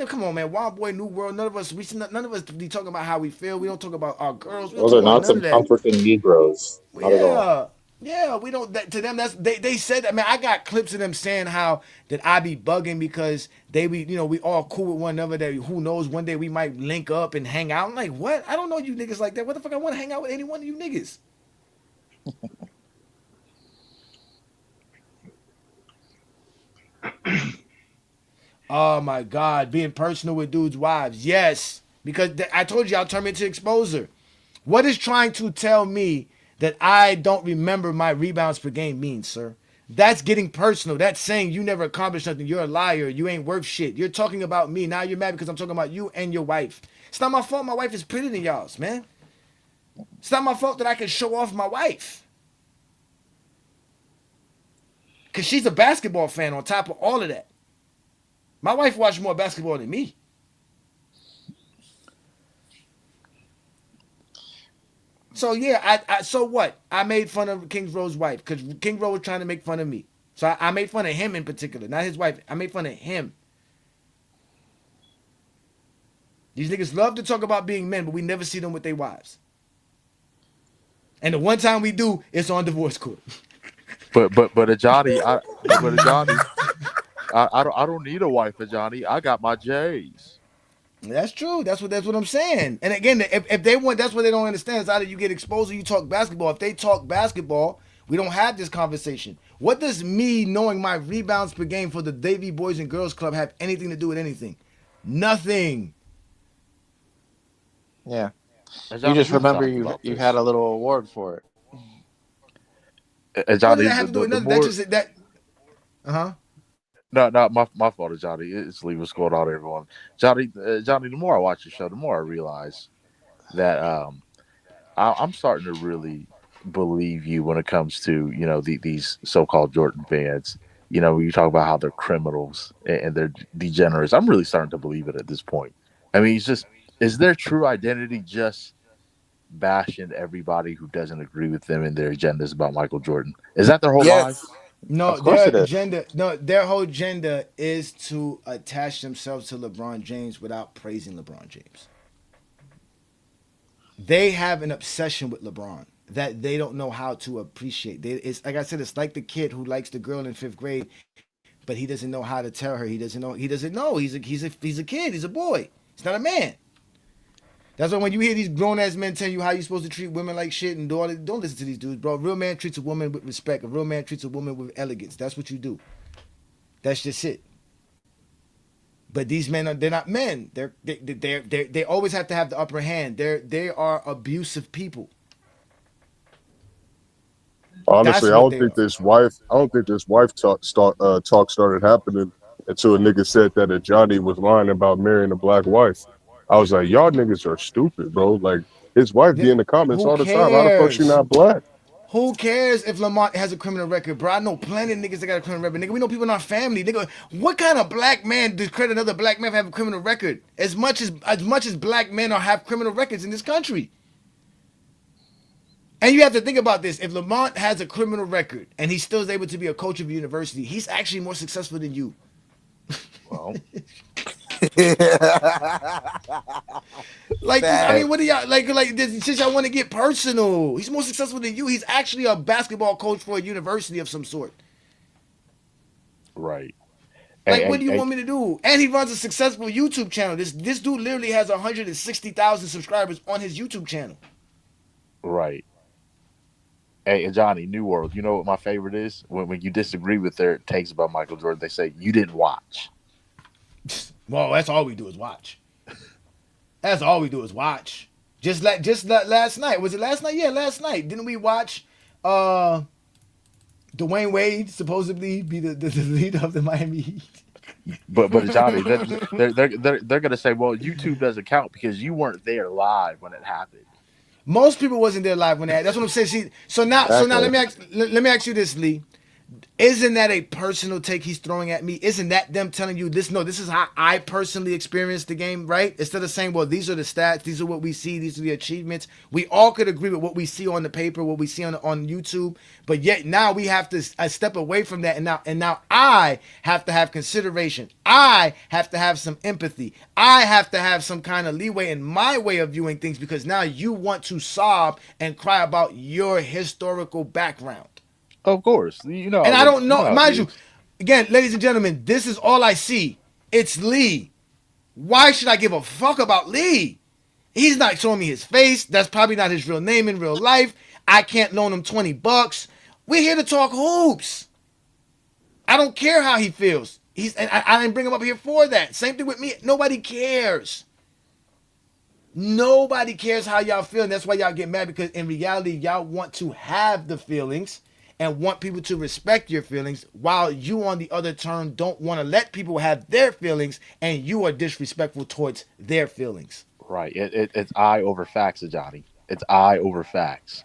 Come on, man. Wild Boy, New World. None of us be talking about how we feel. We don't talk about our girls. We don't Those talk are about not none some of that. comforting Negroes. Not at all. Yeah. We don't. To them, they said. I mean, I got clips of them saying how that I be bugging because we all cool with one another. That who knows, one day we might link up and hang out. I'm like, what? I don't know you niggas like that. What the fuck? I want to hang out with any one of you niggas. Oh my God, being personal with dudes' wives. Yes, because I told you I'll turn me into exposer. What is trying to tell me that I don't remember my rebounds per game means, sir? That's getting personal. That's saying you never accomplished nothing. You're a liar. You ain't worth shit. You're talking about me. Now you're mad because I'm talking about you and your wife. It's not my fault my wife is prettier than y'all's, man. It's not my fault that I can show off my wife. Because she's a basketball fan on top of all of that. My wife watched more basketball than me. So yeah, so what? I made fun of King Ro's wife because King Ro was trying to make fun of me. So I made fun of him in particular, not his wife. I made fun of him. These niggas love to talk about being men, but we never see them with their wives. And the one time we do, it's on divorce court. But Ajani, I don't need a wife, Ajani. I got my J's. That's true. That's what I'm saying. And again, if they want, that's what they don't understand. Is either you get exposed or you talk basketball. If they talk basketball, we don't have this conversation. What does me knowing my rebounds per game for the Davy Boys and Girls Club have anything to do with anything? Nothing. Yeah. Ajani, You just remember you this. had a little award for it. Ajani, what does that have to do with nothing? That's just that. No, my fault, Johnny. It's leave what's going on, everyone. Johnny, the more I watch the show, the more I realize that I'm starting to really believe you when it comes to these so-called Jordan fans. You talk about how they're criminals and they're degenerates. I'm really starting to believe it at this point. I mean, is their true identity just bashing everybody who doesn't agree with them and their agendas about Michael Jordan? Is that their whole life? No, their whole agenda is to attach themselves to LeBron James without praising LeBron James. They have an obsession with LeBron that they don't know how to appreciate. It's like I said, it's like the kid who likes the girl in 5th grade, but he doesn't know how to tell her. He doesn't know. He's a kid. He's a boy. He's not a man. That's why when you hear these grown ass men tell you how you're supposed to treat women like shit and do all that, don't listen to these dudes, bro. A real man treats a woman with respect. A real man treats a woman with elegance. That's what you do. That's just it. But these men they're not men. They always have to have the upper hand. They are abusive people. Honestly, I don't think this wife talk started happening until a nigga said that Ajani was lying about marrying a black wife. I was like, y'all niggas are stupid, bro. Like, his wife be in the comments all the time. How the fuck she not black? Who cares if Lamont has a criminal record, bro? I know plenty of niggas that got a criminal record. Nigga, we know people in our family. Nigga, what kind of black man discredit another black man for having a criminal record? As much as black men have criminal records in this country. And you have to think about this. If Lamont has a criminal record and he still is able to be a coach of a university, he's actually more successful than you. Well, like, I mean, what do y'all like? Since y'all want to get personal, he's more successful than you. He's actually a basketball coach for a university of some sort. Right. Like, what do you want me to do? And he runs a successful YouTube channel. This dude literally has 160,000 subscribers on his YouTube channel. Right. Hey, Johnny, New World. You know what my favorite is? When you disagree with their takes about Michael Jordan, they say you didn't watch. Well, that's all we do is watch. That's all we do is watch. Just last night. Was it last night? Yeah, last night. Didn't we watch Dwayne Wade supposedly be the leader of the Miami Heat? But Johnny, they're gonna say, well, YouTube doesn't count because you weren't there live when it happened. Most people wasn't there live when that. That's what I'm saying. See, so now let me ask you this, Lee. Isn't that a personal take he's throwing at me? Isn't that them telling you this? No, this is how I personally experienced the game, right? Instead of saying, well, these are the stats, these are what we see, these are the achievements. We all could agree with what we see on the paper, what we see on YouTube, but yet now we have to step away from that, and now I have to have consideration. I have to have some empathy. I have to have some kind of leeway in my way of viewing things because now you want to sob and cry about your historical background. Of course, you know. And I don't know, mind you. you, again, ladies and gentlemen, this is all I see. It's Lee. Why should I give a fuck about Lee? He's not showing me his face. That's probably not his real name in real life. I can't loan him $20. We're here to talk hoops. I don't care how he feels. I didn't bring him up here for that. Same thing with me. Nobody cares. Nobody cares how y'all feel. And that's why y'all get mad because in reality, y'all want to have the feelings and want people to respect your feelings while you on the other turn don't want to let people have their feelings and you are disrespectful towards their feelings. Right. It's I over facts, Ajani. It's I over facts.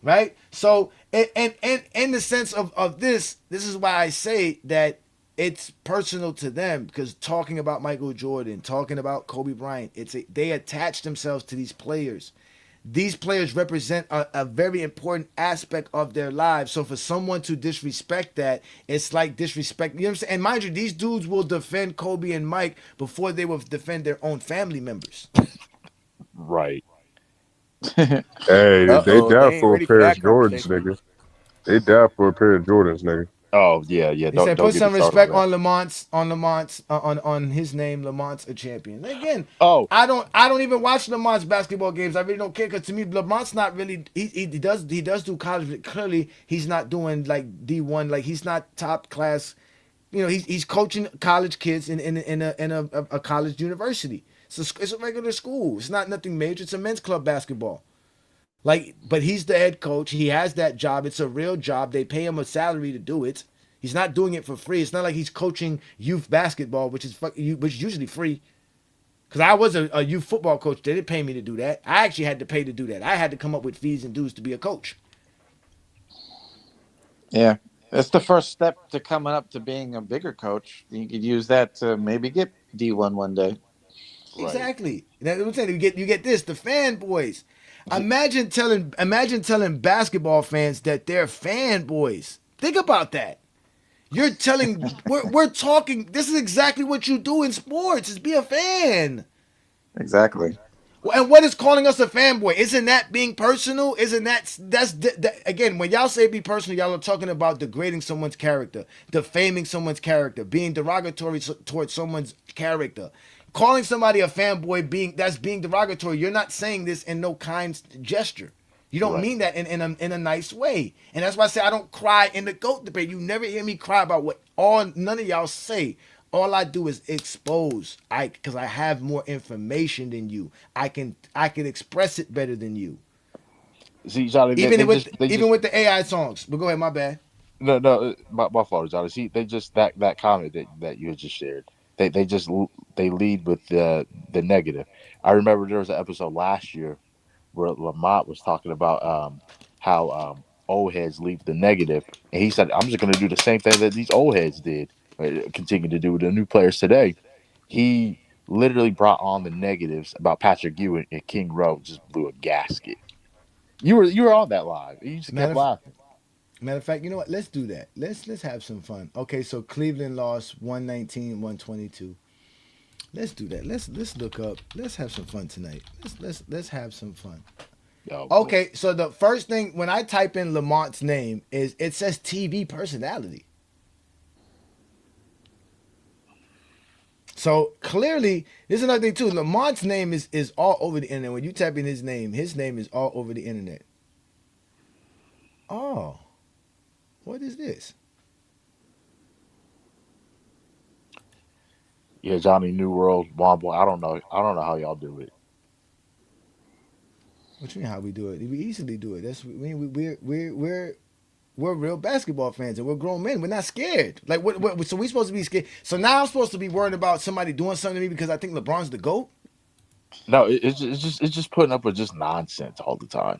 Right? So, and in the sense of this is why I say that it's personal to them because talking about Michael Jordan, talking about Kobe Bryant, they attach themselves to these players. These players represent a very important aspect of their lives. So for someone to disrespect that, it's like disrespect. You know what I'm saying? And mind you, these dudes will defend Kobe and Mike before they will defend their own family members. Right. Hey, they died for a pair of Jordans, nigga. They died for a pair of Jordans, nigga. Oh yeah. He said, "Put some respect on Lamont's, on his name. Lamont's a champion." Again, I don't even watch Lamont's basketball games. I really don't care because to me, Lamont's not really. He does do college, but clearly he's not doing like D1. Like he's not top class. You know, he's coaching college kids in a college university. So it's a regular school. It's not nothing major. It's a men's club basketball. Like, but he's the head coach. He has that job. It's a real job. They pay him a salary to do it. He's not doing it for free. It's not like he's coaching youth basketball, which is usually free. Because I was a youth football coach. They didn't pay me to do that. I actually had to pay to do that. I had to come up with fees and dues to be a coach. Yeah. That's the first step to coming up to being a bigger coach. You could use that to maybe get D1 one day. Exactly. Now, I'm saying you get this, the fanboys. Imagine telling basketball fans that they're fanboys. Think about that. You're telling we're talking. This is exactly what you do in sports. Is be a fan. Exactly. And what is calling us a fanboy? Isn't that being personal? Isn't that's again when y'all say be personal, y'all are talking about degrading someone's character, defaming someone's character, being derogatory towards someone's character. Calling somebody a fanboy being derogatory. You're not saying this in no kind gesture. You don't mean that in a nice way. And that's why I say I don't cry in the GOAT debate. You never hear me cry about what none of y'all say. All I do is expose. Because I have more information than you. I can express it better than you. See, Johnny, even with the AI songs. But go ahead, my bad. No, my fault, Johnny. See, they just that comment that you had just shared. They lead with the negative. I remember there was an episode last year where Lamont was talking about how old heads lead with the negative, and he said, "I'm just going to do the same thing that these old heads did, continue to do with the new players today." He literally brought on the negatives about Patrick Ewing and King Rowe, just blew a gasket. You were on that live. You just kept laughing. Matter of fact, you know what? Let's do that. Let's have some fun. Okay, so Cleveland lost 119-122. Let's do that. Let's look up. Let's have some fun tonight. Let's have some fun. Okay, so the first thing when I type in Lamont's name is it says TV personality. So clearly, this is another thing too. Lamont's name is all over the internet. When you type in his name is all over the internet. Oh. What is this? Yeah, Johnny New World, Wombo. I don't know how y'all do it. What you mean how we do it? We easily do it. That's we're real basketball fans and we're grown men. We're not scared. Like what so we supposed to be scared. So now I'm supposed to be worried about somebody doing something to me because I think LeBron's the GOAT? No, it's just putting up with just nonsense all the time.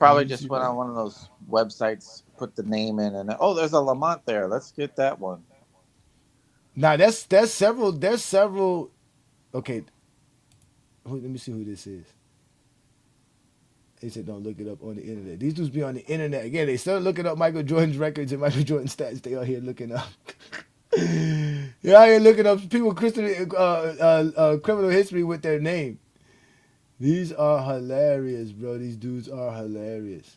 Probably just went on one of those websites, put the name in, and oh, there's a Lamont there. Let's get that one. Now there's several. Okay, let me see who this is. They said don't look it up on the internet. These dudes be on the internet again. They started looking up Michael Jordan's records and Michael Jordan stats. They out here looking up. You're out here looking up people criminal history with their name. These are hilarious, bro. These dudes are hilarious.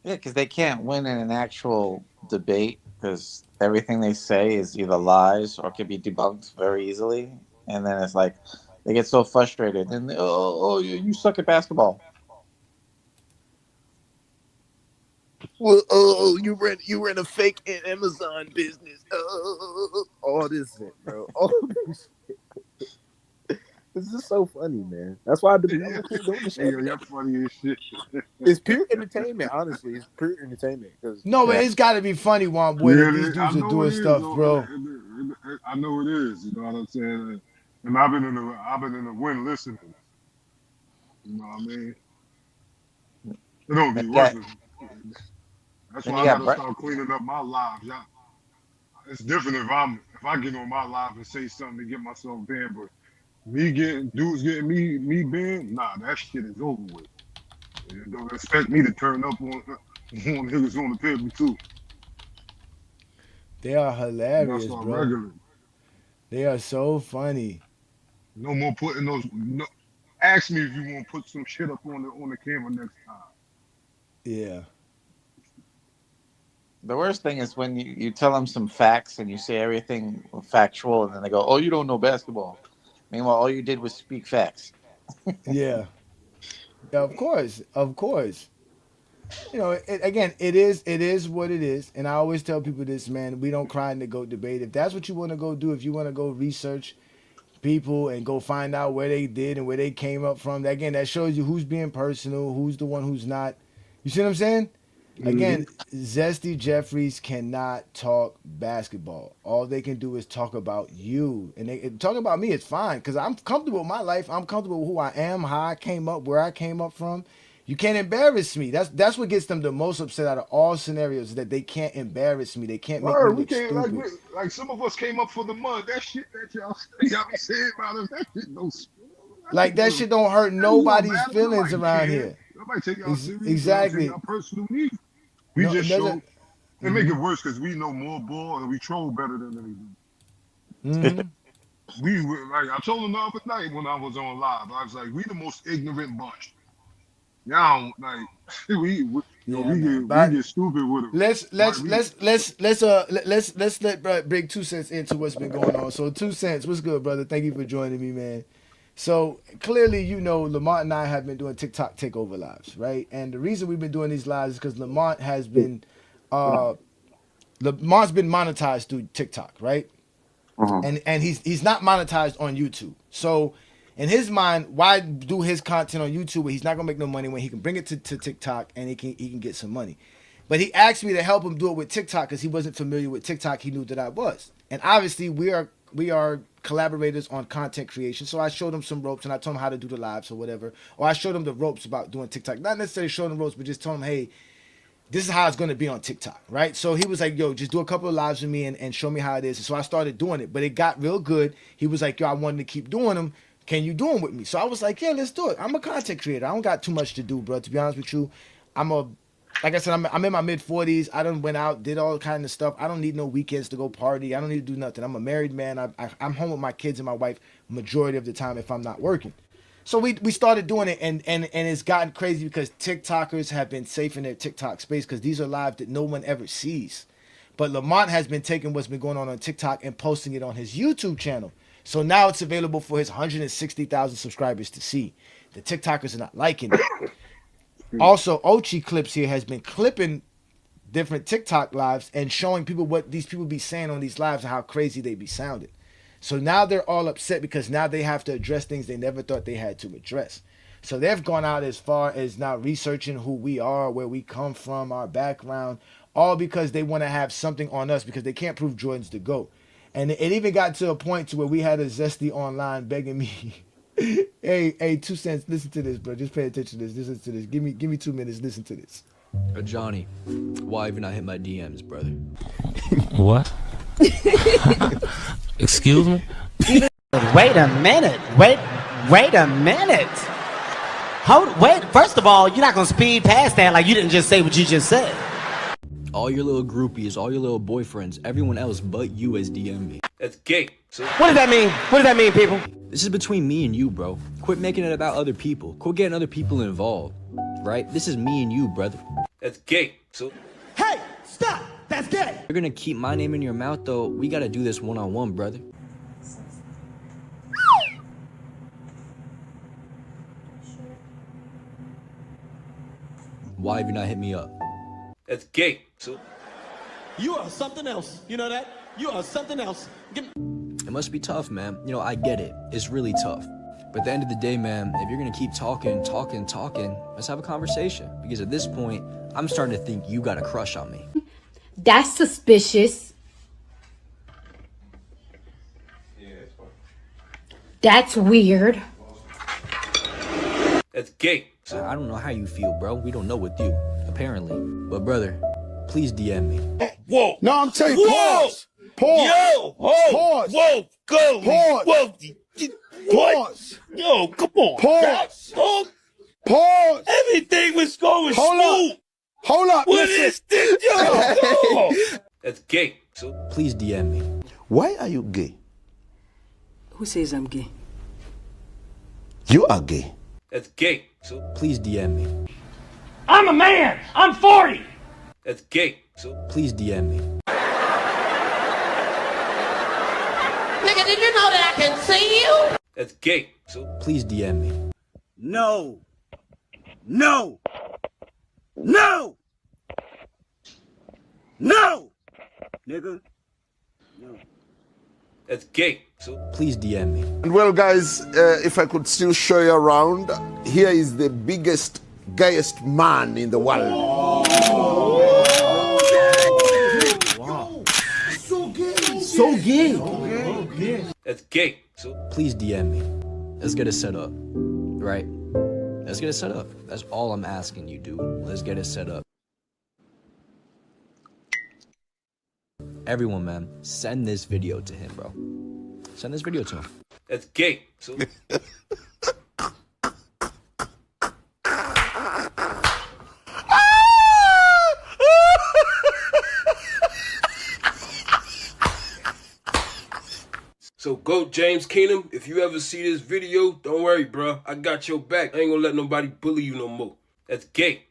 Yeah, because they can't win in an actual debate because everything they say is either lies or can be debunked very easily. And then it's like they get so frustrated and you suck at basketball. Well, you ran a fake Amazon business. All this shit, bro. All this shit. This is so funny, man. That's why I do doing this shit. Hey, you're funny as shit. It's pure entertainment, honestly. It's pure entertainment. No, but it's got to be funny, Juan Boy, that these dudes are doing stuff, bro. I know it is. You know what I'm saying? And I've been in the win listening. You know what I mean? It don't be working. That's why I gotta start cleaning up my lives. It's different if I get on my live and say something to get myself banned, but dudes getting me banned, nah, that shit is over with. You don't expect me to turn up on niggas on the table too. They are hilarious, bro. Regular. They are so funny. No more putting those. No, ask me if you want to put some shit up on the camera next time. Yeah. The worst thing is when you tell them some facts and you say everything factual, and then they go, "Oh, you don't know basketball." Meanwhile, all you did was speak facts. Yeah, of course. You know, it is what it is, and I always tell people this, man. We don't cry in the GOAT debate. If that's what you want to go do, if you want to go research people and go find out where they did and where they came up from, again, that shows you who's being personal, who's the one who's not. You see what I'm saying? Again, Zesty Jeffries cannot talk basketball. All they can do is talk about you. And talking about me is fine because I'm comfortable with my life. I'm comfortable with who I am, how I came up, where I came up from. You can't embarrass me. That's what gets them the most upset out of all scenarios, is that they can't embarrass me. They can't make me look stupid. Like some of us came up for the mud. That shit that y'all be saying about us, that shit don't. Like that shit don't hurt nobody's feelings around here. Nobody take y'all serious. Exactly. Take y'all personal needs. We just show and make it worse because we know more ball and we troll better than they do. We like I told them the other night when I was on live. I was like, we the most ignorant bunch. Y'all like we get stupid with them. Let's let bring 2 cents into what's been going on. So 2 cents, what's good, brother? Thank you for joining me, man. So clearly, you know, Lamont and I have been doing TikTok takeover lives, right? And the reason we've been doing these lives is because Lamont's been monetized through TikTok, right? And he's not monetized on YouTube. So in his mind, why do his content on YouTube where he's not gonna make no money when he can bring it to TikTok and he can get some money? But he asked me to help him do it with TikTok because he wasn't familiar with TikTok. He knew that I was, and obviously we are collaborators on content creation. So I showed him some ropes and I told him how to do the lives or whatever, or I showed him the ropes about doing TikTok. Not necessarily showing him ropes, but just told him, hey, this is how it's going to be on TikTok, right? So he was like, yo, just do a couple of lives with me and show me how it is. And so I started doing it, but it got real good. He was like, yo, I wanted to keep doing them. Can you do them with me? So I was like, yeah, let's do it. I'm a content creator. I don't got too much to do, bro. To be honest with you, like I said, I'm in my mid 40s. I done went out, did all kind of stuff. I don't need no weekends to go party. I don't need to do nothing. I'm a married man. I'm home with my kids and my wife majority of the time if I'm not working. So we started doing it, and it's gotten crazy because TikTokers have been safe in their TikTok space because these are lives that no one ever sees. But Lamont has been taking what's been going on TikTok and posting it on his YouTube channel. So now it's available for his 160,000 subscribers to see. The TikTokers are not liking it. Also, Ochi Clips here has been clipping different TikTok lives and showing people what these people be saying on these lives and how crazy they be sounding. So now they're all upset because now they have to address things they never thought they had to address. So they've gone out as far as now researching who we are, where we come from, our background, all because they want to have something on us because they can't prove Jordan's the GOAT. And it even got to a point to where we had a Zesty online begging me Hey, 2 cents. Listen to this, bro. Just pay attention to this. Listen to this. Give me 2 minutes. Listen to this. Ajani, why haven't I hit my DMs, brother? What? Excuse me? Wait a minute. Wait a minute. Wait. First of all, you're not gonna speed past that like you didn't just say what you just said. All your little groupies, all your little boyfriends, everyone else but you has DM'd me. That's gay. So What does that mean? What does that mean, people? This is between me and you, bro. Quit making it about other people. Quit getting other people involved, right? This is me and you, brother. that's gay. So Hey, stop! That's gay! You're gonna keep my name in your mouth, though. We gotta do this one-on-one, brother. Why have you not hit me up? that's gay. So You are something else. You know that? You are something else. It must be tough, man. You know, I get it. It's really tough. But at the end of the day, man, if you're gonna keep talking, let's have a conversation. Because at this point, I'm starting to think you got a crush on me. That's suspicious. That's weird. that's gay. So I don't know how you feel, bro. We don't know with you, apparently. But brother, please DM me. Whoa. No, I'm telling you, pause. Pause. Yo. Oh. Pause. Whoa. Go. Pause. Whoa. Pause. Yo, come on. Pause. Oh, Pause. everything was going Hold smooth. up. Hold up. What Listen. is this? Yo. that's gay. So Please DM me. Why are you gay? Who says I'm gay? You are gay. that's gay. So Please DM me. I'm a man! I'm 40! that's gay. So Please DM me. Nigga, did you know that I can see you? that's gay. So Please DM me. No! No! No! No! Nigga. that's gay. So Please DM me. And well, guys, if I could still show you around, here is the biggest, gayest man in the world. So gay. that's gay. So Please DM me. Let's get it set up. Right? Let's get it set up. That's all I'm asking you, dude. Let's get it set up. Everyone, man, send this video to him, bro. Send this video to him. that's gay. So So go James Keenum, if you ever see this video, don't worry, bro. I got your back. I ain't gonna let nobody bully you no more. That's gay.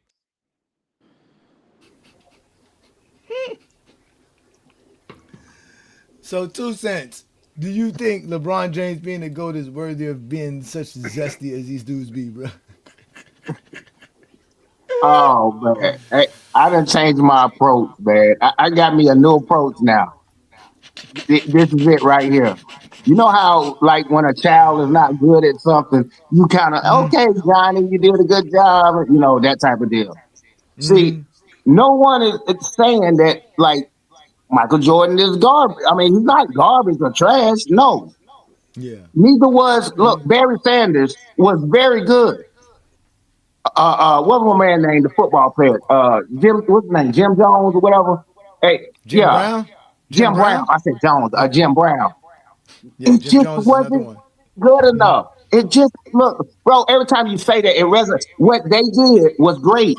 So 2 cents. Do you think LeBron James being a GOAT is worthy of being such zesty as these dudes be, bro? Oh man, I done changed my approach, man. I got me a new approach now. This is it right here. You know how, like, when a child is not good at something, you kind of, okay, Johnny, you did a good job, you know, that type of deal. See, no one is saying that, like, Michael Jordan is garbage. I mean, he's not garbage or trash. No. Yeah. Neither was, look, Barry Sanders was very good. What was my man named, the football player? Jim, what's his name? Jim Jones or whatever? Hey, Jim Brown? Jim Brown. I said Jones. Jim Brown. Yeah, It Jim just Jones is another wasn't one. good enough. It just, look, bro, every time you say that, it resonates. What they did was great.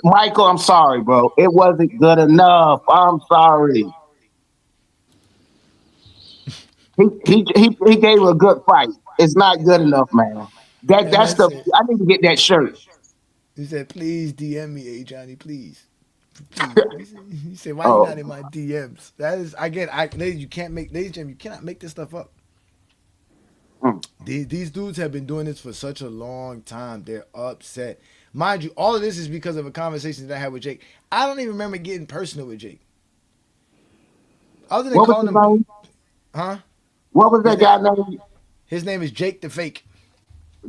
Michael, I'm sorry, bro. It wasn't good enough. I'm sorry. He gave a good fight. It's not good enough, man. That's the. I need to get that shirt. He said, "Please DM me, Ajani, please." He said, "Why you not in my DMs?" That is, again, ladies, you can't make, ladies and gentlemen, you cannot make this stuff up. These dudes have been doing this for such a long time. They're upset. Mind you, all of this is because of a conversation that I had with Jake. I don't even remember getting personal with Jake. Other than calling him, name? Huh? What was that guy's name? His name is Jake the Fake.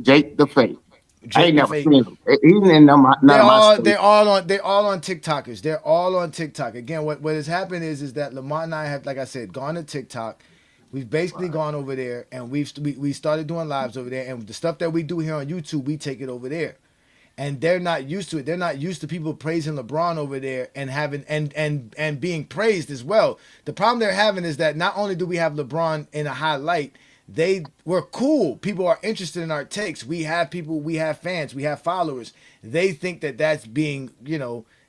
Jake the Fake. Jake I ain't the never Fake. seen him. He's in none of my They're all on TikTokers. They're all on TikTok. Again, what has happened is that Lamont and I have, like I said, gone to TikTok. We've basically gone over there and we started doing lives over there, and the stuff that we do here on YouTube, we take it over there. And they're not used to it. They're not used to people praising LeBron over there and having and being praised as well. The problem they're having is that not only do we have LeBron in a high light, we're cool. People are interested in our takes. We have people, we have fans, we have followers. They think that that's being,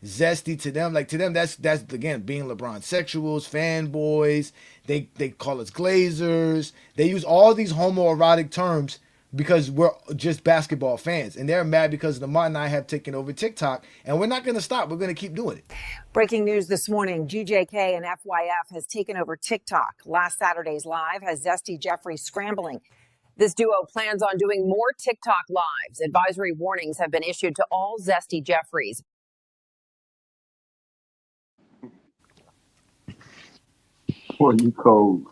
zesty to them. Like to them, that's again being LeBron sexuals, fanboys. They call us glazers. They use all these homoerotic terms because we're just basketball fans, and they're mad because Lamar and I have taken over TikTok, and we're not going to stop. We're going to keep doing it. Breaking news this morning, GJK and FYF has taken over TikTok. Last Saturday's live has Zesty Jeffrey scrambling. This duo plans on doing more TikTok lives. Advisory warnings have been issued to all Zesty Jeffries. Boy, you cold.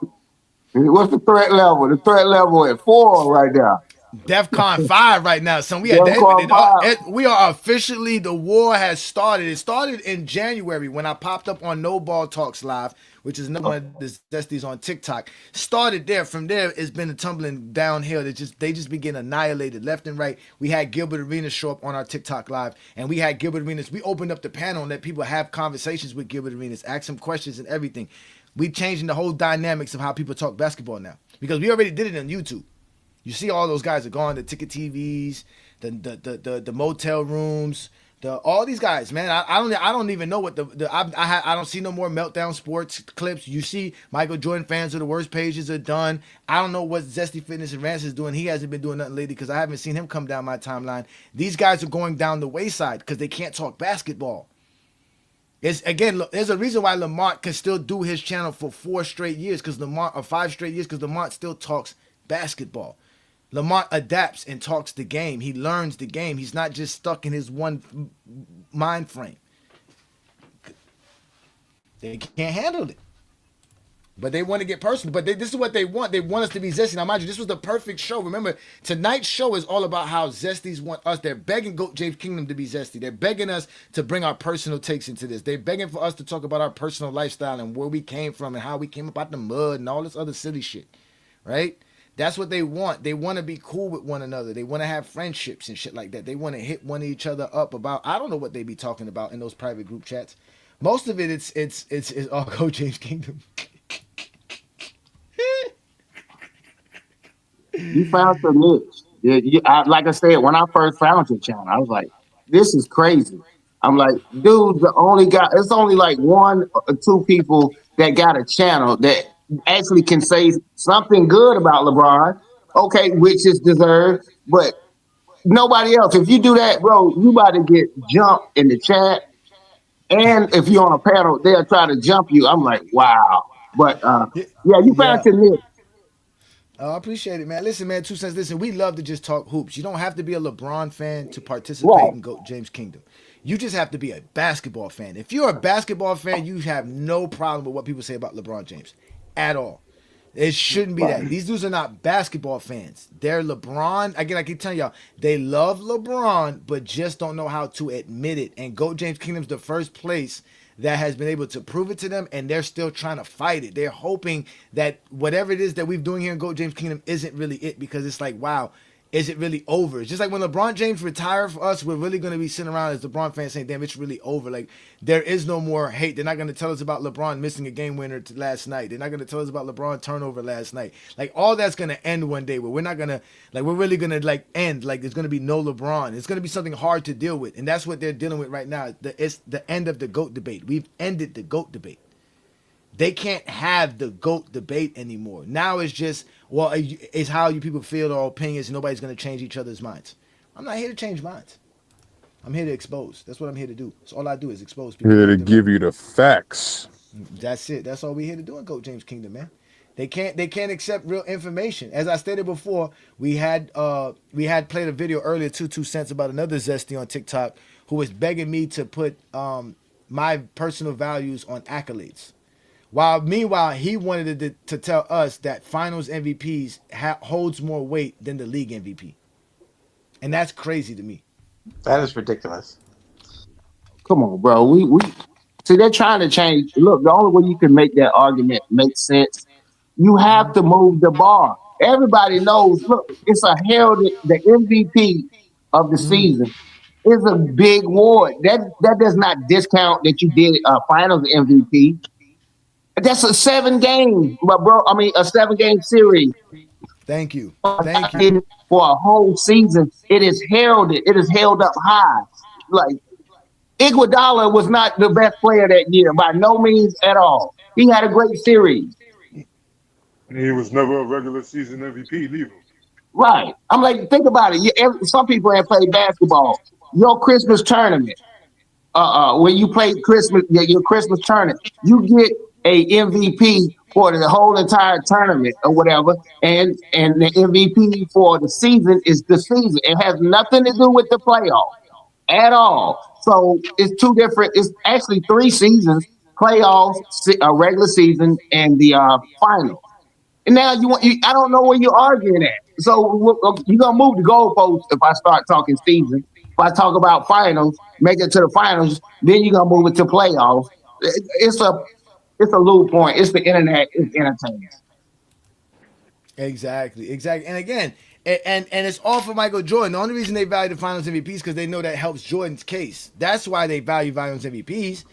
What's the threat level? The threat level at 4 right now. DEFCON 5 right now. So we are officially, the war has started. It started in January when I popped up on No Ball Talks Live, which is another one of the Zesties on TikTok. Started there. From there, it's been a tumbling downhill. They just been getting annihilated left and right. We had Gilbert Arenas show up on our TikTok Live, and we had Gilbert Arenas. We opened up the panel and let people have conversations with Gilbert Arenas, ask him questions and everything. We changing the whole dynamics of how people talk basketball now because we already did it on YouTube. You see all those guys are gone, the ticket TVs, the motel rooms, all these guys, man. I don't even know what I don't see no more Meltdown Sports clips. You see Michael Jordan fans are the worst pages are done. I don't know what Zesty Fitness and Rants is doing. He hasn't been doing nothing lately because I haven't seen him come down my timeline. These guys are going down the wayside because they can't talk basketball. There's a reason why Lamont can still do his channel for 4 straight years or 5 straight years because Lamont still talks basketball. Lamont adapts and talks the game. He learns the game. He's not just stuck in his one mind frame. They can't handle it. But they want to get personal. But this is what they want. They want us to be zesty. Now, mind you, this was the perfect show. Remember, tonight's show is all about how zesties want us. They're begging Goat James Kingdom to be zesty. They're begging us to bring our personal takes into this. They're begging for us to talk about our personal lifestyle and where we came from and how we came up out the mud and all this other silly shit. Right? That's what they want. They want to be cool with one another. They want to have friendships and shit like that. They want to hit one of each other up about, I don't know what they be talking about in those private group chats. Most of it, it's all Goat James Kingdom. You found your niche. Like I said, when I first found your channel, I was like, this is crazy. I'm like, dude, it's only like 1 or 2 people that got a channel that actually can say something good about LeBron, okay, which is deserved, but nobody else. If you do that, bro, you about to get jumped in the chat. And if you're on a panel, they'll try to jump you. I'm like, wow. But you found your niche. Oh, I appreciate it, man. Listen, man, 2 cents. Listen, we love to just talk hoops. You don't have to be a LeBron fan to participate in Goat James Kingdom. You just have to be a basketball fan. If you're a basketball fan, you have no problem with what people say about LeBron James at all. It shouldn't be that. These dudes are not basketball fans. They're LeBron. Again, I keep telling y'all, they love LeBron, but just don't know how to admit it. And Goat James Kingdom's the first place that has been able to prove it to them, and they're still trying to fight it. They're hoping that whatever it is that we're doing here in Goat James Kingdom isn't really it, because it's like, wow, is it really over? It's just like when LeBron James retired for us, we're really going to be sitting around as LeBron fans saying, damn, it's really over. Like, there is no more hate. They're not going to tell us about LeBron missing a game winner last night. They're not going to tell us about LeBron turnover last night. Like, all that's going to end one day where we're not going to, like, we're really going to, like, end. Like, there's going to be no LeBron. It's going to be something hard to deal with. And that's what they're dealing with right now. It's the end of the GOAT debate. We've ended the GOAT debate. They can't have the GOAT debate anymore. Now it's just, well, it's how you people feel or opinions. Nobody's going to change each other's minds. I'm not here to change minds. I'm here to expose. That's what I'm here to do. So all I do is expose people. Here to give you the facts. That's it. That's all we're here to do in GOAT James Kingdom, man. They can't accept real information. As I stated before, we had played a video earlier, 2 cents, about another Zesty on TikTok who was begging me to put my personal values on accolades. Meanwhile, he wanted to tell us that finals MVPs holds more weight than the league MVP. And that's crazy to me. That is ridiculous. Come on, bro. We see they're trying to change. Look, the only way you can make that argument make sense You have to move the bar. Everybody knows. Look, it's a heralded. The MVP of the season is a big award. That does not discount that you did a Finals MVP. That's a 7 game, but bro. I mean, a 7 game series. Thank you. Thank you. For a whole season, it is heralded. It is held up high. Like Iguodala was not the best player that year by no means at all. He had a great series. He was never a regular season MVP neither. Right. I'm like, think about it. Some people have played basketball. Your Christmas tournament, when you play your Christmas tournament, you get a MVP for the whole entire tournament or whatever, and the MVP for the season is the season. It has nothing to do with the playoff at all. So it's two different. It's actually 3 seasons: playoffs, a regular season, and the final. And now I don't know where you're arguing at. So you're gonna move the goalposts if I start talking season. If I talk about finals, make it to the finals, then you're gonna move it to playoffs. It's a loop point. It's the internet. It's entertaining. Exactly. And again, and it's all for Michael Jordan. The only reason they value the Finals MVPs is because they know that helps Jordan's case. That's why they value Finals MVPs.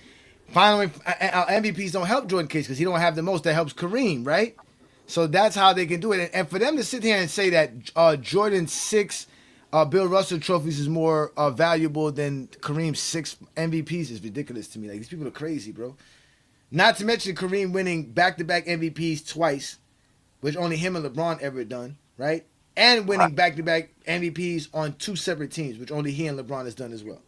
Final MVPs don't help Jordan's case because he don't have the most. That helps Kareem, right? So that's how they can do it. And for them to sit here and say that Jordan's 6 Bill Russell trophies is more valuable than Kareem's 6 MVPs is ridiculous to me. Like, these people are crazy, bro. Not to mention Kareem winning back-to-back MVPs twice, which only him and LeBron ever done, right? And winning back-to-back MVPs on 2 separate teams, which only he and LeBron has done as well.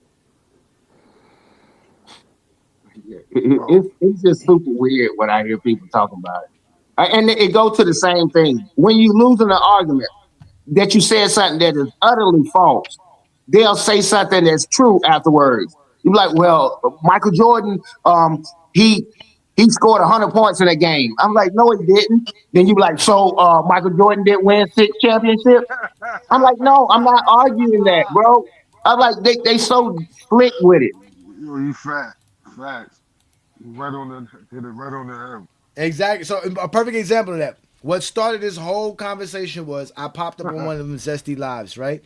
It's just super weird when I hear people talking about it. And it goes to the same thing. When you lose in an argument that you said something that is utterly false, they'll say something that's true afterwards. You're like, well, Michael Jordan, he scored 100 points in a game. I'm like, no, he didn't. Then you be like, so Michael Jordan didn't win 6 championships? I'm like, no, I'm not arguing that, bro. I'm like, they so slick with it. Yo, you facts. Right on the hit it right on the head. Exactly. So a perfect example of that. What started this whole conversation was I popped up on one of them Zesty lives, right?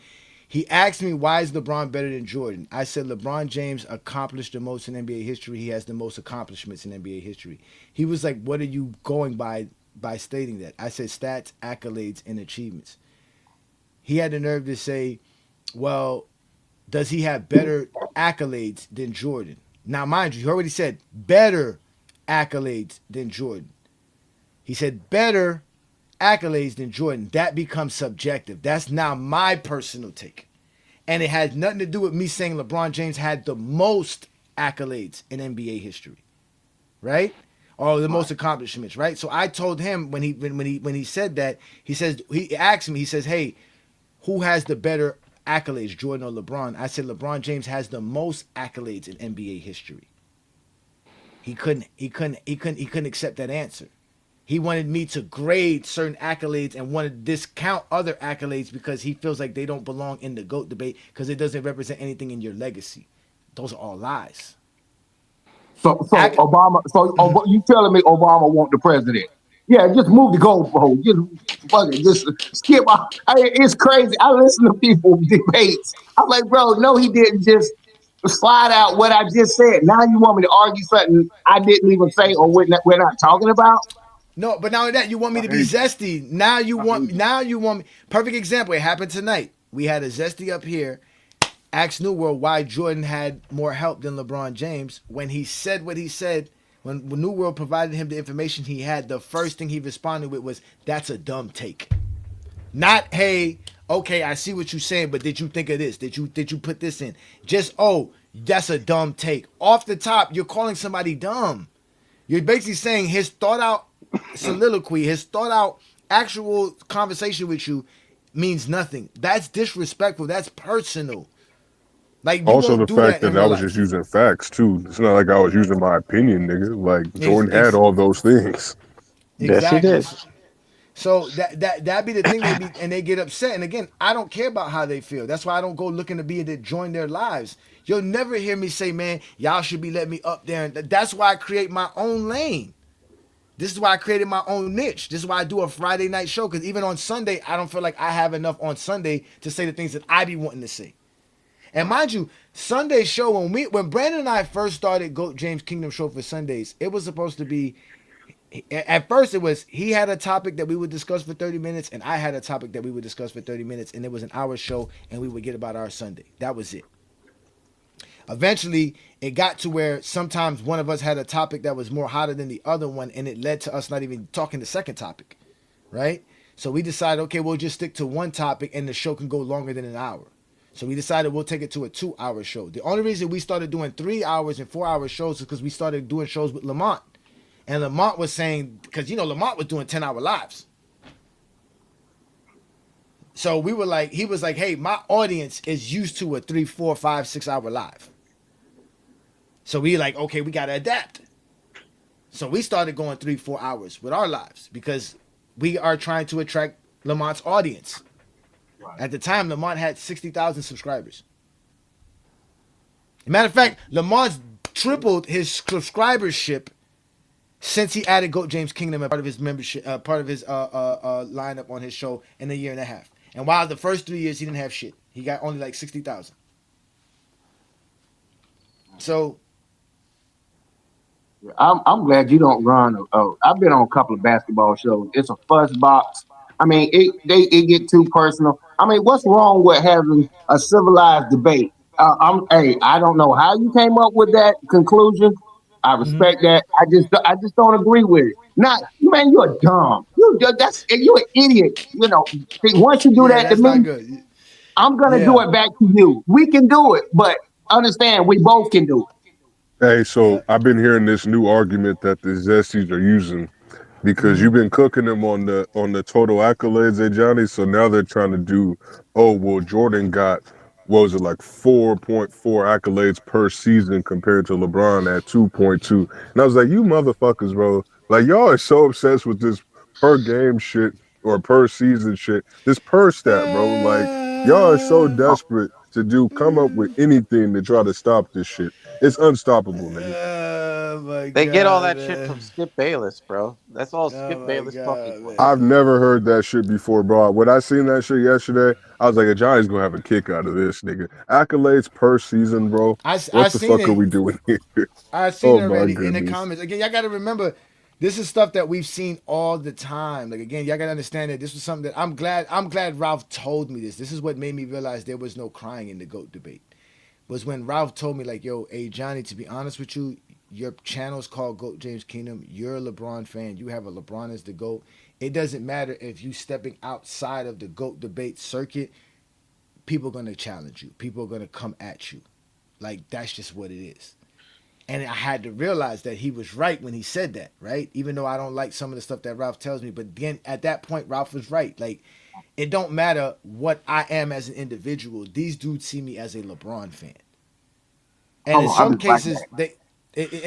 He asked me, why is LeBron better than Jordan? I said, LeBron James accomplished the most in NBA history. He has the most accomplishments in NBA history. He was like, what are you going by stating that? I said, stats, accolades, and achievements. He had the nerve to say, well, does he have better accolades than Jordan? Now, mind you, he already said better accolades than Jordan. He said better accolades than Jordan. That becomes subjective. That's now my personal take. And it has nothing to do with me saying LeBron James had the most accolades in NBA history. Right? Or the most accomplishments, right? So I told him when he said that, he asked me, he says, "Hey, who has the better accolades, Jordan or LeBron?" I said LeBron James has the most accolades in NBA history. He couldn't accept that answer. He wanted me to grade certain accolades and wanted to discount other accolades because he feels like they don't belong in the GOAT debate because it doesn't represent anything in your legacy. Those are all lies. So Obama. So you telling me Obama want the president? Yeah, just move the goalpost. Just skip. It's crazy. I listen to people debates. I'm like, bro, no, he didn't just slide out what I just said. Now you want me to argue something I didn't even say or we're not talking about? No, but not only that, you want me to be zesty. Now you want me. Perfect example. It happened tonight. We had a Zesty up here. Asked New World why Jordan had more help than LeBron James. When he said what he said, when New World provided him the information he had, the first thing he responded with was, "That's a dumb take." Not, "Hey, okay, I see what you're saying, but did you think of this? Did you put this in?" Just, "Oh, that's a dumb take." Off the top, you're calling somebody dumb. You're basically saying his thought out soliloquy, his thought out actual conversation with you means nothing. That's disrespectful. That's personal. Like, also the fact that I was just using facts too. It's not like I was using my opinion, nigga. Like Jordan had all those things. Exactly. Yes, he did. So that be the thing they get upset. And again, I don't care about how they feel. That's why I don't go looking to be to join their lives. You'll never hear me say, "Man, y'all should be letting me up there." And that's why I create my own lane. This is why I created my own niche. This is why I do a Friday night show, because even on Sunday, I don't feel like I have enough on Sunday to say the things that I be wanting to say. And mind you, Sunday show, when Brandon and I first started GOAT James Kingdom show for Sundays, it was supposed to be, at first it was, he had a topic that we would discuss for 30 minutes, and I had a topic that we would discuss for 30 minutes, and it was an hour show, and we would get about our Sunday. That was it. Eventually, it got to where sometimes one of us had a topic that was more hotter than the other one, and it led to us not even talking the second topic, right? So we decided, okay, we'll just stick to one topic, and the show can go longer than an hour. So we decided we'll take it to a 2-hour show. The only reason we started doing 3 hours and 4-hour shows is because we started doing shows with Lamont. And Lamont was saying, because, Lamont was doing 10-hour lives. So we were like, he was like, hey, my audience is used to a 3, 4, 5, 6-hour live. So we like, okay, we got to adapt. So we started going 3, 4 hours with our lives because we are trying to attract Lamont's audience. At the time, Lamont had 60,000 subscribers. Matter of fact, Lamont's tripled his subscribership since he added GOAT James Kingdom as part of his membership, part of his lineup on his show in a year and a half. And while the first 3 years he didn't have shit, he got only like 60,000. So I'm glad you don't run. I've been on a couple of basketball shows. It's a fuss box. I mean, it get too personal. I mean, what's wrong with having a civilized debate? I don't know how you came up with that conclusion. I respect that. I just don't agree with it. Not, man, you're dumb. You're an idiot. Once you do that to that's me, not good. I'm gonna do it back to you. We can do it, but understand we both can do it. Hey, so I've been hearing this new argument that the Zesties are using because you've been cooking them on the total accolades, Ajani. So now they're trying to do, oh well, Jordan got, what was it, like 4.4 accolades per season compared to LeBron at 2.2. And I was like, you motherfuckers, bro. Like, y'all are so obsessed with this per game shit or per season shit. This per stat, bro. Like, y'all are so desperate to come up with anything to try to stop this shit. It's unstoppable, nigga. Oh my They get all God, that shit man. from Skip Bayless, bro. That's all Oh Skip my Bayless talking God, points. I've man. never heard that shit before, bro. When I seen that shit yesterday, I was like, Ajani's gonna have a kick out of this, nigga. Accolades per season, bro. I What the seen fuck are it. we doing here? I seen Oh it my already in the goodness. comments. Again, y'all got to remember, this is stuff that we've seen all the time. Like again, y'all got to understand that this was something that I'm glad Ralph told me this. This is what made me realize there was no crying in the GOAT debate. Was when Ralph told me like, yo, hey Johnny, to be honest with you, your channel's called GOAT James Kingdom. You're a LeBron fan. You have a LeBron as the GOAT. It doesn't matter if you stepping outside of the GOAT debate circuit. People are gonna challenge you. People are gonna come at you. Like that's just what it is. And I had to realize that he was right when he said that, right? Even though I don't like some of the stuff that Ralph tells me, but again, at that point, Ralph was right. Like, it don't matter what I am as an individual. These dudes see me as a LeBron fan, and in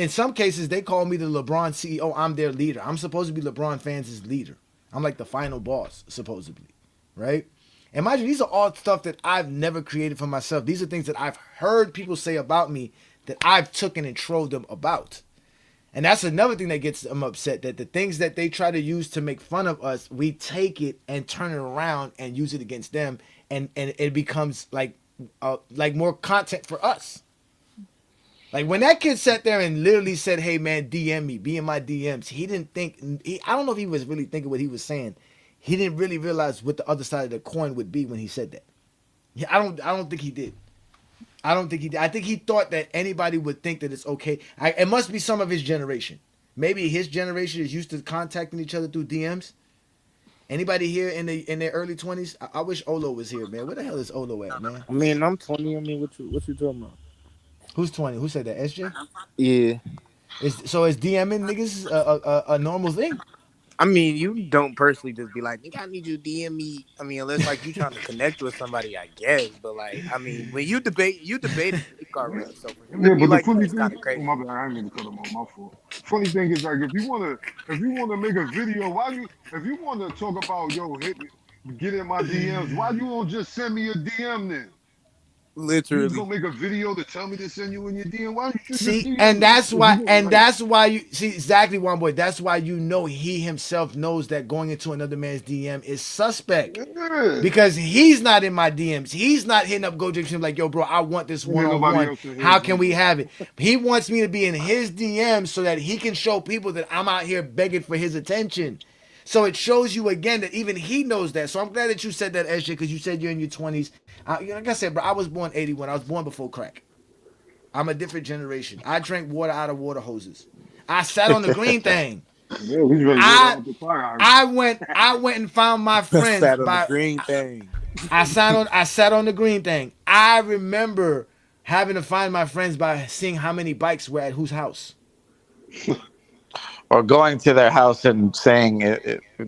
some cases, they call me the LeBron CEO. I'm their leader. I'm supposed to be LeBron fans' leader. I'm like the final boss, supposedly, right? And mind you, these are all stuff that I've never created for myself. These are things that I've heard people say about me that I've taken and trolled them about. And that's another thing that gets them upset, that the things that they try to use to make fun of us, we take it and turn it around and use it against them, and it becomes like more content for us. Like when that kid sat there and literally said, "Hey man, DM me, be in my DMs." He didn't think. I don't know if he was really thinking what he was saying. He didn't really realize what the other side of the coin would be when he said that. Yeah, I don't think he did. I don't think he did. I think he thought that anybody would think that it's okay. It must be some of his generation. Maybe his generation is used to contacting each other through DMs. Anybody here in their early 20s? I wish Olo was here, man. Where the hell is Olo at, man? I mean, I'm 20. I mean, what you talking about? Who's 20? Who said that? SJ? Yeah. Is DMing niggas a normal thing? I mean, you don't personally just be like, nigga, I need you to DM me. I mean, unless like you trying to connect with somebody, I guess. But like, I mean, when you debated Nick already. So for him to Yeah, be but the like that funny is kind thing, of oh crazy. my bad, I didn't mean to cut him off. My fault. Funny thing is, like, if you wanna make a video, if you wanna talk about, yo, get in my DMs, why you won't just send me a DM then? You Literally. just gonna make a video to tell me to send you in your DM? Why don't you just See, DM and me? that's If you why, gonna like, you see exactly one boy. That's why you know he himself knows that going into another man's DM is suspect. yeah. Because he's not in my DMs. He's not hitting up Go Jackson like, yo, bro, I want this And then nobody one-on-one. else in How his can we either. have it? He wants me to be in his DMs so that he can show people that I'm out here begging for his attention. So it shows you again that even he knows that. So I'm glad that you said that, SJ, because you said you're in your 20s. Like I said, bro, I was born 81. I was born before crack. I'm a different generation. I drank water out of water hoses. I sat on the green thing. Yeah, we drank water I out the fire hydrant. I went and found my friends Sat on the by green thing. I sat on the green thing. I remember having to find my friends by seeing how many bikes were at whose house. Or going to their house and saying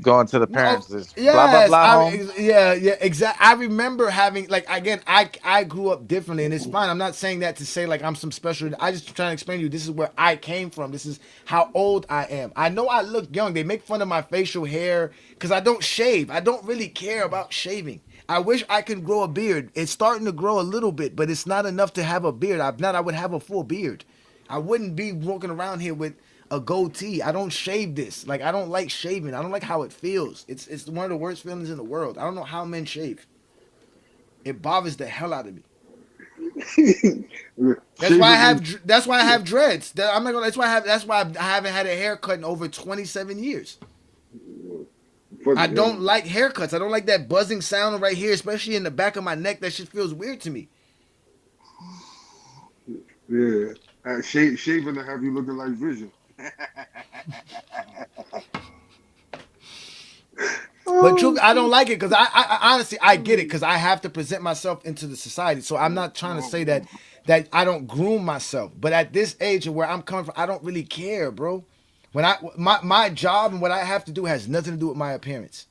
going to the No, parents is blah blah yes, blah home. yeah, exactly. I remember having like again, I grew up differently, and it's fine. I'm not saying that to say like I'm some special. I just trying to explain to you this is where I came from. This is how old I am. I know I look young. They make fun of my facial hair because I don't shave. I don't really care about shaving. I wish I could grow a beard. It's starting to grow a little bit, but it's not enough to have a beard. I would have a full beard. I wouldn't be walking around here with a goatee. I don't shave this. Like I don't like shaving. I don't like how it feels. It's one of the worst feelings in the world. I don't know how men shave. It bothers the hell out of me. That's why I have dreads. I'm not gonna. That's why I haven't had a haircut in over 27 years. I don't like haircuts. I don't like that buzzing sound right here, especially in the back of my neck. That shit feels weird to me. Yeah. Shaving to have you looking like Vision. But truth, I don't like it because I honestly I get it because I have to present myself into the society. So I'm not trying to say that I don't groom myself. But at this age and where I'm coming from, I don't really care, bro. When my job and what I have to do has nothing to do with my appearance.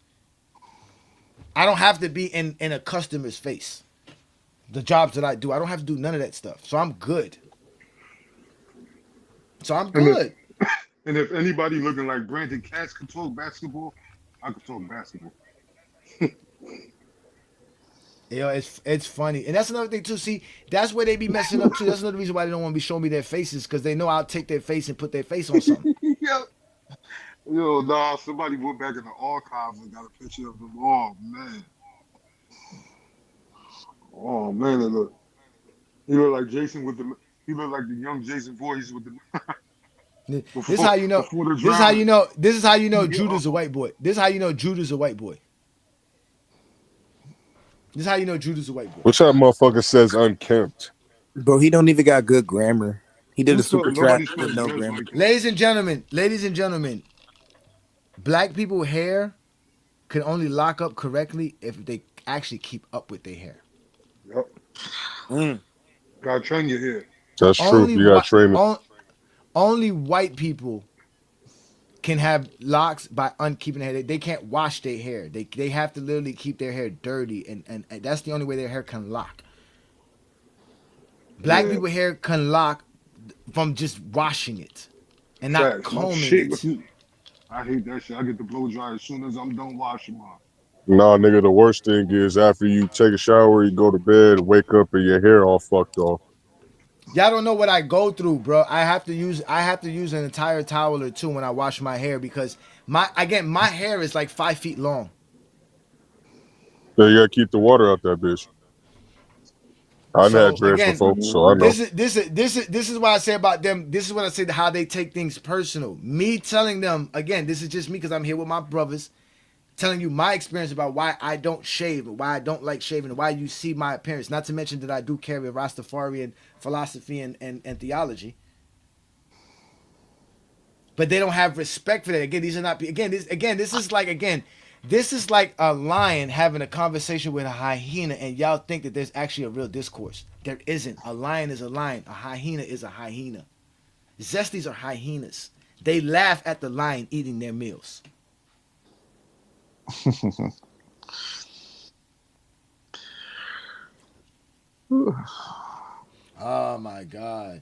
I don't have to be in a customer's face. The jobs that I do, I don't have to do none of that stuff. So I'm good. So I'm good. And if anybody looking like Brandon Katz could talk basketball, I could talk basketball. It's funny, and that's another thing too. See, that's where they be messing up too. That's another reason why they don't want to be showing me their faces because they know I'll take their face and put their face on something. Nah, somebody went back in the archives and got a picture of them. Oh man. Oh man, it look. He look like Jason with the. He look like the young Jason Voorhees with the. This is how you know. This is how you know. This is how you know Judah's a white boy. This is how you know Judah's a white boy. This is how you know Judah's a white boy. Which that motherfucker says unkempt? Bro, he don't even got good grammar. He did a super track Nobody with spells no Jez grammar. like him. Ladies and gentlemen, black people hair can only lock up correctly if they actually keep up with their hair. Yep. Gotta train your hair. That's true. You gotta train it. Only white people can have locks by unkeeping their hair. They can't wash their hair. They have to literally keep their hair dirty, and that's the only way their hair can lock. Black people hair can lock from just washing it and not combing it. I hate that shit. I get the blow dry as soon as I'm done washing mine. Nah, nigga, the worst thing is after you take a shower, you go to bed, wake up, and your hair all fucked off. Y'all don't know what I go through, bro. I have to use an entire towel or two when I wash my hair because my hair is like 5 feet long. So you gotta keep the water out that bitch. I've had dreads before, so I know. This is what I say about them. This is what I say how they take things personal. Me telling them again, this is just me because I'm here with my brothers, telling you my experience about why I don't shave, why I don't like shaving, why you see my appearance. Not to mention that I do carry a Rastafarian philosophy and theology. But they don't have respect for that. Again, these are not. This is like a lion having a conversation with a hyena, and y'all think that there's actually a real discourse. There isn't. A lion is a lion. A hyena is a hyena. Zesties are hyenas. They laugh at the lion eating their meals. Oh my God.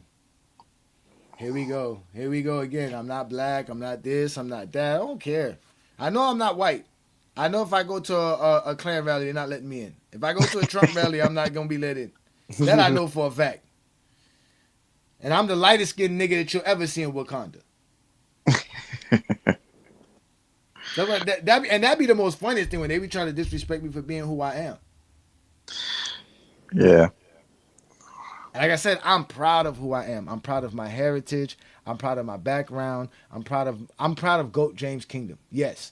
Here we go. Here we go again. I'm not black. I'm not this. I'm not that. I don't care. I know I'm not white. I know if I go to a Klan rally, they're not letting me in. If I go to a Trump rally, I'm not going to be let in. That I know for a fact. And I'm the lightest skinned nigga that you'll ever see in Wakanda. That'd be the most funniest thing when they be trying to disrespect me for being who I am. Yeah. And like I said, I'm proud of who I am. I'm proud of my heritage. I'm proud of my background. I'm proud of GOAT James Kingdom. Yes.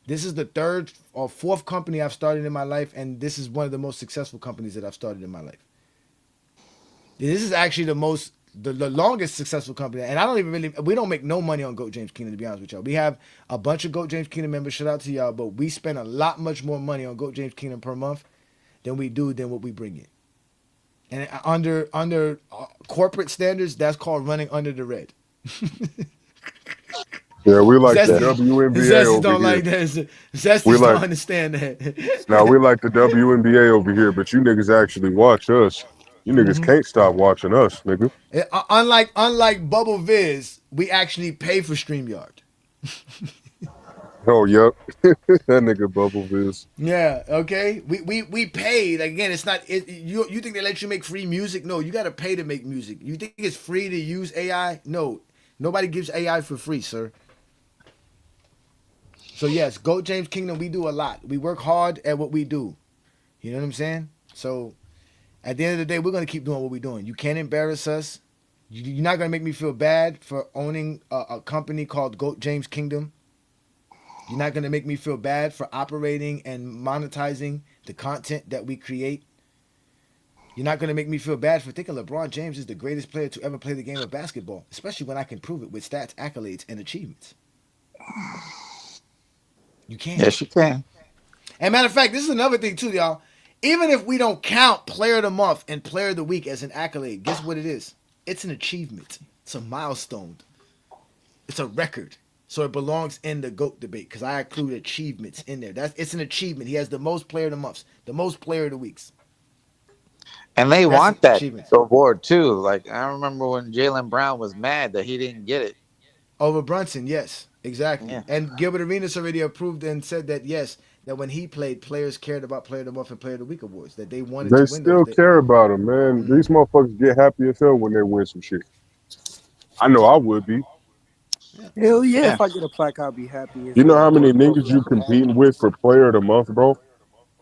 This is the third or fourth company I've started in my life, and this is one of the most successful companies that I've started in my life. This is actually the longest successful company, and we don't make no money on GOAT James Kingdom, to be honest with y'all. We have a bunch of GOAT James Kingdom members, shout out to y'all, but we spend a lot much more money on GOAT James Kingdom per month than what we bring in. And under corporate standards, that's called running under the red. Yeah, we like the Zesty, WNBA Zesty over don't here. like that. Zesty don't understand that. Now we like the WNBA over here, but you niggas actually watch us. You niggas can't stop watching us, nigga. Unlike Bubble Viz, we actually pay for StreamYard. Oh, yep. That nigga Bubble Viz. Yeah, okay. We pay. Like, again, it's not you think they let you make free music? No, you gotta pay to make music. You think it's free to use AI? No. Nobody gives AI for free, sir. So yes, GOAT James Kingdom, we do a lot. We work hard at what we do. You know what I'm saying? So at the end of the day, we're gonna keep doing what we're doing. You can't embarrass us. You're not gonna make me feel bad for owning a company called GOAT James Kingdom. You're not gonna make me feel bad for operating and monetizing the content that we create. You're not gonna make me feel bad for thinking LeBron James is the greatest player to ever play the game of basketball, especially when I can prove it with stats, accolades, and achievements. You can't. Yes, you can. And matter of fact, this is another thing too, y'all. Even if we don't count Player of the Month and Player of the Week as an accolade, guess what it is? It's an achievement. It's a milestone. It's a record. So it belongs in the GOAT debate because I include achievements in there. It's an achievement. He has the most Player of the Months, the most Player of the Weeks. And they That's want that achievement. award too. Like I remember when Jaylen Brown was mad that he didn't get it. Over Brunson, yes, exactly. Yeah. And Gilbert Arenas already approved and said that yes, that when he played, players cared about Player of the Month and Player of the Week awards. That they wanted They to win those. still care about him, man. These motherfuckers get happy as hell when they win some shit. I know I would be. Hell yeah. Yeah. If I get a plaque, I'll be happy as You know how hell. many niggas you competing with for Player of the Month, bro?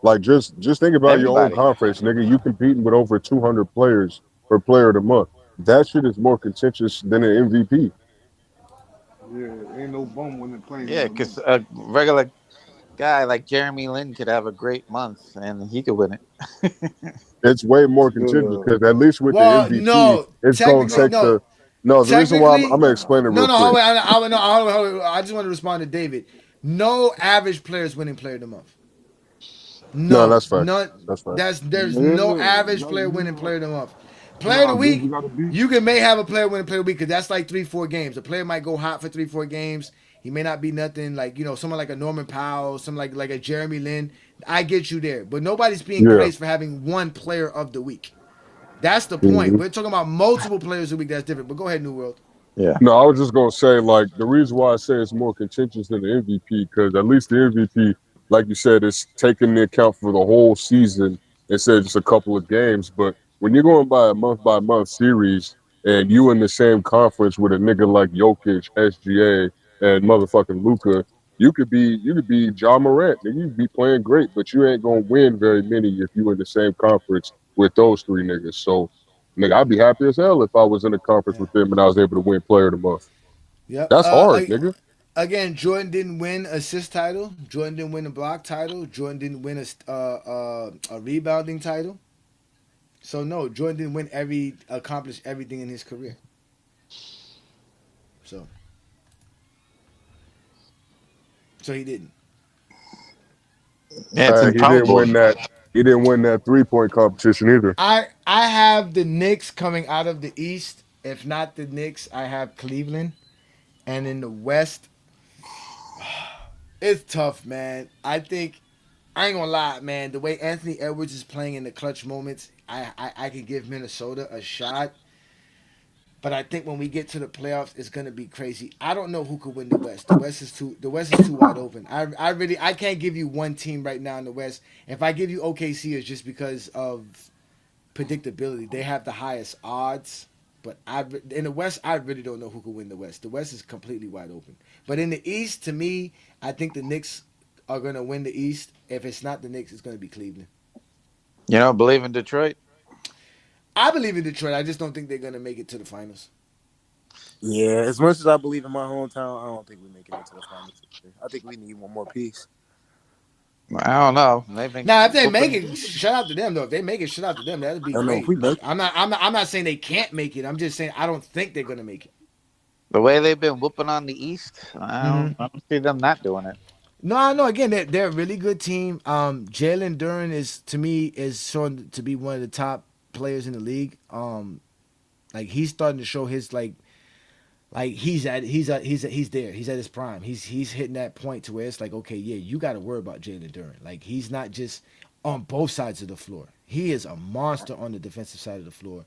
Like just think about your own Everybody. conference, nigga. You competing with over 200 players for Player of the Month. That shit is more contentious than an MVP. Yeah, ain't no bum when they're playing. Yeah, because a regular guy like Jeremy Lin could have a great month and he could win it. It's way more contentious because at least with the MVP, No, it's gonna technically, take no. the reason why I'm Technically, gonna explain it no, real no. quick. Hold on. I just want to respond to David. No average player is winning Player of the Month. No, No, that's facts. none. That's facts. There's Yeah, no look, average player winning Player of the Month. Player of the Week, you gotta be. you may have a player winning Player of the Week because that's like 3-4 games. A player might go hot for 3-4 games. He may not be nothing like someone like a Norman Powell, someone like a Jeremy Lin. I get you there, but nobody's being Yeah. praised for having one Player of the Week. That's the point. Mhm. We're talking about multiple players a week. That's different. But go ahead, New World. Yeah. No, I was just gonna say like the reason why I say it's more contentious than the MVP because at least the MVP, like you said, is taking into account for the whole season instead of just a couple of games. But when you're going by month series and you in the same conference with a nigga like Jokic, SGA, and motherfucking Luca, you could be John Morant and you'd be playing great, but you ain't gonna win very many if you in the same conference with those three niggas. So nigga, I'd be happy as hell if I was in a conference with them and I was able to win Player of the Month. Yep. That's hard, nigga. Again, Jordan didn't win assist title. Jordan didn't win a block title. Jordan didn't win a rebounding title. So no, Jordan didn't accomplish everything in his career. So he didn't. Yeah, it's He improbable. He didn't win that 3-point competition either. I have the Knicks coming out of the East. If not the Knicks, I have Cleveland. And in the West, it's tough, man. I think I ain't gonna lie, man. The way Anthony Edwards is playing in the clutch moments, I could give Minnesota a shot. But I think when we get to the playoffs, it's gonna be crazy. I don't know who could win the West. The West is too wide open. I can't give you one team right now in the West. If I give you OKC, it's just because of predictability. They have the highest odds. But in the West, I really don't know who could win the West. The West is completely wide open. But in the East, to me, I think the Knicks are going to win the East. If it's not the Knicks, it's going to be Cleveland. You don't believe in Detroit? I believe in Detroit. I just don't think they're going to make it to the finals. Yeah, as much as I believe in my hometown, I don't think we're making it to the finals. I think we need one more piece. I don't know. Now, if they make it, shout out to them though. If they make it, shout out to them. That'd be great. I'm not saying they can't make it. I'm just saying I don't think they're gonna make it. The way they've been whooping on the East, I don't see them not doing it. No, I know. Again, they're a really good team. Jalen Duren is, to me, is shown to be one of the top players in the league. Like he's starting to show his like he's there. He's at his prime. He's hitting that point to where it's like, okay, yeah, you got to worry about Jalen Duren. Like he's not just on both sides of the floor. He is a monster on the defensive side of the floor,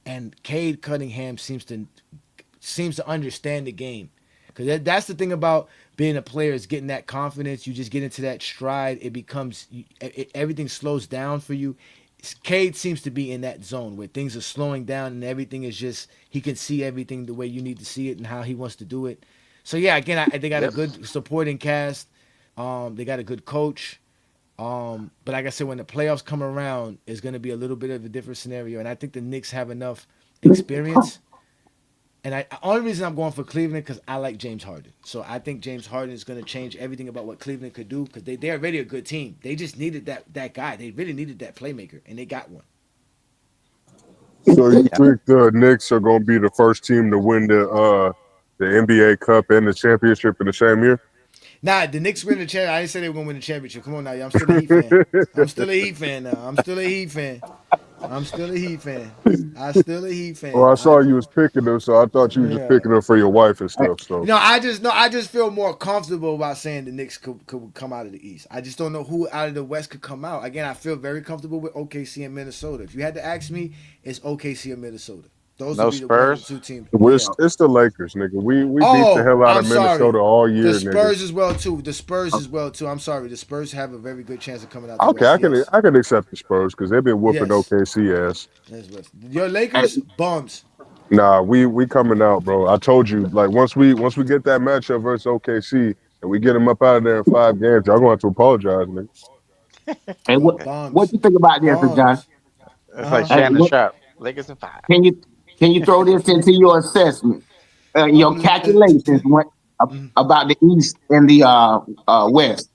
and Cade Cunningham seems to understand the game. Because that's the thing about being a player is getting that confidence. You just get into that stride. It becomes everything slows down for you. Cade seems to be in that zone where things are slowing down and everything is just he can see everything the way you need to see it and how he wants to do it. So yeah, again, they got a good supporting cast. They got a good coach. But like I said, when the playoffs come around, it's going to be a little bit of a different scenario. And I think the Knicks have enough experience. And the only reason I'm going for Cleveland because I like James Harden. So I think James Harden is going to change everything about what Cleveland could do because they're already a good team. They just needed that guy. They really needed that playmaker, and they got one. So you think the Knicks are going to be the first team to win the NBA Cup and the championship in the same year? Nah, the Knicks win the championship. I didn't say they were going to win the championship. Come on now, I'm still a Heat fan. I'm still a Heat fan now. I'm still a Heat fan. I'm still a Heat fan. I'm still a Heat fan. Well, I saw you was picking them, so I thought you was just picking them for your wife and stuff. So I just feel more comfortable about saying the Knicks could come out of the East. I just don't know who out of the West could come out. Again, I feel very comfortable with OKC and Minnesota. If you had to ask me, it's OKC or Minnesota. Those would be the one or two teams. It's the Lakers, nigga. We beat the hell out of Minnesota all year. The Spurs nigga. as well too. The Spurs as well too. I'm sorry. The Spurs have a very good chance of coming out. Okay, I can accept the Spurs because they've been whooping OKC ass. Your Lakers bums. Nah, we coming out, bro. I told you, like once we get that matchup versus OKC and we get them up out of there in 5 games, y'all gonna have to apologize, nigga. Hey, what you think about this, John? It's like Shannon Sharp. Lakers in 5. Can you throw this into your assessment, your calculations about the East and the West?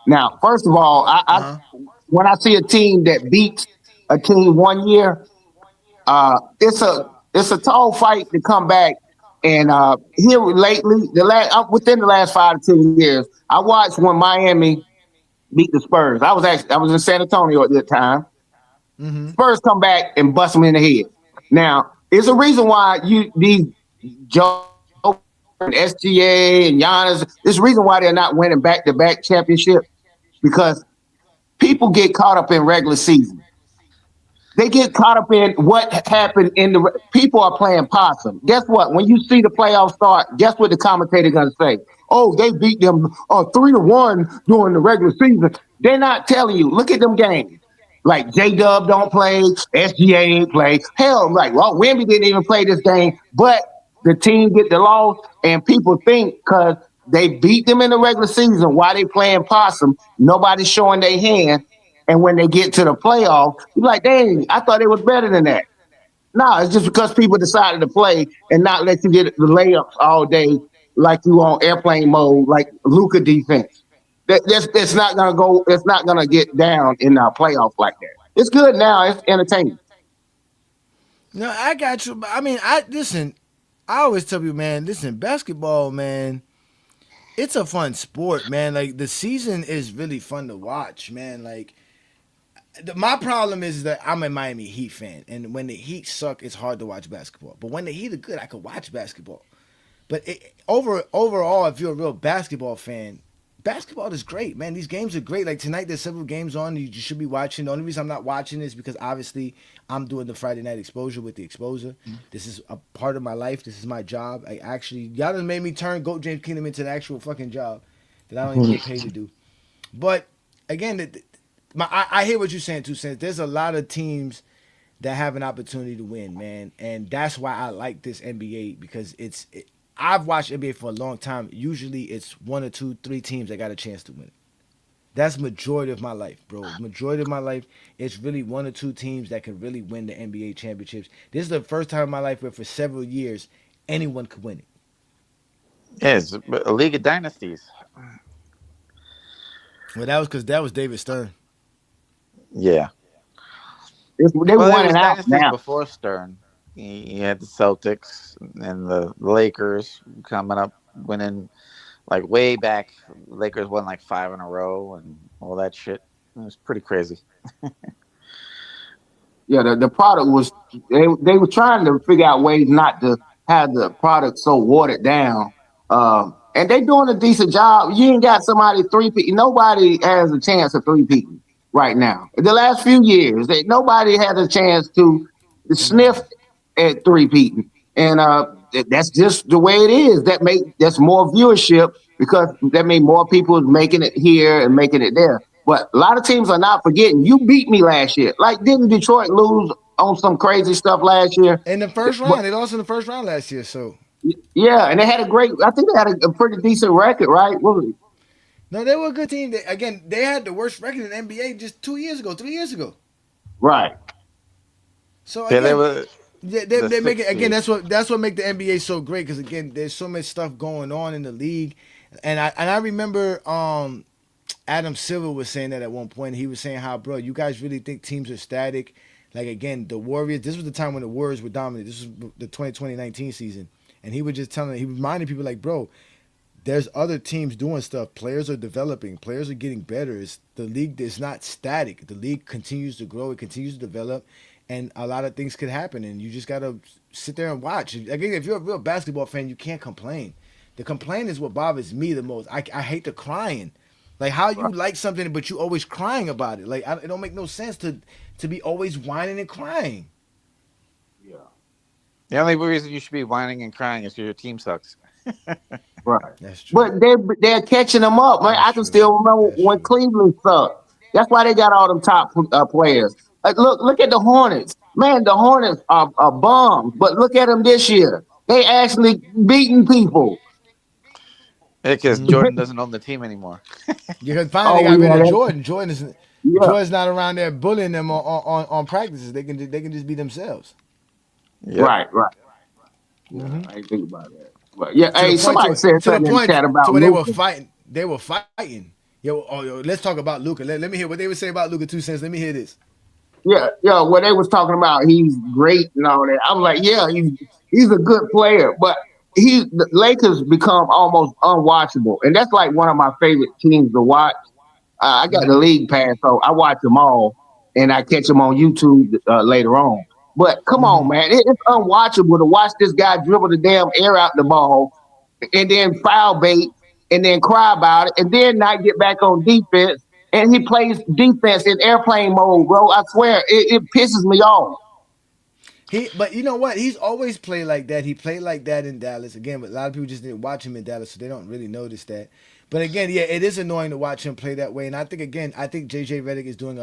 Now, first of all, I when I see a team that beats a team one year, it's a tall fight to come back. And here lately, within the last 5 to 10 years, I watched when Miami beat the Spurs. I was in San Antonio at that time. Spurs come back and bust them in the head. Now, there's a reason why these Joe and SGA and Giannis, there's a reason why they're not winning back-to-back championships because people get caught up in regular season. They get caught up in what happened people are playing possum. Guess what? When you see the playoffs start, guess what the commentator going to say? Oh, they beat them 3-1 during the regular season. They're not telling you. Look at them games. Like J-Dub don't play, SGA ain't play. Hell, Wemby didn't even play this game, but the team get the loss, and people think because they beat them in the regular season, why they playing possum, nobody's showing their hand, and when they get to the playoffs, you're like, dang, I thought they was better than that. No, it's just because people decided to play and not let you get the layups all day like you on airplane mode, like Luka defense. It's not gonna go. It's not gonna get down in our playoffs like that. It's good now. It's entertaining. No, I got you. I mean, listen. I always tell you, man. Listen, basketball, man. It's a fun sport, man. Like the season is really fun to watch, man. Like my problem is that I'm a Miami Heat fan, and when the Heat suck, it's hard to watch basketball. But when the Heat are good, I can watch basketball. But overall, if you're a real basketball fan, basketball is great, man. These games are great. Like tonight, there's several games on you should be watching. The only reason I'm not watching is because obviously I'm doing the Friday night exposure with the exposer. This is a part of my life. This is my job. Y'all done made me turn Goat James Kingdom into an actual fucking job that I don't even get paid to do. But again, I hear what you're saying too, Sense. There's a lot of teams that have an opportunity to win, man. And that's why I like this NBA because I've watched NBA for a long time. Usually it's one or two, three teams that got a chance to win. That's majority of my life, bro. Majority of my life, it's really one or two teams that can really win the NBA championships. This is the first time in my life where for several years anyone could win it. Yeah, it's a league of dynasties. Well, that was because that was David Stern. Yeah. They Well, there won was it out dynasties now. before Stern. You had the Celtics and the Lakers coming up, winning like way back. Lakers won like 5 in a row and all that shit. It was pretty crazy. Yeah, the product was they were trying to figure out ways not to have the product so watered down. And they doing a decent job. You ain't got somebody three-peat. Nobody has a chance of three-peating right now. In the last few years, nobody has a chance to sniff at three-peating. And that's just the way it is. That's more viewership because that means more people making it here and making it there. But a lot of teams are not forgetting. You beat me last year. Like, didn't Detroit lose on some crazy stuff last year? In the first round, they lost in the first round last year. So yeah, and they had I think they had a pretty decent record, right? no, they were a good team. They had the worst record in the NBA just 3 years ago. Right. So Yeah, they again, were. they make it again. seed. That's what make the NBA so great because again, there's so much stuff going on in the league, and I remember Adam Silver was saying that at one point. He was saying how, bro, you guys really think teams are static? Like again, the Warriors. This was the time when the Warriors were dominant. This was the 2020-19 season, and he was just he reminded people like, bro, there's other teams doing stuff. Players are developing. Players are getting better. The league is not static. The league continues to grow. It continues to develop, and a lot of things could happen. And you just gotta sit there and watch. Again, if you're a real basketball fan, you can't complain. The complaint is what bothers me the most. I hate the crying. Like how you like something, but you always crying about it. Like it don't make no sense to be always whining and crying. The only reason you should be whining and crying is because your team sucks. Right. That's true. But they're catching them up, man. I can still remember when Cleveland sucked. That's why they got all them top players. Like, look at the Hornets. Man, the Hornets are bums, but look at them this year. They actually beating people. Yeah, because Jordan doesn't own the team anymore. Because finally they got rid of Jordan. Jordan's not around there bullying them on practices. They can just be themselves. Yep. Right. Yeah, I didn't think about that. But yeah, hey, somebody said to the something in the point chat about to where they were Luka. fighting. They were fighting. Yo, let's talk about Luka. Let me hear what they would say about Luka. 2 cents. Let me hear this. Yeah, what they was talking about, he's great and all that. I was like, yeah, he's a good player, but the Lakers become almost unwatchable, and that's like one of my favorite teams to watch. I got the league pass, so I watch them all, and I catch them on YouTube later on. But come on, man, it's unwatchable to watch this guy dribble the damn air out the ball, and then foul bait, and then cry about it, and then not get back on defense. And he plays defense in airplane mode, bro. I swear, it pisses me off. But you know what? He's always played like that. He played like that in Dallas. Again, but a lot of people just didn't watch him in Dallas, so they don't really notice that. But again, yeah, it is annoying to watch him play that way. And I think JJ Redick is doing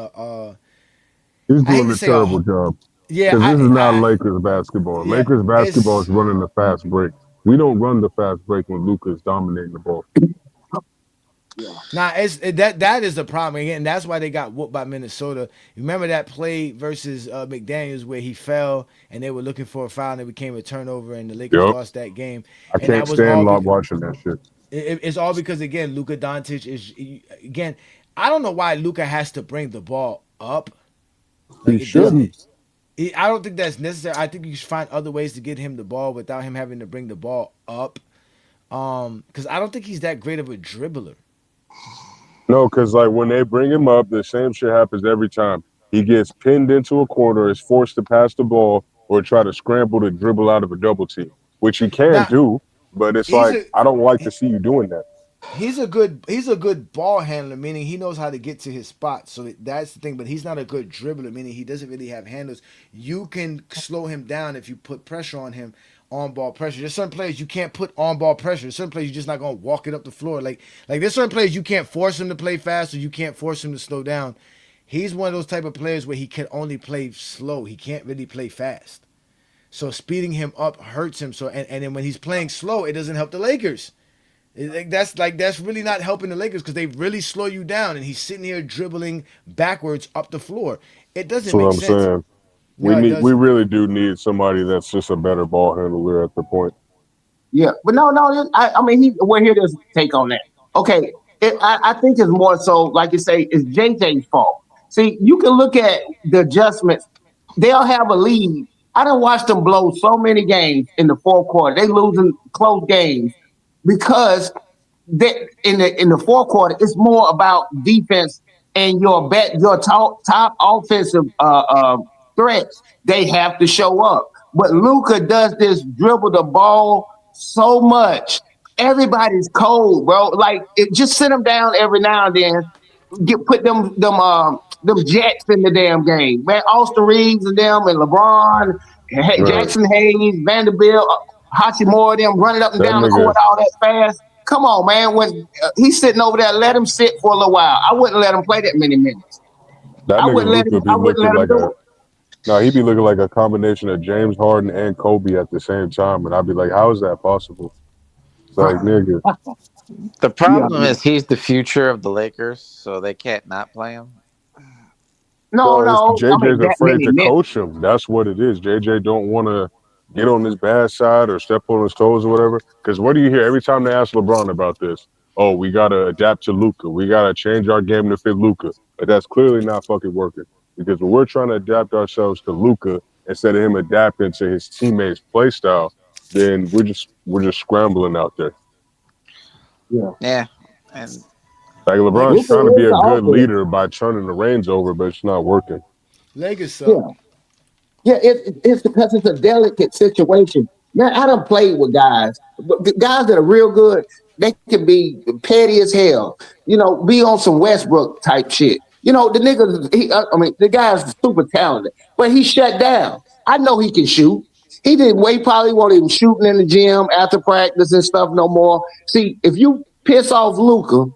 He's doing a terrible job. Yeah, because this is not Lakers basketball. Yeah, Lakers basketball is running the fast break. We don't run the fast break when Luka is dominating the ball. Nah, that is the problem again. That's why they got whooped by Minnesota. Remember that play versus McDaniels where he fell and they were looking for a foul and it became a turnover and the Lakers lost that game. I can't stand watching that shit. It's all because again, Luka Doncic is again. I don't know why Luka has to bring the ball up. Like, he shouldn't. I don't think that's necessary. I think you should find other ways to get him the ball without him having to bring the ball up. Because I don't think he's that great of a dribbler. No, because like when they bring him up, the same shit happens every time. He gets pinned into a corner, is forced to pass the ball, or try to scramble to dribble out of a double team, which he can do. But it's like I don't like to see you doing that. He's a good ball handler, meaning he knows how to get to his spot. So that's the thing. But he's not a good dribbler, meaning he doesn't really have handles. You can slow him down if you put pressure on him, on ball pressure. There's certain players you can't put on ball pressure. There's certain players you're just not gonna walk it up the floor. Like there's certain players you can't force him to play fast, or you can't force him to slow down. He's one of those type of players where he can only play slow. He can't really play fast. So speeding him up hurts him. So and then when he's playing slow, it doesn't help the Lakers. That's really not helping the Lakers because they really slow you down, and he's sitting here dribbling backwards up the floor. It That's doesn't what make I'm sense. saying. No, it We doesn't. really do need somebody that's just a better ball handler at the point. Yeah, but no. I mean, we're here to take on that. Okay, I think it's more so, like you say, it's JJ's fault. See, you can look at the adjustments. They'll have a lead. I done watched them blow so many games in the fourth quarter. They losing close games because in the fourth quarter, it's more about defense and your top offensive threats. They have to show up. But Luka does this dribble the ball so much. Everybody's cold, bro. Like just sit them down every now and then. Put them Jets in the damn game, man. Austin Reeves and them and LeBron, Right. Jackson Hayes, Vanderbilt, Hachimura, them running up and That down the court nigga, all that fast. Come on, man. When he's sitting over there, let him sit for a little while. I wouldn't let him play that many minutes. that nigga Luca be I wouldn't looking let him like do a it. no, he be looking like a combination of James Harden and Kobe at the same time, and I'd be like, how is that possible? It's like, nigga, The Yeah, problem yeah. is he's the future of the Lakers, so they can't not play him. No, well, it's no. I mean JJ's that afraid many to minutes. coach him. That's what it is. JJ don't want to get on his bad side or step on his toes or whatever. Because what do you hear every time they ask LeBron about this? Oh, we gotta adapt to Luca. We gotta change our game to fit Luca. But that's clearly not fucking working. Because when we're trying to adapt ourselves to Luca instead of him adapting to his teammates' play style, then we're just scrambling out there. Yeah. Yeah, and Like LeBron's Lakers, Luka trying to be is a the good offense. leader by turning the reins over, but it's not working. Lakers suck. Yeah. Yeah, it's because it's a delicate situation. Man, I done played with guys, but the guys that are real good. They can be petty as hell. Be on some Westbrook type shit. The nigga. I mean, the guy's super talented, but he shut down. I know he can shoot. He didn't. He probably won't even shooting in the gym after practice and stuff no more. See, if you piss off Luca,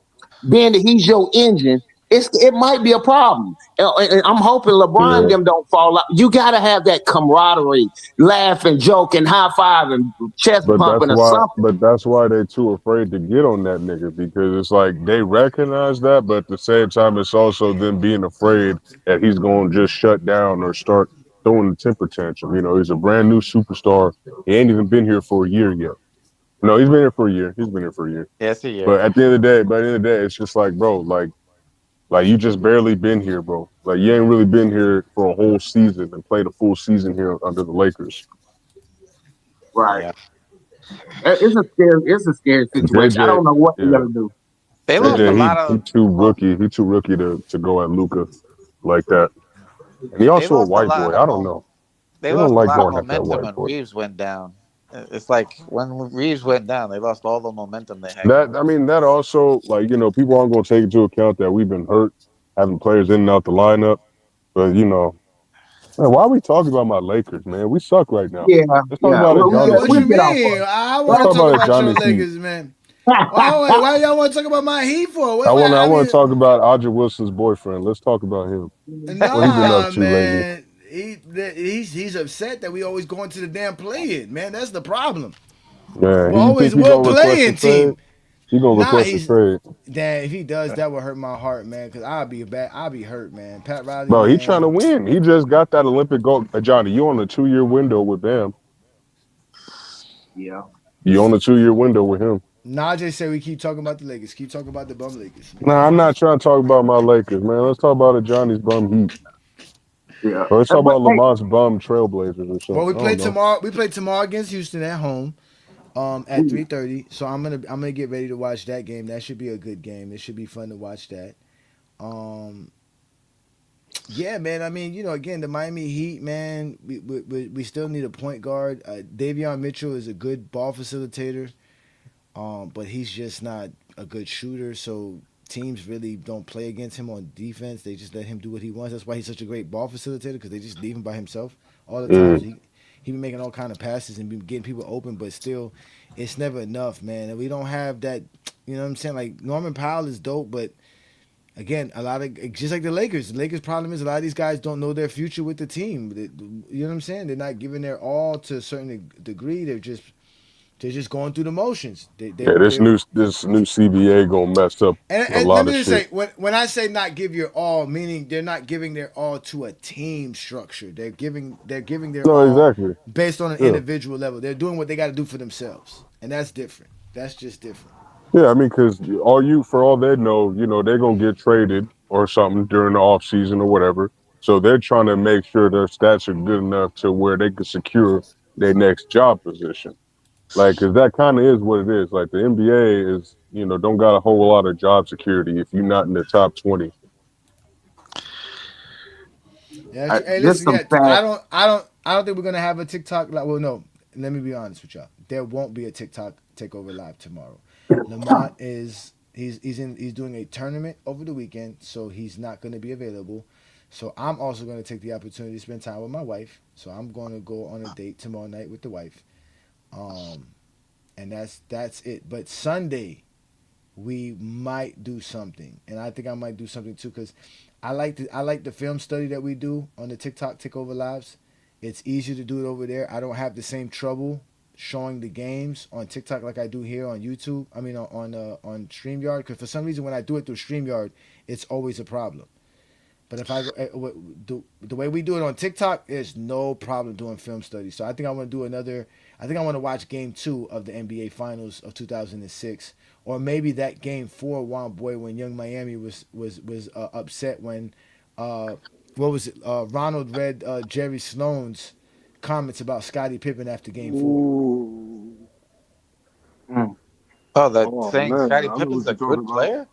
being that he's your engine, it might be a problem. And I'm hoping LeBron and Yeah. them don't fall out. You got to have that camaraderie, laughing, joking, high fiving, chest But pumping, that's or why something. but that's why they too afraid to get on that nigga because it's like they recognize that, but at the same time it's also them being afraid that he's gonna just shut down or start throwing the temper tantrum. He's a brand new superstar. He ain't even been here for a year yet. No, he's been here for a year. He's been here for a year. yes, a year. But at the end of the day, it's just like, bro, like you just barely been here, bro. Like you ain't really been here for a whole season and played a full season here under the Lakers. Right. Yeah, It's a scary situation. I JJ, don't know what they're yeah. gonna do. they lost a JJ, lot he of. too rookie. He too rookie to go at Luca like that. And he They also a lost a white lot boy. of I don't know. They They don't lost a like lot of going at that momentum white when boy. Reeves went down. It's like when Reeves went down, they lost all the momentum they had That going. I mean, that also people aren't going to take into account that we've been hurt, having players in and out the lineup. But man, why are we talking about my Lakers, man? We suck right now. Yeah, Let's talk yeah. about Well, Ajani's What you we'll Heat. get off mean? of I Let's want to talk talk about about your Ajani's Heat. Lakers, man. Why y'all want to talk about my Heat for? I want to I I want to mean, talk about Audrey Wilson's boyfriend. Let's talk about him. What he been up nah, to lately? man. He's upset that we always going to the damn play-in, man. That's the problem. Man, you think he We're a gonna request a playing trade? team. He gonna Nah, request a he's trade. damn. If he does, that would hurt my heart, man. Cause I'll be hurt, man. Pat Riley, Bro, he trying to man. win. He just got that Olympic gold. Johnny, you on a 2-year window with Bam. Yeah. You on a 2-year window with him. Najee said we keep talking about the Lakers. Keep talking about the bum Lakers, man. Nah, I'm not trying to talk about my Lakers, man. Let's talk about Johnny's bum Heat. Yeah. Or let's talk But about hey, Lamont's bum Trailblazers or Well, something. I don't know. We play tomorrow against Houston at home, at 3:30. So I'm gonna get ready to watch that game. That should be a good game. It should be fun to watch that. Um, yeah, man. I mean, again, the Miami Heat, man. We still need a point guard. Davion Mitchell is a good ball facilitator, but he's just not a good shooter. So teams really don't play against him on defense. They just let him do what he wants. That's why he's such a great ball facilitator because they just leave him by himself all the time. So Mm. he be making all kind of passes and be getting people open, but still, it's never enough, man. And we don't have that. You know what I'm saying? Like Norman Powell is dope, but again, a lot of just like the Lakers. The Lakers' problem is a lot of these guys don't know their future with the team. You know what I'm saying? They're not giving their all to a certain degree. They're just going through the motions. Yeah, this new CBA gonna mess up a And let lot me of just shit. say, when I say not give your all, meaning they're not giving their all to a team structure. They're giving their No, all exactly. based on an Yeah. individual level. They're doing what they got to do for themselves, and that's different. That's just different. Yeah, I mean, because for all they know, they're gonna get traded or something during the off season or whatever. So they're trying to make sure their stats are good enough to where they can secure their next job position. Like, because that kind of is what it is. Like the NBA is, don't got a whole lot of job security if you're not in the top 20. Yeah, hey, Just listen, some yeah, facts. I don't think we're gonna have a TikTok. Well, no, let me be honest with y'all. There won't be a TikTok takeover live tomorrow. Lamont is he's doing a tournament over the weekend, so he's not gonna be available. So I'm also gonna take the opportunity to spend time with my wife. So I'm gonna go on a date tomorrow night with the wife. Um, and that's it. But Sunday, we might do something, and I think I might do something too because I like the film study that we do on the TikTok Takeover Lives. It's easier to do it over there. I don't have the same trouble showing the games on TikTok like I do here on YouTube. I mean on StreamYard, because for some reason when I do it through StreamYard, it's always a problem. But if I the way we do it on TikTok, there's no problem doing film studies. So I think I want to do another. I think I want to watch Game 2 of the NBA Finals of 2006, or maybe that Game 4, Juan Boy, when Young Miami was upset when what was it? Ronald read Jerry Sloan's comments about Scottie Pippen after Game 4. Ooh. Oh, that Oh saying man, Scottie I know Pippen's what a you're talking good about. player?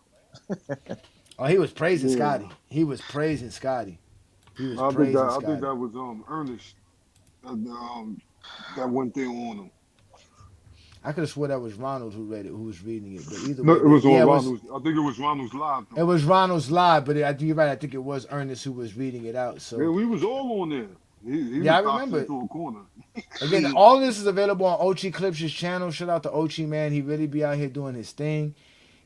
Oh, he was praising Yeah, Scottie. He was praising Scottie. He was I think praising that Scottie. was Ernest that went there on him. I could have swore that was Ronald who read it, who was reading it. But either No, way, it was yeah, on it was. Ronald's. I think it was Ronald's live It though. was Ronald's live, but I think you're right. I think it was Ernest who was reading it out. Yeah, So we was all on there. He yeah, was I boxed remember. into a corner. Again, all of this is available on Ochi Clips' channel. Shout out to Ochi, man. He really be out here doing his thing.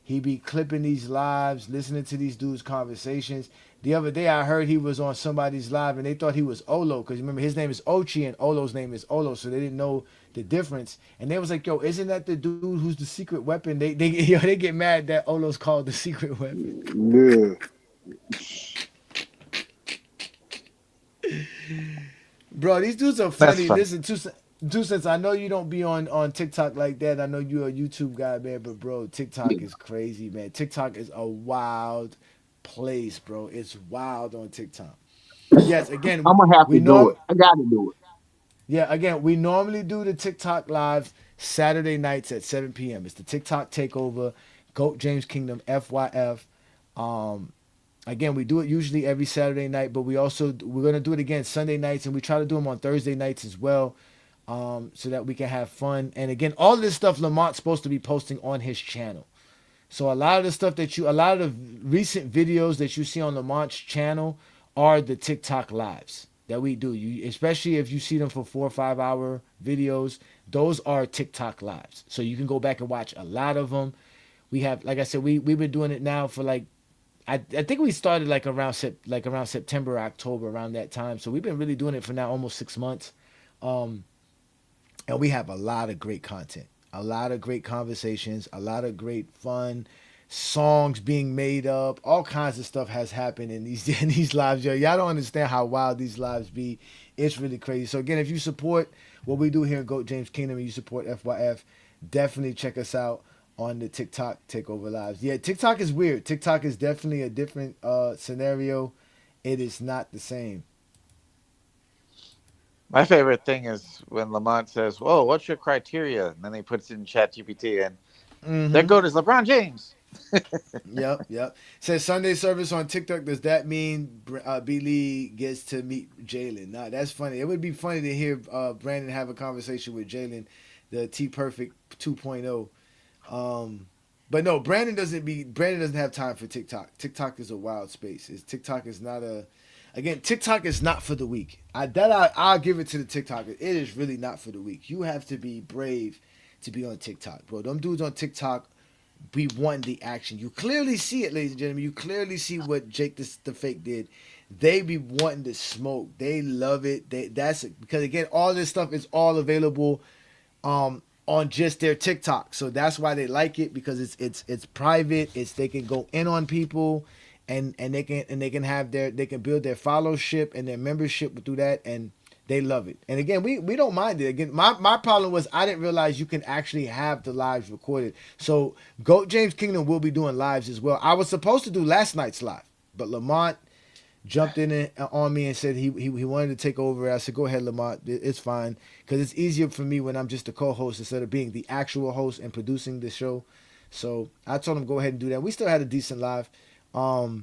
He be clipping these lives, listening to these dudes' conversations. The other day, I heard he was on somebody's live, and they thought he was Olo, because remember his name is Ochi and Olo's name is Olo, so they didn't know the difference. And they was like, "Yo, isn't that the dude who's the secret weapon?" They get mad that Olo's called the secret weapon. Yeah. Bro, these dudes are That's funny. funny. Listen, two cents. I know you don't be on TikTok like that. I know you're a YouTube guy, man. But bro, TikTok is crazy, man. TikTok is a wild place, bro. It's wild on TikTok. Yes, again, I'm gonna have we to do norm it. I got to do it. yeah, again, we normally do the TikTok lives Saturday nights at 7 p.m. It's the TikTok takeover, Goat James Kingdom, FYF. Um, Again, we do it usually every Saturday night, but we're gonna do it again Sunday nights, and we try to do them on Thursday nights as well, so that we can have fun. And again, all this stuff Lamont's supposed to be posting on his channel. So a lot of the stuff a lot of the recent videos that you see on Lamont's channel are the TikTok lives that we do. You, especially if you see them for 4 or 5 hour videos, those are TikTok lives. So you can go back and watch a lot of them. We have, like I said, we've been doing it now for like I think we started like around September, October, around that time. So we've been really doing it for now almost 6 months. Um, and we have a lot of great content, a lot of great conversations, a lot of great fun songs being made up. All kinds of stuff has happened in these in these lives. Yo, y'all don't understand how wild these lives be. It's really crazy. So again, if you support what we do here in Goat James Kingdom and you support FYF, definitely check us out on the TikTok Takeover Lives. Yeah, TikTok is weird. TikTok is definitely a different scenario. It is not the same. My favorite thing is when Lamont says, "Whoa, what's your criteria?" And then he puts in ChatGPT, and their goat is LeBron James. Yep. Says Sunday service on TikTok. Does that mean B. Lee gets to meet Jalen? Nah, that's funny. It would be funny to hear Brandon have a conversation with Jalen, the T Perfect 2.0. But no, Brandon doesn't have time for TikTok. TikTok is a wild space. TikTok is not a again, TikTok is not for the weak. I'll give it to the TikToker. It is really not for the weak. You have to be brave to be on TikTok, bro. Them dudes on TikTok be wanting the action. You clearly see it, ladies and gentlemen. You clearly see what Jake the Fake did. They be wanting to smoke. They love it. That's because again, all this stuff is all available on just their TikTok. So that's why they like it, because it's private. They can go in on people, and they can have they can build their followership and their membership through that, and they love it. And again, we don't mind it. Again, my problem was I didn't realize you can actually have the lives recorded. So Goat James Kingdom will be doing lives as well. I was supposed to do last night's live, but Lamont jumped in on me and said he wanted to take over. I said, go ahead, Lamont. It's fine, because it's easier for me when I'm just the co-host instead of being the actual host and producing the show. So I told him go ahead and do that. We still had a decent live. So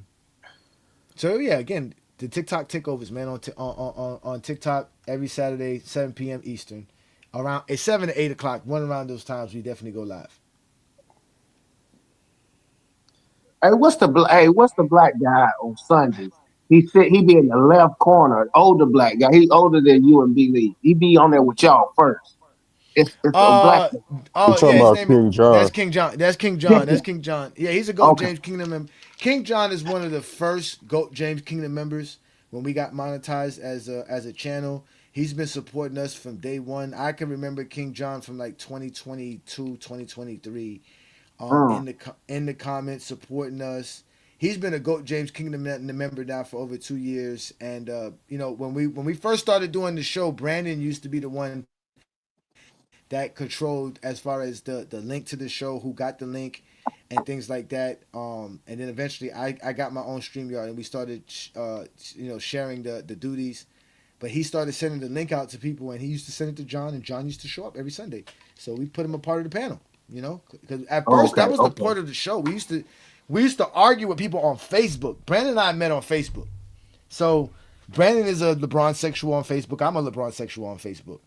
yeah, again, the TikTok takeovers, man, on TikTok every Saturday, 7 p.m. Eastern, around 7 to 8 o'clock. One around those times, we definitely go live. Hey, what's the black guy on Sundays? He be in the left corner, older black guy. He's older than you and B Lee. He be on there with y'all first. It's a black. You talking about King John? That's King John. That's King John. That's King John. Yeah, he's a Goat James Kingdom member. King John is one of the first Goat James Kingdom members when we got monetized as a channel. He's been supporting us from day one. I can remember King John from like 2022, 2023. In the comments supporting us. He's been a Goat James Kingdom member now for over 2 years. And when we first started doing the show, Brandon used to be the one that controlled as far as the link to the show, who got the link and things like that. And then eventually I got my own StreamYard, and we started sharing the duties. But he started sending the link out to people, and he used to send it to John, and John used to show up every Sunday. So we put him a part of the panel. Because at first that was the point of the show. We used to argue with people on Facebook. Brandon and I met on Facebook. So Brandon is a LeBron sexual on Facebook. I'm a LeBron sexual on Facebook.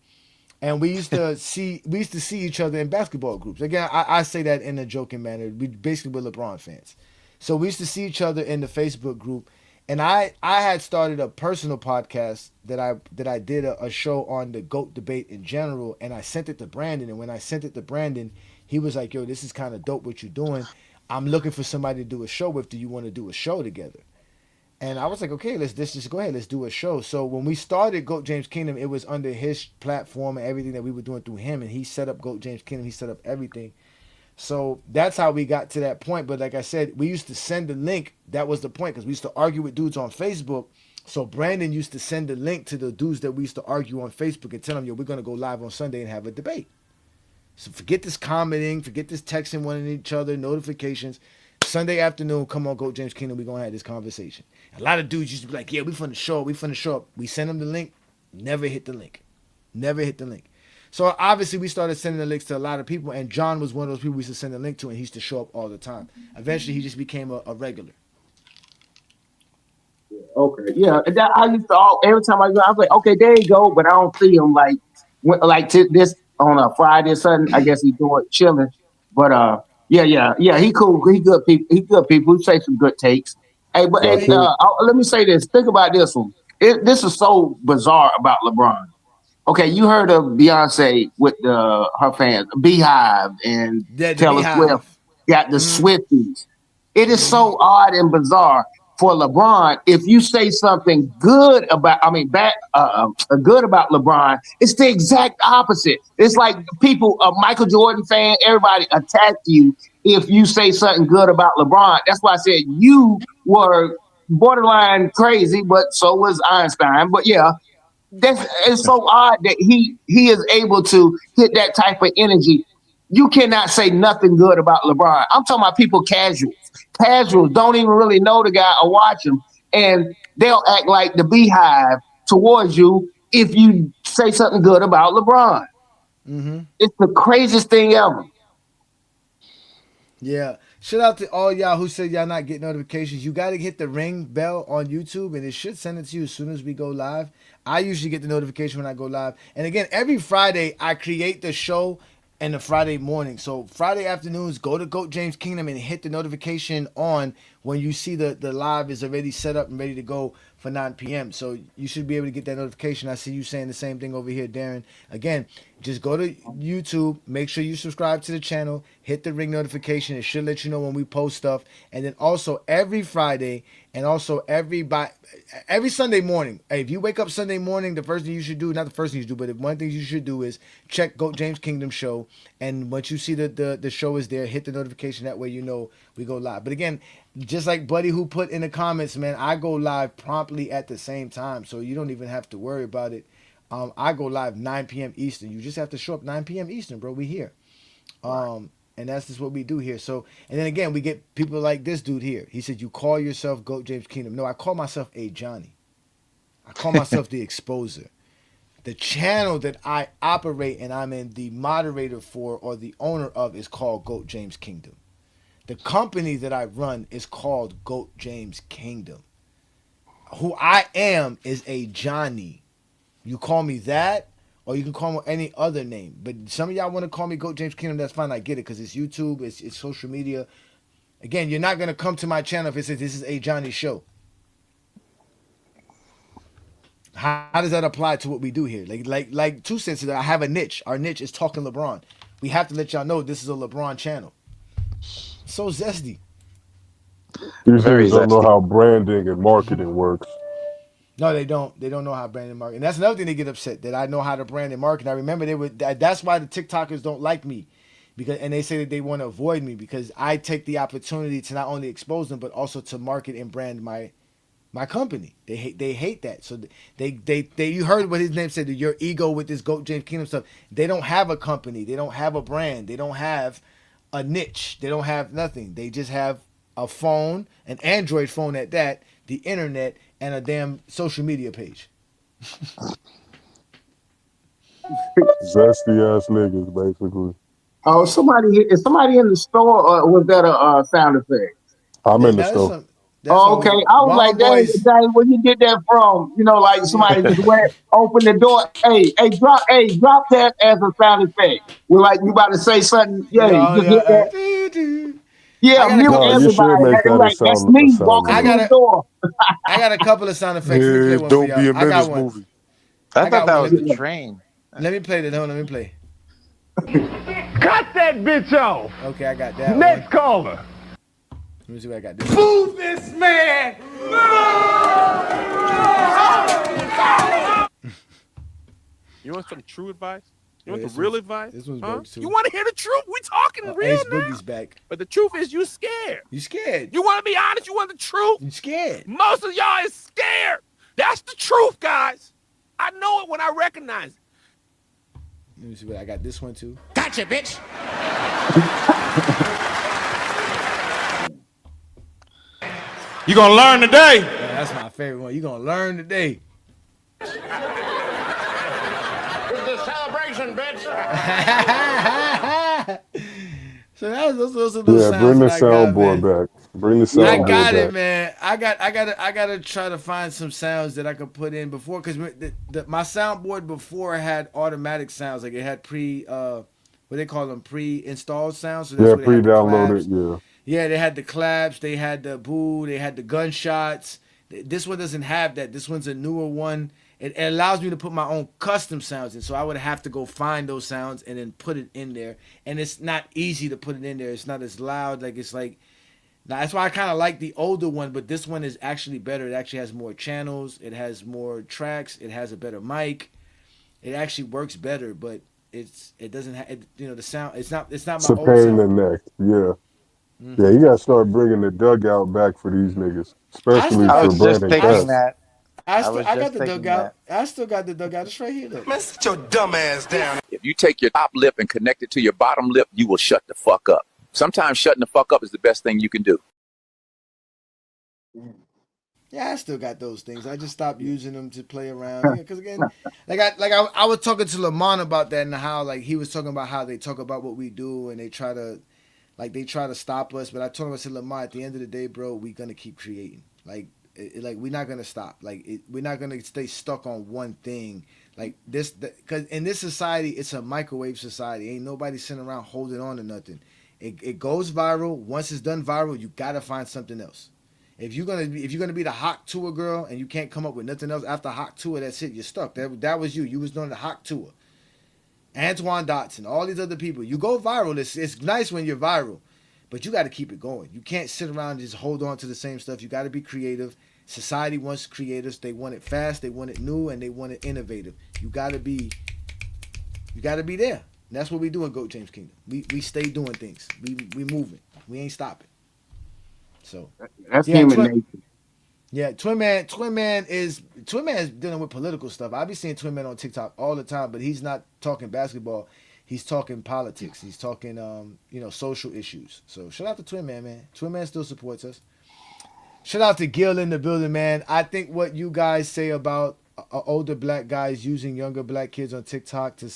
And we used to see each other in basketball groups. Again, I say that in a joking manner. We basically were LeBron fans. So we used to see each other in the Facebook group. And I had started a personal podcast that I did a show on the GOAT debate in general, and I sent it to Brandon. And when I sent it to Brandon, he was like, yo, this is kind of dope what you're doing. I'm looking for somebody to do a show with. Do you want to do a show together? And I was like, okay, let's just go ahead. Let's do a show. So when we started GOAT James Kingdom, it was under his platform and everything that we were doing through him. And he set up GOAT James Kingdom. He set up everything. So that's how we got to that point. But like I said, we used to send the link. That was the point, because we used to argue with dudes on Facebook. So Brandon used to send the link to the dudes that we used to argue on Facebook and tell them, yo, we're going to go live on Sunday and have a debate. So forget this commenting, forget this texting one each other, notifications. Sunday afternoon, come on, Goat James Kingdom, we're going to have this conversation. A lot of dudes used to be like, yeah, we finna show up. We send them the link, never hit the link. So obviously we started sending the links to a lot of people, and John was one of those people we used to send the link to, and he used to show up all the time. Eventually he just became a regular. Okay, yeah. I used to every time I go, I was like, okay, there you go, but I don't see him this on a Friday or Sunday. I guess he's doing chilling, but yeah. He cool. He good people. He say some good takes. Hey, but let me say this. Think about this one. This is so bizarre about LeBron. Okay, you heard of Beyonce with her fans, Beehive, and Taylor Swift got the Swifties. It is so odd and bizarre for LeBron. If you say something good about, good about LeBron, it's the exact opposite. It's like people, a Michael Jordan fan, everybody attack you if you say something good about LeBron. That's why I said you were borderline crazy, but so was Einstein. But yeah. It's so odd that he is able to hit that type of energy. You cannot say nothing good about LeBron. I'm talking about people casuals. Casuals don't even really know the guy or watch him, and they'll act like the Beehive towards you if you say something good about LeBron. Mm-hmm. It's the craziest thing ever. Yeah. Shout out to all y'all who said y'all not get notifications. You got to hit the ring bell on YouTube, and it should send it to you as soon as we go live. I usually get the notification when I go live. And again, every Friday, I create the show in the Friday morning. So Friday afternoons, go to GOAT James Kingdom and hit the notification on when you see the live is already set up and ready to go for 9 p.m. So you should be able to get that notification. I see you saying the same thing over here, Darren. Again, just go to YouTube, make sure you subscribe to the channel, hit the ring notification. It should let you know when we post stuff. And then also every Friday and also every Sunday morning. Hey, if you wake up Sunday morning, the first thing you should do, not the first thing you should do, but one thing you should do is check Goat James Kingdom show. And once you see the show is there, hit the notification. That way you know we go live. But again, just like Buddy who put in the comments, man, I go live promptly at the same time. So you don't even have to worry about it. I go live 9 p.m. Eastern. You just have to show up 9 p.m. Eastern, bro. We here. And that's just what we do here. So, and then again, we get people like this dude here. He said, you call yourself Goat James Kingdom. No, I call myself Ajani. I call myself the Exposer. The channel that I operate and I'm in the moderator for or the owner of is called Goat James Kingdom. The company that I run is called Goat James Kingdom. Who I am is Ajani. You call me that, or you can call me any other name. But some of y'all want to call me Goat James Kingdom, that's fine. I get it, because it's YouTube, it's social media. Again, you're not going to come to my channel if it says this is Ajani show. How does that apply to what we do here? Like 2 cents, I have a niche. Our niche is talking LeBron. We have to let y'all know this is a LeBron channel. So zesty. These niggas don't know how branding and marketing works. No, they don't. They don't know how brand and market. And that's another thing they get upset, that I know how to brand and market. I remember that's why the TikTokers don't like me, and they say that they want to avoid me because I take the opportunity to not only expose them but also to market and brand my company. They hate that. So they you heard what his name said, your ego with this Goat James Kingdom stuff. They don't have a company. They don't have a brand. They don't have a niche. They don't have nothing. They just have a phone, an Android phone at that, the internet, and a damn social media page. Zesty ass niggas, basically. Oh, is somebody in the store, or was that a sound effect? I'm in the store. Oh, okay. I was like, dang, where you get that from? You know, like somebody just went, open the door. Hey, drop that as a sound effect. We're like, you about to say something. Yeah, just hit that. Yeah, mute everybody. Like, that's me walking through the door. I got a couple of sound effects. Let me play one for y'all. I got one. movie. I thought that was the train. Let me play that. Hold on, let me play. Cut that bitch off. Okay, I got that. Next caller. Let me see what I got. This Move this man. You want some true advice? You want the real advice? This one's huh? too. You want to hear the truth? We talking real Ace now. Boogie's back. But the truth is, you scared. You scared. You want to be honest? You want the truth? You scared. Most of y'all is scared. That's the truth, guys. I know it when I recognize it. Let me see what I got. This one too. Gotcha, bitch. You gonna learn today. Yeah, that's my favorite one. You gonna learn today. It's a celebration, bitch. So those are those sounds. Bring the that I got, soundboard man. back. Bring the soundboard back. I got it, man. I gotta try to find some sounds that I could put in before, because my soundboard before had automatic sounds, like it had what they call them, pre-installed sounds. So that's pre-downloaded. Yeah. Yeah, they had the claps, they had the boo, they had the gunshots. This one doesn't have that. This one's a newer one. It allows me to put my own custom sounds in, so I would have to go find those sounds and then put it in there. And it's not easy to put it in there. It's not as loud. That's why I kind of like the older one, but this one is actually better. It actually has more channels. It has more tracks. It has a better mic. It actually works better, but it doesn't have the sound. It's not my old sound. It's a pain in the neck. Yeah. Yeah, you gotta start bringing the dugout back for these niggas, especially for Brandon Cass. I got the dugout. I still got the dugout. It's right here, though. Man, sit your dumb ass down. If you take your top lip and connect it to your bottom lip, you will shut the fuck up. Sometimes shutting the fuck up is the best thing you can do. Yeah, I still got those things. I just stopped using them to play around. Because again, I was talking to Lamont about that, and how he was talking about how they talk about what we do and they try to stop us. But I told him, I said, Lamont, at the end of the day, bro, we gonna keep creating. We're not gonna stop. We're not gonna stay stuck on one thing. Because in this society, it's a microwave society. Ain't nobody sitting around holding on to nothing. It goes viral. Once it's done viral, you gotta find something else. If you're gonna be the hot tour girl and you can't come up with nothing else after hot tour, that's it. You're stuck. That was you. You was doing the hot tour. Antoine Dotson, all these other people. You go viral. It's nice when you're viral, but you got to keep it going. You can't sit around and just hold on to the same stuff. You got to be creative. Society wants creators. They want it fast. They want it new, and they want it innovative. You got to be there. And that's what we do in Goat James Kingdom. We stay doing things. We moving. We ain't stopping. So that's human nature. Yeah, Twin Man is dealing with political stuff. I be seeing Twin Man on TikTok all the time, but he's not talking basketball. He's talking politics. He's talking social issues. So shout out to Twin Man, man. Twin Man still supports us. Shout out to Gil in the building, man. I think what you guys say about older black guys using younger black kids on TikTok to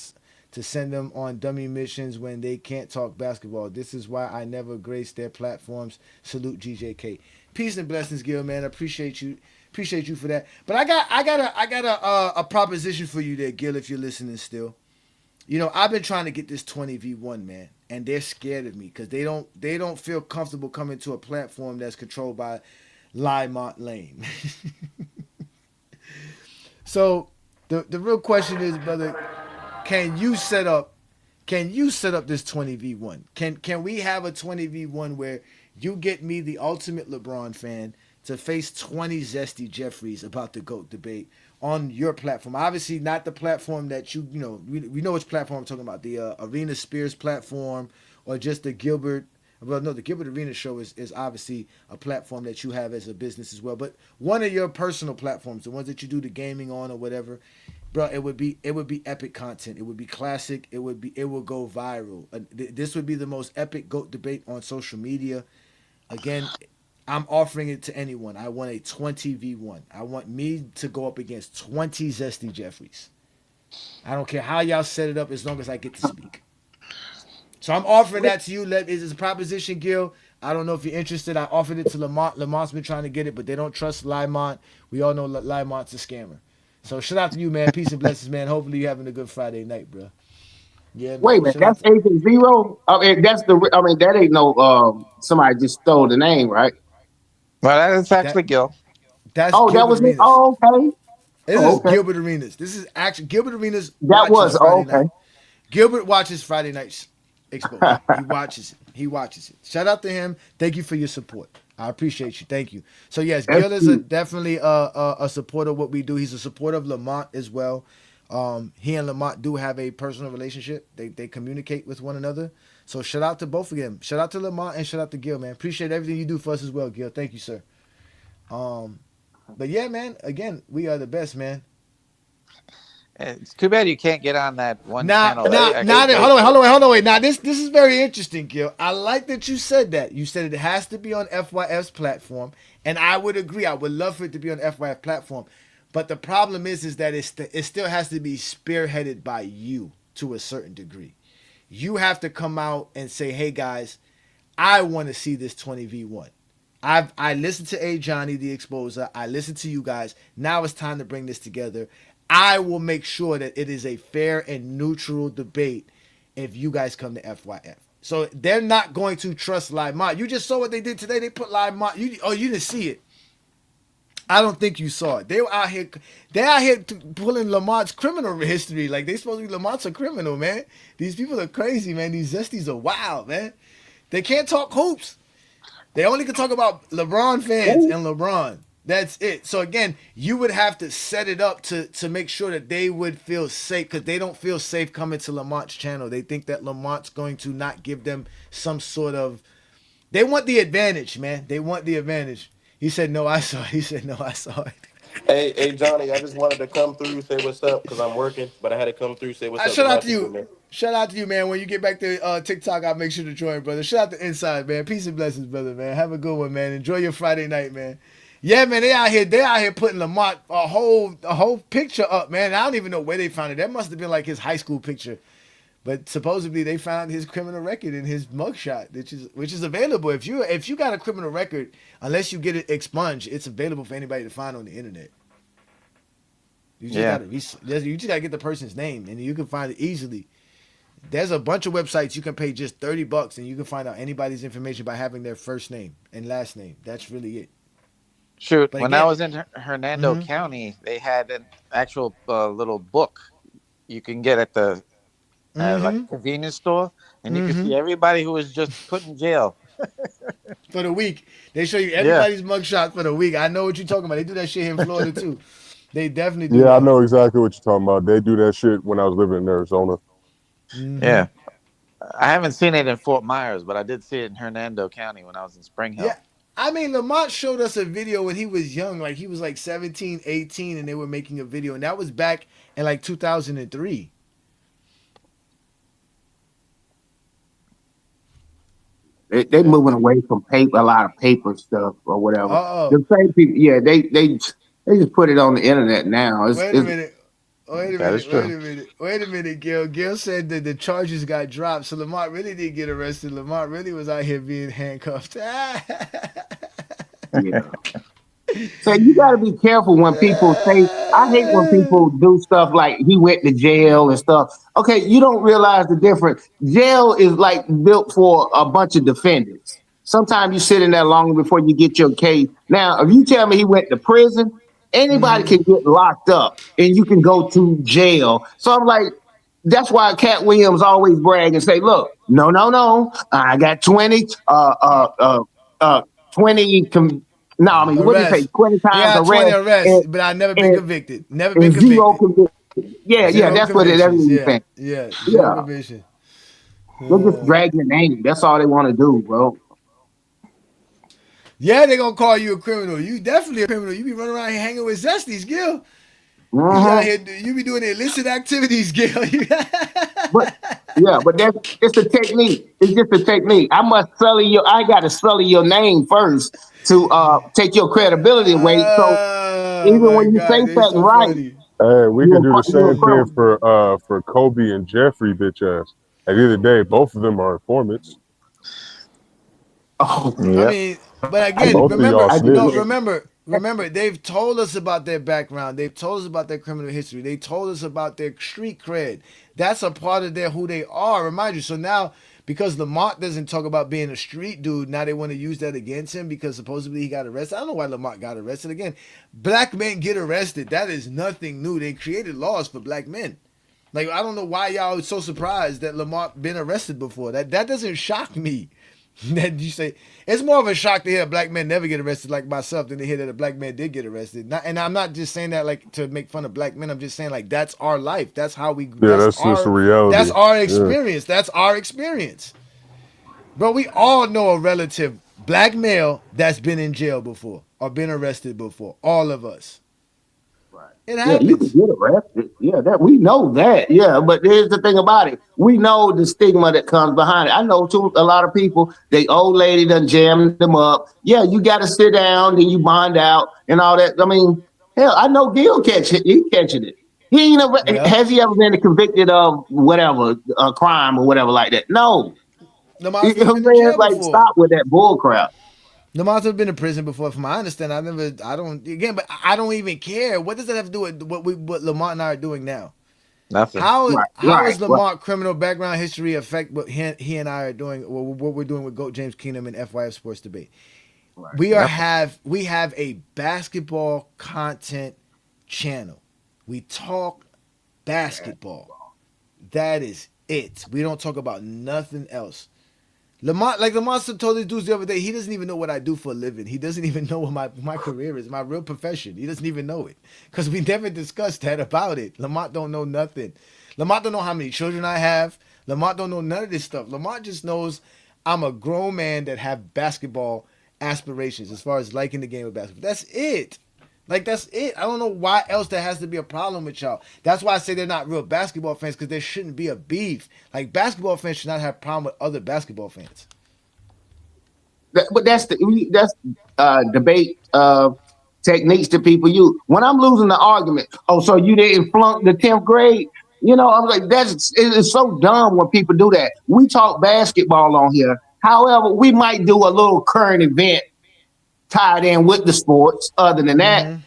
send them on dummy missions when they can't talk basketball. This is why I never grace their platforms. Salute GJK. Peace and blessings, Gil, man. I appreciate you for that. But I got a proposition for you there, Gil, if you're listening still. I've been trying to get this 20v1, man, and they're scared of me because they don't feel comfortable coming to a platform that's controlled by Limont Lane. So the real question is, brother, can you set up this 20v1? Can we have a 20v1 where you get me, the ultimate LeBron fan, to face 20 Zesty Jeffries about the GOAT debate on your platform? Obviously not the platform that we know which platform I'm talking about, the Arena Spears platform, or just the Gilbert. Well, no, the Gilbert Arena show is obviously a platform that you have as a business as well. But one of your personal platforms, the ones that you do the gaming on or whatever, bro, it would be epic content. It would be classic. It would go viral. This would be the most epic GOAT debate on social media. Again, I'm offering it to anyone. I want a 20v1. I want me to go up against 20 Zesty Jeffries. I don't care how y'all set it up as long as I get to speak. So I'm offering that to you. It's a proposition, Gil. I don't know if you're interested. I offered it to Lamont. Lamont's been trying to get it, but they don't trust Limont. We all know Limont's a scammer. So shout out to you, man. Peace and blessings, man. Hopefully you're having a good Friday night, bro. Yeah, man. Wait a minute, that's Agent Zero. That ain't no somebody just stole the name, right? Well, that is actually Gil. That's that was me. Arenas. Oh, okay. This is Gilbert Arenas. This is actually Gilbert Arenas. That was Friday okay. night. Gilbert watches Friday Night's Exposure. He watches it. Shout out to him. Thank you for your support. I appreciate you. Thank you. So yes, Gil is definitely a supporter of what we do. He's a supporter of Lamont as well. He and Lamont do have a personal relationship. They communicate with one another. So shout out to both of them. Shout out to Lamont and shout out to Gil, man. Appreciate everything you do for us as well, Gil. Thank you, sir. But yeah, man. Again, we are the best, man. It's too bad you can't get on that one channel. Hold on, wait. Now this is very interesting, Gil. I like that you said that. You said it has to be on FYF's platform, and I would agree. I would love for it to be on FYF platform, but the problem is that it still has to be spearheaded by you to a certain degree. You have to come out and say, "Hey guys, I want to see this 20v1." I listened to Ajani, the Exposer. I listened to you guys. Now it's time to bring this together. I will make sure that it is a fair and neutral debate if you guys come to FYF. So they're not going to trust Limont. You just saw what they did today. They put Limont. You didn't see it. I don't think you saw it. They're out here pulling Lamont's criminal history. Like they supposed to be Lamont's a criminal, man. These people are crazy, man. These Zesties are wild, man. They can't talk hoops. They only can talk about LeBron fans and LeBron. That's it. So again, you would have to set it up to make sure that they would feel safe, because they don't feel safe coming to Lamont's channel. They think that Lamont's going to not give them some sort of. They want the advantage, man. They want the advantage. He said, "No, I saw it." He said, "No, I saw it." Hey, Johnny, I just wanted to come through, say what's up, because I'm working, but I had to come through, say what's up. Shout out to you. Man. Shout out to you, man. When you get back to TikTok, I'll make sure to join, brother. Shout out to Inside, man. Peace and blessings, brother, man. Have a good one, man. Enjoy your Friday night, man. Yeah, man, they out here putting Lamont a whole picture up, man. I don't even know where they found it. That must have been like his high school picture. But supposedly they found his criminal record in his mugshot, which is available. If you got a criminal record, unless you get it expunged, it's available for anybody to find on the internet. You just gotta get the person's name, and you can find it easily. There's a bunch of websites you can pay just $30 and you can find out anybody's information by having their first name and last name. That's really it. Shoot, But when again, I was in Hernando County, they had an actual little book you can get at the like a convenience store, and you can see everybody who was just put in jail for the week. They show you everybody's mugshot for the week. I know what you're talking about. They do that shit here in Florida too. They definitely do Yeah, that. I know exactly what you're talking about. They do that shit when I was living in Arizona. Yeah. I haven't seen it in Fort Myers, but I did see it in Hernando County when I was in Spring Hill. Yeah. I mean, Lamont showed us a video when he was young, like he was like 17, 18, and they were making a video, and that was back in like 2003. They moving away from paper, a lot of paper stuff or whatever. The same people, yeah, they just put it on the internet now. Wait a minute, Gil. Gil said that the charges got dropped, so Lamont really didn't get arrested. Lamont really was out here being handcuffed. Yeah. So you got to be careful when people say. I hate when people do stuff like he went to jail and stuff. Okay, you don't realize the difference. Jail is like built for a bunch of defendants. Sometimes you sit in there long before you get your case. Now, if you tell me he went to prison, anybody can get locked up and you can go to jail. So I'm like, that's why Cat Williams always brag and say, "Look, no, I got 20, 20." No, I mean, what do you say? 20 times 20 arrest, arrests, but I've never been convicted. Never been convicted. Zero convictions. Yeah, that's what it is. Yeah, zero conviction. They'll just drag your name. That's all they want to do, bro. Yeah, they're gonna call you a criminal. You definitely a criminal. You be running around here hanging with Zesties, Gil. You out here, you be doing illicit activities, Gil. but it's the technique. It's just a technique. I gotta sully your name first to take your credibility away. So even when you say something right, hey, we could do the same thing for Kobe and Jeffrey, bitch ass. At the end of the day, both of them are informants. Oh, I mean, but again, remember, they've told us about their background. They've told us about their criminal history. They told us about their street cred. That's a part of who they are. Remind you. So now, because Lamont doesn't talk about being a street dude, now they want to use that against him because supposedly he got arrested. I don't know why Lamont got arrested again. Black men get arrested. That is nothing new. They created laws for black men. Like, I don't know why y'all are so surprised that Lamont been arrested before. That doesn't shock me. That you say it's more of a shock to hear a black man never get arrested like myself than to hear that a black man did get arrested. And I'm not just saying that like to make fun of black men. I'm just saying like that's our life. That's how we. Yeah, that's just a reality. That's our experience. Yeah. That's our experience. Bro, we all know a relative black male that's been in jail before or been arrested before. All of us. It happens. Yeah, you can get arrested. Yeah, that we know that. Yeah, but here's the thing about it. We know the stigma that comes behind it. I know too a lot of people, they old lady done jammed them up. Yeah, you got to sit down, then you bond out and all that. I mean, hell, I know Gil catching it. He ain't ever, has he ever been convicted of whatever, a crime or whatever like that? No. Like, stop with that bull crap. Lamont's been in prison before, from my understanding. but I don't even care. What does that have to do with what Lamont and I are doing now? Nothing. How is Lamont criminal background history affect what he and I are doing, what we're doing with GOAT James Keenum and FYF Sports Debate? Right. We have a basketball content channel. We talk basketball. That is it. We don't talk about nothing else. Lamont told these dudes the other day, he doesn't even know what I do for a living. He doesn't even know what my career is, my real profession. He doesn't even know it because we never discussed that about it. Lamont don't know nothing. Lamont don't know how many children I have. Lamont don't know none of this stuff. Lamont just knows I'm a grown man that have basketball aspirations as far as liking the game of basketball. That's it. Like, that's it. I don't know why else there has to be a problem with y'all. That's why I say they're not real basketball fans, because there shouldn't be a beef. Like, basketball fans should not have a problem with other basketball fans. But that's debate techniques that people use. When I'm losing the argument, so you didn't flunk the 10th grade? You know, I'm like, it's so dumb when people do that. We talk basketball on here. However, we might do a little current event tied in with the sports. Other than that,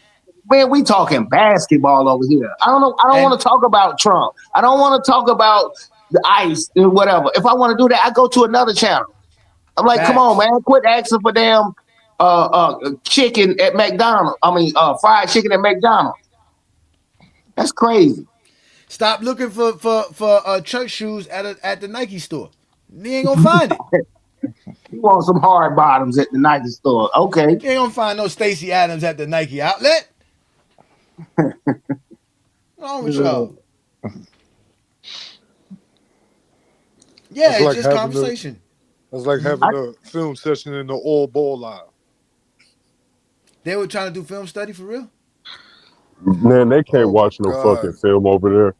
man, we talking basketball over here. I don't know. I don't want to talk about Trump. I don't want to talk about the ice and whatever. If I want to do that, I go to another channel. I'm like, come on, man, quit asking for damn chicken at McDonald's. I mean, fried chicken at McDonald's. That's crazy. Stop looking for church shoes at the Nike store. You ain't gonna find it. You want some hard bottoms at the Nike store? Okay. You ain't gonna find no Stacey Adams at the Nike outlet. What's wrong with y'all? Yeah, it's just conversation. It's like having a film session in the All Ball Live. They were trying to do film study for real? Man, they can't watch no fucking film over there.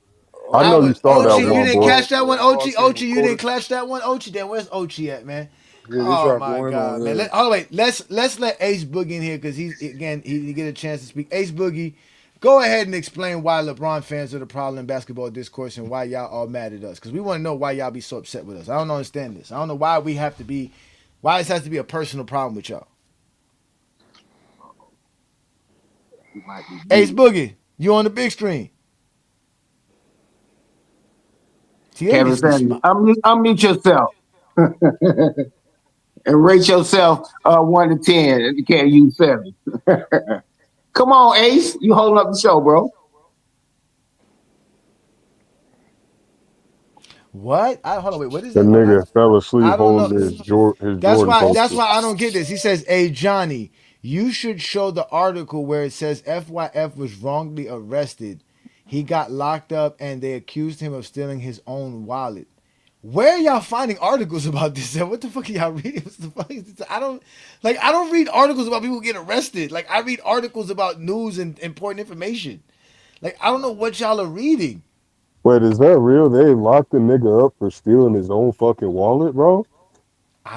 I know you saw that one, you didn't boy. catch that one, Ochi, you didn't catch that one, Ochi. Then where's Ochi at, man? Yeah, Oh my God, man! Let's let Ace Boogie in here because he didn't get a chance to speak. Ace Boogie, go ahead and explain why LeBron fans are the problem in basketball discourse and why y'all all mad at us. Because we want to know why y'all be so upset with us. I don't understand this. I don't know why this has to be a personal problem with y'all. Ace Boogie, you on the big screen? Kevin Sanders, unmute yourself and rate yourself 1 to 10. And you can't use 7. Come on, Ace, you holding up the show, bro. What? Hold on, wait. What is the that? nigga fell asleep holding his Jordan. That's why I don't get this. He says, "Hey Johnny, you should show the article where it says FYF was wrongly arrested. He got locked up and they accused him of stealing his own wallet." Where are y'all finding articles about this? What the fuck are y'all reading? What the fuck is this? I don't read articles about people getting arrested. Like I read articles about news and important information. Like I don't know what y'all are reading. Wait, is that real? They locked the nigga up for stealing his own fucking wallet, bro?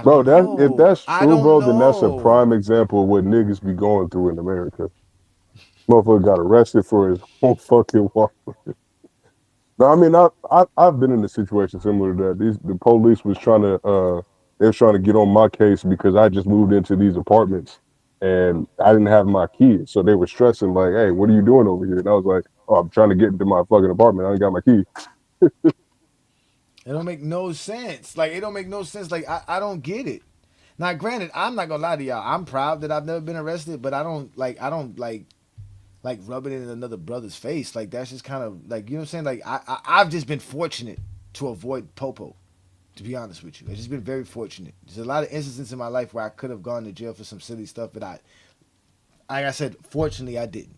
Bro, if that's true, bro, then that's a prime example of what niggas be going through in America. Motherfucker got arrested for his own fucking wallet. No, I mean, I've been in a situation similar to that. The police was trying to get on my case because I just moved into these apartments and I didn't have my key. So they were stressing like, "Hey, what are you doing over here?" And I was like, "Oh, I'm trying to get into my fucking apartment. I ain't got my key." It don't make no sense. Like it don't make no sense. Like I don't get it. Now, granted, I'm not gonna lie to y'all. I'm proud that I've never been arrested, but I don't like rub it in another brother's face. Like that's just kind of like, you know what I'm saying? Like I've just been fortunate to avoid popo. To be honest with you, I've just been very fortunate. There's a lot of instances in my life where I could have gone to jail for some silly stuff, but like I said, fortunately I didn't.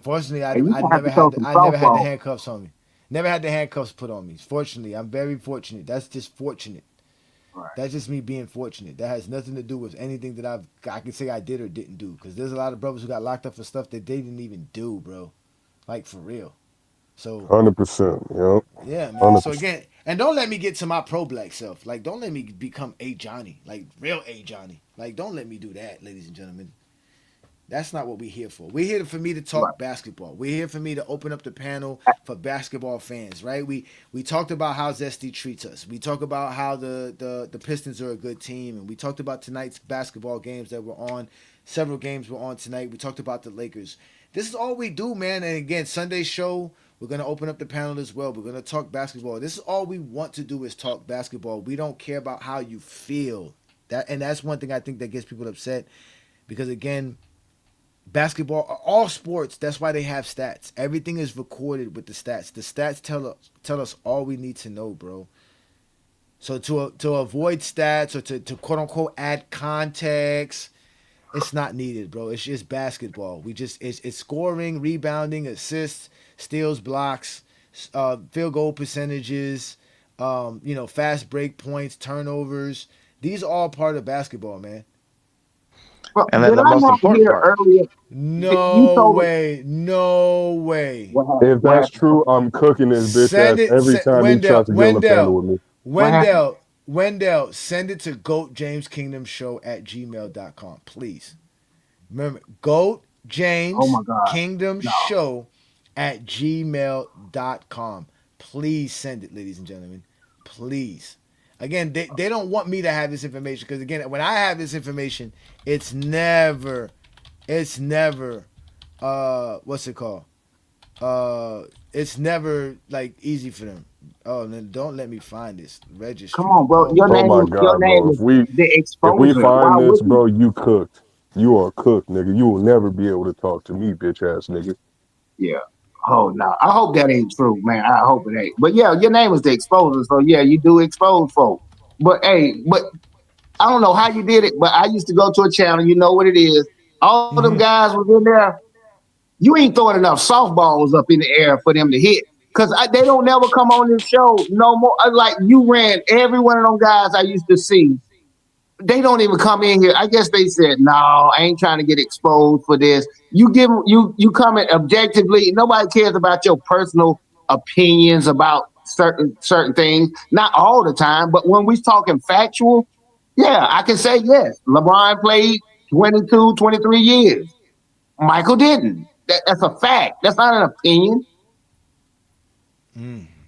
Fortunately, I never had the handcuffs on me. Never had the handcuffs put on me. Fortunately, I'm very fortunate. That's just fortunate. Right. That's just me being fortunate. That has nothing to do with anything that I can say I did or didn't do. Because there's a lot of brothers who got locked up for stuff that they didn't even do, bro. Like for real. So 100%, yep. Yeah, man. 100%. So again, and don't let me get to my pro black self. Like, don't let me become Ajani, like real Ajani. Like, don't let me do that, ladies and gentlemen. That's not what we're here for. We're here for me to talk basketball. We're here for me to open up the panel for basketball fans, right? We talked about how Zesty treats us. We talk about how the Pistons are a good team, and we talked about tonight's basketball games that were on. Several games were on tonight. We talked about the Lakers. This is all we do, man. And again, Sunday's show, we're gonna open up the panel as well. We're gonna talk basketball. This is all we want to do is talk basketball. We don't care about how you feel. That's one thing I think that gets people upset, because again, basketball, all sports, that's why they have stats. Everything is recorded with the stats. The stats tell us all we need to know, bro. So to avoid stats or to quote unquote add context, it's not needed, bro. It's just basketball. It's scoring, rebounding, assists, steals, blocks, field goal percentages, fast break points, turnovers. These are all part of basketball, man. Well, and then the most important part. Earlier, no way. If that's true, I'm cooking his bitch ass every time he tries to get on the panel with me. Wendell, send it to goatjameskingdomshow@gmail.com, please. Remember, goatjameskingdomshow@gmail.com. Please send it, ladies and gentlemen. Please. Again, they don't want me to have this information, because again, when I have this information, it's never what's it called? it's never like easy for them. Oh, then don't let me find this registry. Come on, bro. Your Oh my your God, bro. name is the If we exposure. Why find this, would you? bro, you cooked. You are cooked, nigga. You will never be able to talk to me, bitch ass nigga. Yeah. Oh no. I hope that ain't true, man. I hope it ain't. But yeah, your name is the exposure. So yeah, you do expose folks. But hey, but I don't know how you did it, but I used to go to a channel, you know what it is. All them guys was in there. You ain't throwing enough softballs up in the air for them to hit. Cause they don't never come on this show no more. Like you ran every one of them guys I used to see. They don't even come in here. I guess they said, no, I ain't trying to get exposed for this. You give them, you come in objectively. Nobody cares about your personal opinions about certain things. Not all the time, but when we talking factual, yeah, I can say yes. LeBron played 22, 23 years. Michael didn't. That's a fact. That's not an opinion.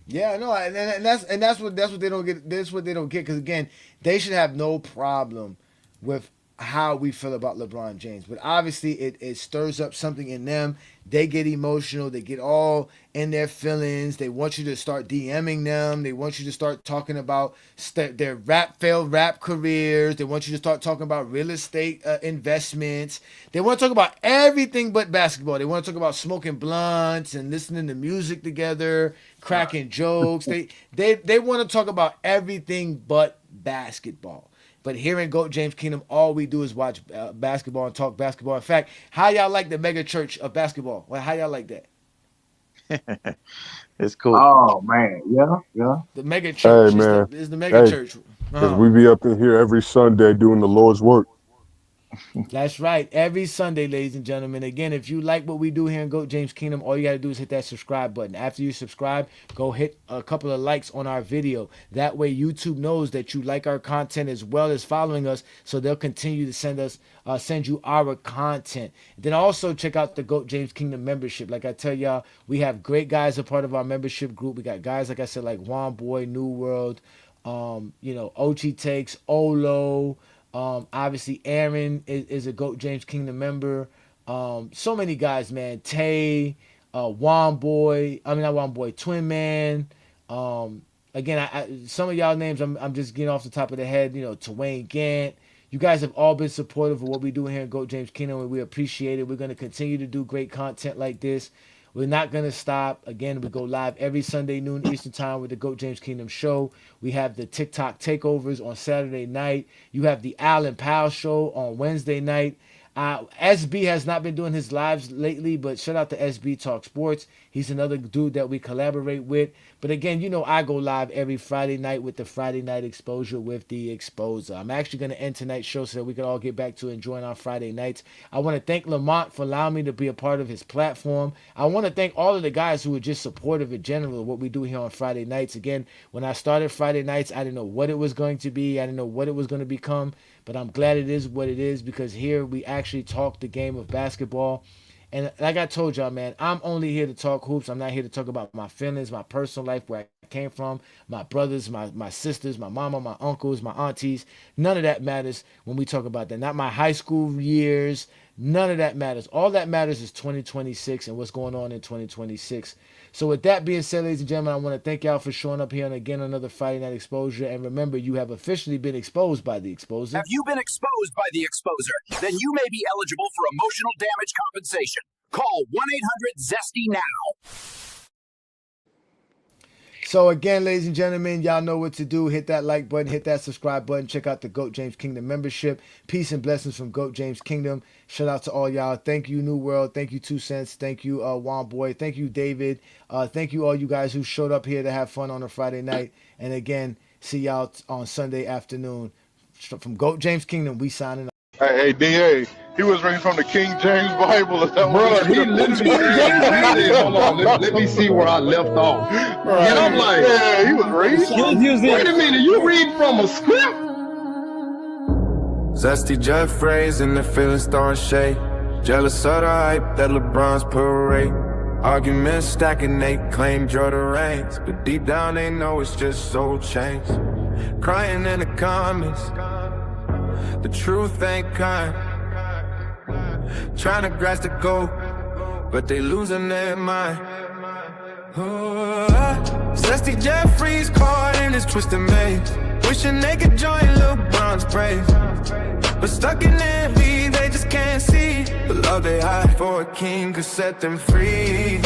Yeah, no, and that's what they don't get. That's what they don't get because again, they should have no problem with how we feel about LeBron James, but obviously it stirs up something in them. They get emotional. They get all in their feelings. They want you to start DMing them. They want you to start talking about their failed rap careers. They want you to start talking about real estate investments. They want to talk about everything but basketball. They want to talk about smoking blunts and listening to music together, cracking jokes. They want to talk about everything but basketball. But here in GOAT James Kingdom, all we do is watch basketball and talk basketball. In fact, how y'all like the mega church of basketball? Well, how y'all like that? It's cool. Oh man, yeah. The mega church Hey, man. is the mega Hey, church. because we be up in here every Sunday doing the Lord's work. That's right. Every Sunday, ladies and gentlemen. Again, if you like what we do here in GOAT James Kingdom, all you got to do is hit that subscribe button. After you subscribe, go hit a couple of likes on our video. That way, YouTube knows that you like our content as well as following us, so they'll continue to send you our content. Then also check out the GOAT James Kingdom membership. Like I tell y'all, we have great guys a part of our membership group. We got guys, like I said, like Juan Boy, New World, Ochi Takes, Olo. Obviously, Aaron is a GOAT James Kingdom member. So many guys, man. Tay, Juan Boy. I mean, not Juan Boy. Twin Man. Again, some of y'all names I'm just getting off the top of the head. Twain Gant. You guys have all been supportive of what we do here in GOAT James Kingdom, and we appreciate it. We're going to continue to do great content like this. We're not going to stop. Again, we go live every Sunday noon Eastern time with the GOAT James Kingdom show. We have the TikTok takeovers on Saturday night. You have the Allen Powell show on Wednesday night. SB has not been doing his lives lately, but shout out to SB Talk Sports. He's another dude that we collaborate with. But again, I go live every Friday night with the Friday Night Exposure with the Exposer. I'm actually going to end tonight's show so that we can all get back to enjoying our Friday nights. I want to thank Lamont for allowing me to be a part of his platform. I want to thank all of the guys who are just supportive in general of what we do here on Friday nights. Again, when I started Friday nights, I didn't know what it was going to be. I didn't know what it was going to become. But I'm glad it is what it is because here we actually talk the game of basketball. And like I told y'all, man, I'm only here to talk hoops. I'm not here to talk about my feelings, my personal life, where I came from, my brothers, my sisters, my mama, my uncles, my aunties. None of that matters when we talk about that. Not my high school years. None of that matters. All that matters is 2026 and what's going on in 2026. So with that being said, ladies and gentlemen, I want to thank y'all for showing up here and again another Friday Night Exposure. And remember, you have officially been exposed by the Exposer. Have you been exposed by the Exposer? Then you may be eligible for emotional damage compensation. Call 1-800-ZESTY now. So again, ladies and gentlemen, y'all know what to do. Hit that like button, hit that subscribe button. Check out the GOAT James Kingdom membership. Peace and blessings from GOAT James Kingdom. Shout out to all y'all. Thank you, New World. Thank you, 2 Cents. Thank you, Juan Boy. Thank you, David. Thank you, all you guys who showed up here to have fun on a Friday night. And again, see y'all on Sunday afternoon. From GOAT James Kingdom, we signing up. Hey, DA, he was reading from the King James Bible. Is that Bro, he literally hold on, let me see where I left off. Right. And I'm like, yeah, he was reading. Wait a minute, you read from a script? Zesty Jeffries and the feelings throwing shade. Jealous of the hype that LeBron's parade. Arguments stacking, they claim Jordan reigns, but deep down they know it's just soul change. Crying in the comments, the truth ain't kind. Trying to grasp the goal, but they losing their mind. Zesty Jeffries caught in his twisted maze, wishing they could join LeBron's brave, but stuck in envy, they just can't see the love they hide for a king could set them free.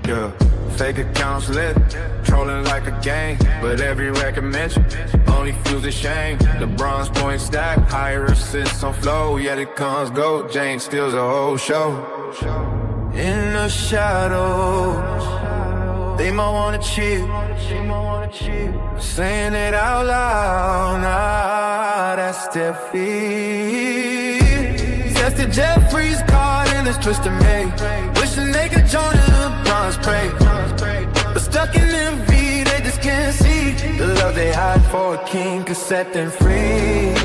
Yeah, fake accounts lit, trolling like a gang, but every record mention only fuels the shame. LeBron's point stack, higher assists on flow, yet it comes gold. James steals a whole show. In the shadows, they might wanna cheat, saying it out loud, nah, that's their feet. Zesty Jeffries caught in this twisted maze, wishing they could join LeBron's praise, but stuck in envy, they just can't see the love they hide for a king could set them free.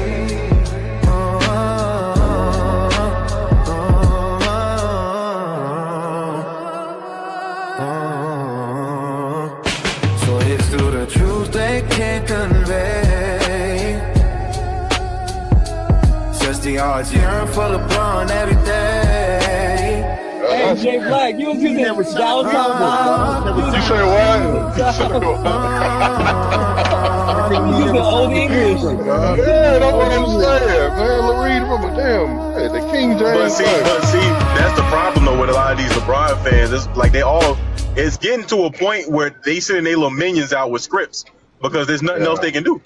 So it's through the truth they can't convey. Zesty hearts yearn for LeBron every day. Hey, Jay Black, you was using that was You say what? You was using old English. Yeah, that's what I'm saying, man. Read from damn, hey, the King James. But see, that's the problem though with a lot of these LeBron fans. It's like it's getting to a point where they sending their little minions out with scripts because there's nothing else they can do.